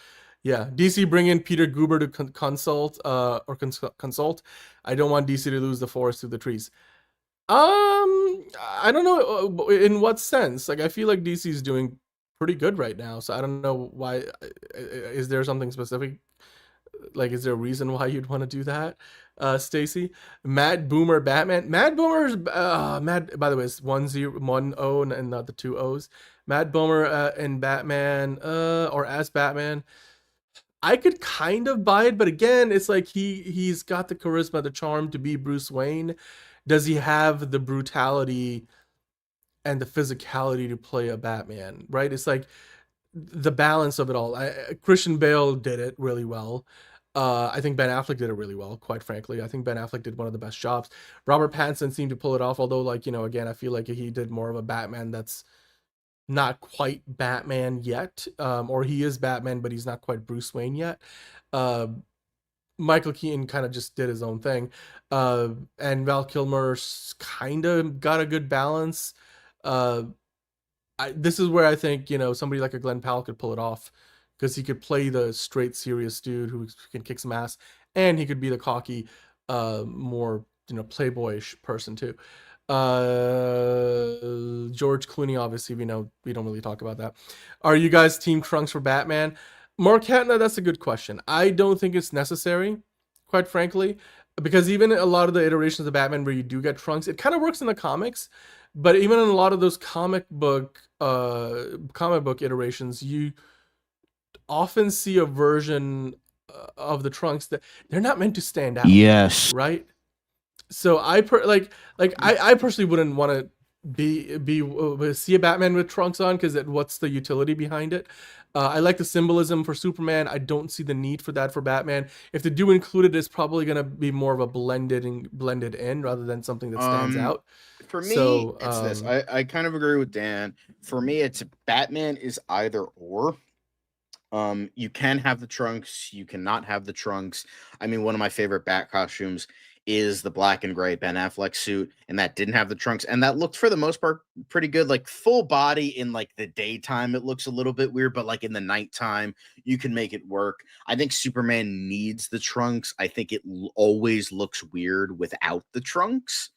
yeah, DC bring in Peter Guber to consult. I don't want DC to lose the forest through the trees. I don't know in what sense. I feel like DC is doing pretty good right now, so I don't know why. Is there something specific? Is there a reason why you'd want to do that, Stacy? Matt Boomer Batman. Matt Boomer's Matt. By the way, it's 1 O and not the 2 O's. Matt Boomer in Batman, or as Batman. I could kind of buy it, but again, it's he's got the charisma, the charm to be Bruce Wayne. Does he have the brutality and the physicality to play a Batman, right? It's the balance of it all. Christian Bale did it really well. I think Ben Affleck did it really well, quite frankly. I think Ben Affleck did one of the best jobs. Robert Pattinson seemed to pull it off, although, like, again, I feel like he did more of a Batman that's not quite Batman yet, or he is Batman, but he's not quite Bruce Wayne yet. Uh, Michael Keaton kind of just did his own thing, and Val Kilmer kind of got a good balance. Uh, this is where I think somebody like a Glenn Powell could pull it off, because he could play the straight serious dude who can kick some ass, and he could be the cocky, more playboyish person too. George Clooney, obviously, we know we don't really talk about that. Are you guys team Trunks for Batman? Mark Hatner, that's a good question. I don't think it's necessary, quite frankly, because even a lot of the iterations of Batman where you do get Trunks, it kind of works in the comics, but even in a lot of those comic book iterations, you often see a version of the Trunks that they're not meant to stand out. Yes. Right. So I personally wouldn't want to see a Batman with Trunks on, because what's the utility behind it? I like the symbolism for Superman. I don't see the need for that for Batman. If they do include it, it's probably going to be more of a blended in rather than something that stands out. For me, it's this. I kind of agree with Dan. For me, it's Batman is either or. You can have the Trunks, you cannot have the Trunks. I mean, one of my favorite Bat costumes is the black and gray Ben Affleck suit, and that didn't have the Trunks, and that looked for the most part pretty good. Like full body in like the daytime, it looks a little bit weird, but like in the nighttime, you can make it work. I think Superman needs the Trunks. I think it always looks weird without the Trunks.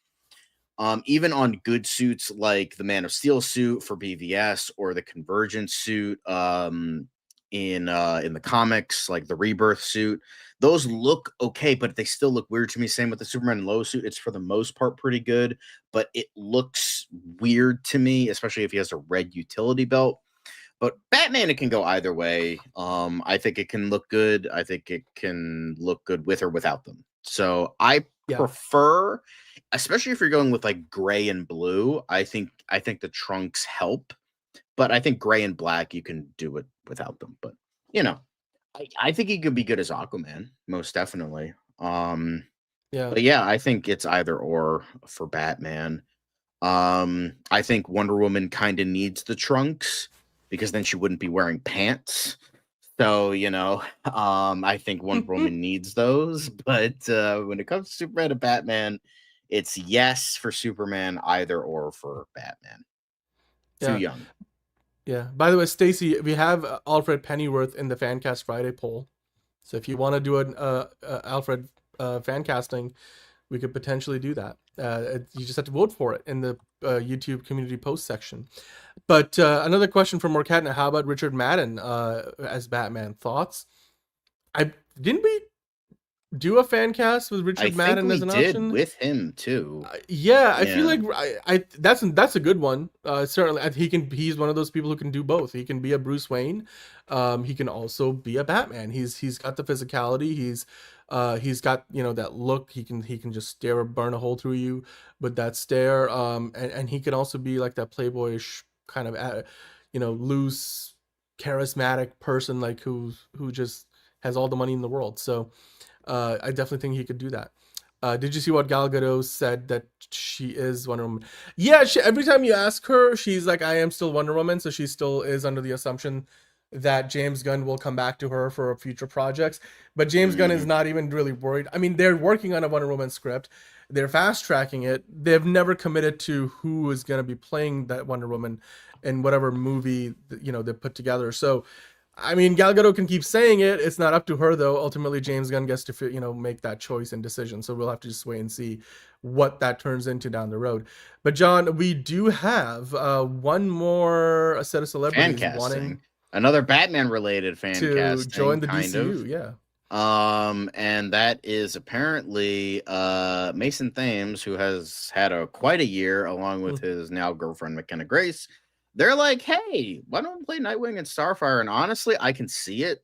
Even on good suits like the Man of Steel suit for BVS or the Convergence suit in the comics, like the Rebirth suit, those look okay, but they still look weird to me. Same with the Superman and Lois suit. It's for the most part pretty good, but it looks weird to me, especially if he has a red utility belt. But Batman, it can go either way. I think it can look good. I think it can look good with or without them. So I prefer, especially if you're going with like gray and blue, I think the Trunks help. But I think gray and black, you can do it without them. But, I think he could be good as Aquaman, most definitely. But yeah, I think it's either or for Batman. I think Wonder Woman kind of needs the Trunks, because then she wouldn't be wearing pants. So, I think Wonder Woman needs those. But when it comes to Superman and Batman, it's yes for Superman, either or for Batman. Too young. Yeah. By the way, Stacy, we have Alfred Pennyworth in the Fancast Friday poll. So if you want to do an Alfred fan casting, we could potentially do that. You just have to vote for it in the YouTube community post section. But another question from Morcatna: how about Richard Madden as Batman? Thoughts? Didn't we do a fan cast with Richard Madden as an option? With him too. I feel like that's a good one. Certainly, he's one of those people who can do both. He can be a Bruce Wayne. He can also be a Batman. He's got the physicality. He's got that look. He can just stare or burn a hole through you with that stare. And he can also be like that playboyish kind of loose, charismatic person, like who just has all the money in the world. So I definitely think he could do that. Did you see what Gal Gadot said, that she is Wonder Woman? Yeah, every time you ask her, she's like, I am still Wonder Woman. So she still is under the assumption that James Gunn will come back to her for future projects. But James Gunn is not even really worried. I mean, they're working on a Wonder Woman script. They're fast tracking it. They've never committed to who is going to be playing that Wonder Woman in whatever movie they put together. So I mean, Gal Gadot can keep saying it. It's not up to her, though. Ultimately, James Gunn gets to, make that choice and decision. So we'll have to just wait and see what that turns into down the road. But John, we do have one more set of celebrities wanting another Batman-related fan casting to join the DCU. Yeah. And that is apparently Mason Thames, who has had quite a year, along with his now girlfriend McKenna Grace. They're like, hey, why don't we play Nightwing and Starfire? And honestly, I can see it.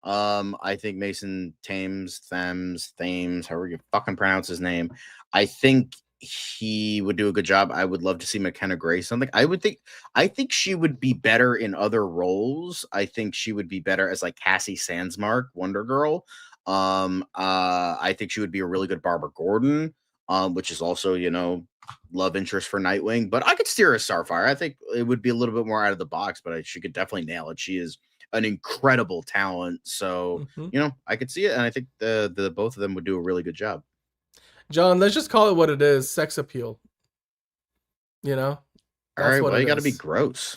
I think Mason Thames, however you fucking pronounce his name, I think he would do a good job. I would love to see McKenna Grace something. I think she would be better in other roles. I think she would be better as like Cassie Sandsmark, Wonder Girl. I think she would be a really good Barbara Gordon, which is also, love interest for Nightwing. But I could steer a Starfire. I think it would be a little bit more out of the box, but she could definitely nail it. She is an incredible talent. So, I could see it, and I think the both of them would do a really good job. John, let's just call it what it is, sex appeal. All right, well, you got to be gross.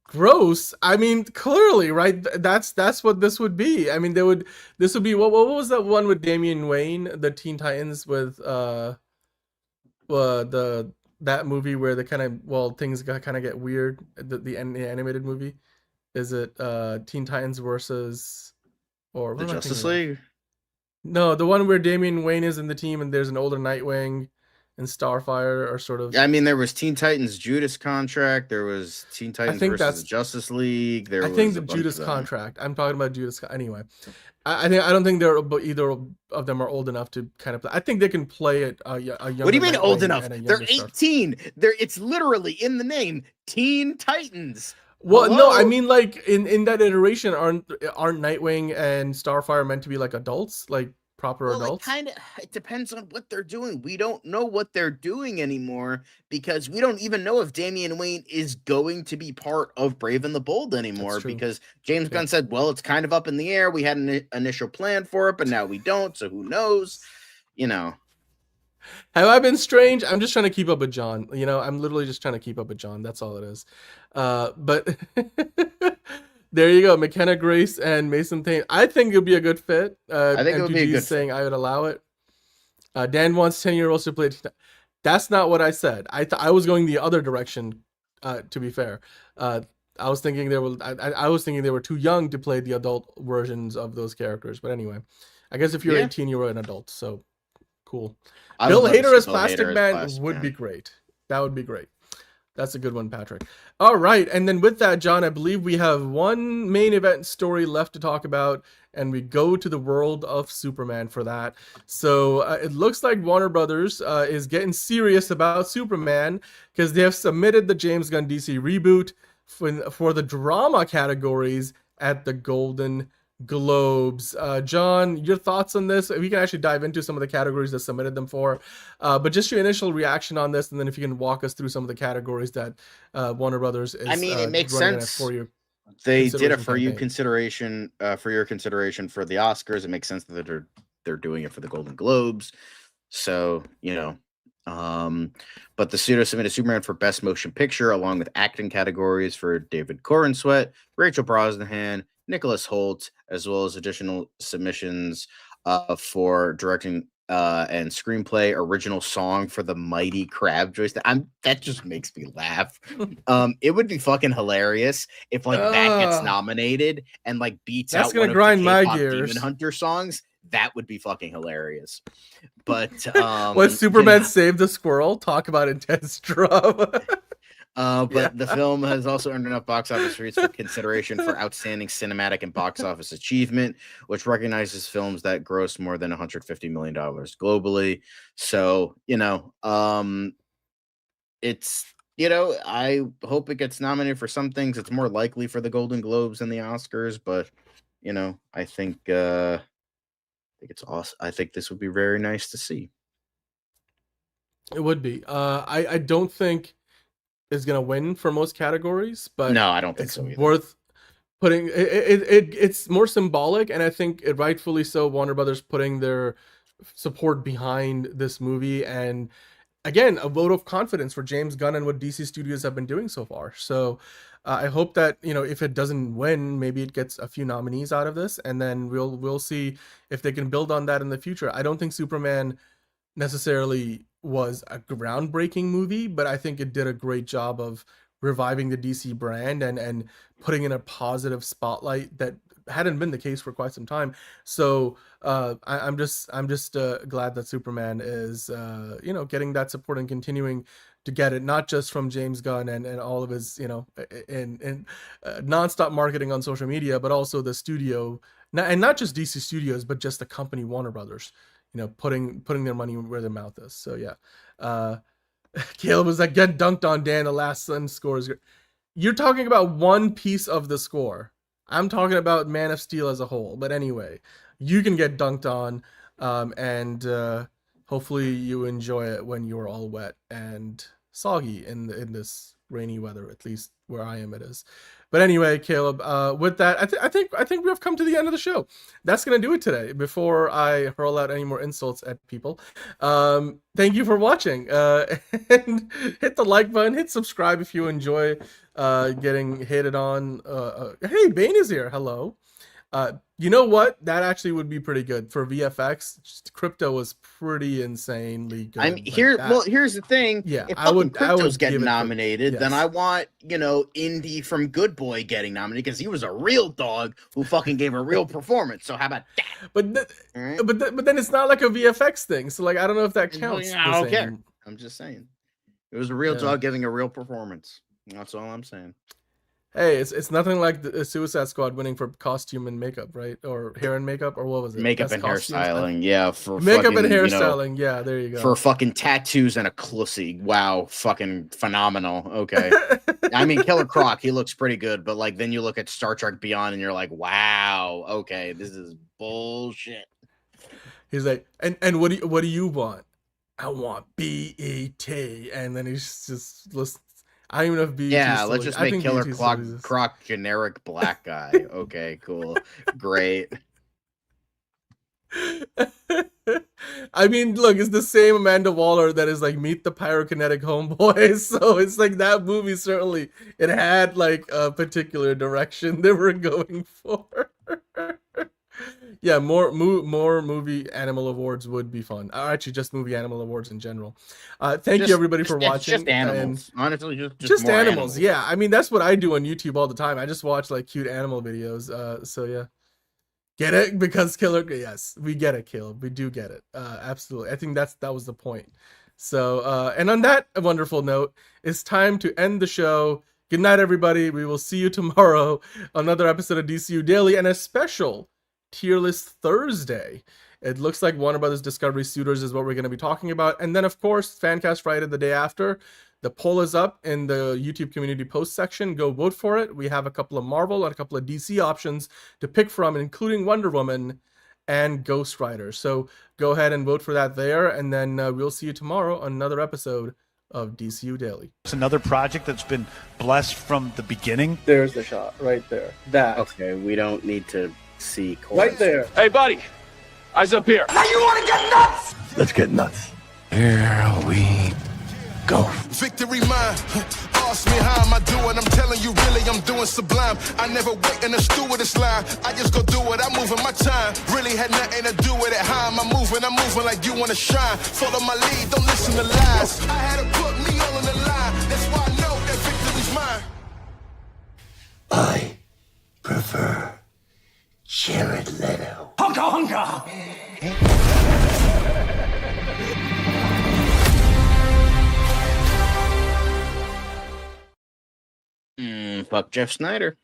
Gross. I mean, clearly, right? That's what this would be. I mean, this would be what was that one with Damian Wayne, the Teen Titans with that movie where things kind of get weird. The animated movie, is it Teen Titans versus or the Justice League? No, the one where Damian Wayne is in the team and there's an older Nightwing. And Starfire are sort of. I mean, there was Teen Titans Judas Contract. There was Teen Titans versus the Justice League. I think the Judas Contract. I'm talking about Judas. Anyway, I don't think either of them are old enough to kind of play. I think they can play it. A younger. What do you mean old enough? They're 18. It's literally in the name, Teen Titans. Well, hello? No, I mean like in that iteration, aren't Nightwing and Starfire meant to be like adults, like proper adults? It depends on what they're doing. We don't know what they're doing anymore because we don't even know if Damian Wayne is going to be part of Brave and the Bold anymore because James Gunn said, well, it's kind of up in the air. We had an initial plan for it, but now we don't. So who knows? Have I been strange? I'm just trying to keep up with John. I'm literally just trying to keep up with John. That's all it is. But there you go, McKenna Grace and Mason Thane. I think it'll be a good fit. I think it would be a good saying fit. I would allow it. Dan wants 10-year-olds to play. That's not what I said. I was going the other direction. To be fair, I was thinking I was thinking they were too young to play the adult versions of those characters. But anyway, I guess if you're 18, you're an adult. So cool. Bill Hader as Plastic Man would be great. That would be great. That's a good one, Patrick. All right. And then with that, John, I believe we have one main event story left to talk about, and we go to the world of Superman for that. So it looks like Warner Brothers is getting serious about Superman because they have submitted the James Gunn DC reboot for the drama categories at the Golden Globes. John, your thoughts on this? We can actually dive into some of the categories that submitted them for, but just your initial reaction on this, and then if you can walk us through some of the categories that Warner Brothers is. I mean, it makes sense for you. They did it for your consideration for the Oscars. It makes sense that they're doing it for the Golden Globes. So but the studio submitted Superman for Best Motion Picture along with acting categories for David Corenswet, Rachel Brosnahan, Nicholas Hoult, as well as additional submissions for directing and screenplay, original song for the Mighty Crab Joyce. That just makes me laugh. It would be fucking hilarious if that gets nominated and beats out one of the K-pop Demon Hunter songs. That would be fucking hilarious. But when Superman saved the squirrel, talk about intense drama. But the film has also earned enough box office receipts for consideration for outstanding cinematic and box office achievement, which recognizes films that gross more than $150 million globally. So, it's, I hope it gets nominated for some things. It's more likely for the Golden Globes and the Oscars, but, I think it's awesome. I think this would be very nice to see. It would be. I don't think is going to win for most categories, but no, I don't think so either. Worth putting it's more symbolic, and I think it rightfully so. Warner Brothers putting their support behind this movie, and again, a vote of confidence for James Gunn and what DC Studios have been doing so far. So I hope that if it doesn't win, maybe it gets a few nominees out of this, and then we'll see if they can build on that in the future. I don't think Superman necessarily was a groundbreaking movie, but I think it did a great job of reviving the DC brand and putting in a positive spotlight that hadn't been the case for quite some time. So I'm just glad that Superman is getting that support and continuing to get it, not just from James Gunn and all of his and nonstop marketing on social media, but also the studio, and not just DC Studios, but just the company Warner Brothers. Putting their money where their mouth is. So yeah, Caleb was like, get dunked on, Dan. The last sentence score is. You're talking about one piece of the score. I'm talking about Man of Steel as a whole. But anyway, you can get dunked on, and hopefully you enjoy it when you're all wet and soggy in this rainy weather. At least where I am, it is. But anyway, Caleb, with that, I think we have come to the end of the show. That's gonna do it today. Before I hurl out any more insults at people, thank you for watching, and hit the like button, hit subscribe if you enjoy getting hated on. Hey, Bane is here. Hello. You know what? That actually would be pretty good for VFX. Just, Crypto was pretty insanely good. I'm here. Well, here's the thing. Yeah, if I would Crypto's getting give it nominated, then I want Indy from Good Boy getting nominated because he was a real dog who fucking gave a real performance. So how about that? But then it's not like a VFX thing. So like I don't know if that counts. I don't care. I'm just saying, it was a real dog giving a real performance. That's all I'm saying. Hey, it's nothing like the Suicide Squad winning for costume and makeup, right? Or hair and makeup, or what was it? Makeup and hairstyling, yeah. For makeup fucking, and hairstyling, yeah. There you go. For fucking tattoos and a clussy, wow, fucking phenomenal. Okay, I mean Killer Croc, he looks pretty good, but like then you look at Star Trek Beyond and you're like, wow, okay, this is bullshit. He's like, and what do you want? I want BET, and then he's just listen. I don't even know if BET. Yeah, let's just make Killer Croc generic black guy. Okay, cool, great. I mean, look, it's the same Amanda Waller that is like Meet the Pyrokinetic Homeboys. So it's like that movie certainly it had like a particular direction they were going for. Yeah, more movie animal awards would be fun. Actually, just movie animal awards in general. Thank you everybody for watching. Just animals, honestly, just more animals. Yeah, I mean that's what I do on YouTube all the time. I just watch like cute animal videos. So yeah, get it because Killer. Yes, we get it, Caleb. We do get it. Absolutely. I think that was the point. So and on that wonderful note, it's time to end the show. Good night, everybody. We will see you tomorrow on another episode of DCU Daily and a special Tier List Thursday. It looks like Warner Brothers Discovery Suitors is what we're going to be talking about. And then, of course, Fancast Friday the day after. The poll is up in the YouTube community post section. Go vote for it. We have a couple of Marvel and a couple of DC options to pick from, including Wonder Woman and Ghost Rider. So go ahead and vote for that there. And then we'll see you tomorrow on another episode of DCU Daily. It's another project that's been blessed from the beginning. There's the shot right there. That. Okay, we don't need to see right there. Hey, buddy, eyes up here. Now you want to get nuts? Let's get nuts. Here we go. Victory mine. Ask me how am I doing? I'm telling you really I'm doing sublime. I never wait in a stewardess line. I just go do it. I'm moving my time. Really had nothing to do with it. How am I moving? I'm moving like you want to shine. Follow my lead. Don't listen to lies. I had to put me all in the line. That's why I know that victory's mine. I prefer Jared Leto. Hunka hunka! Fuck Jeff Snyder.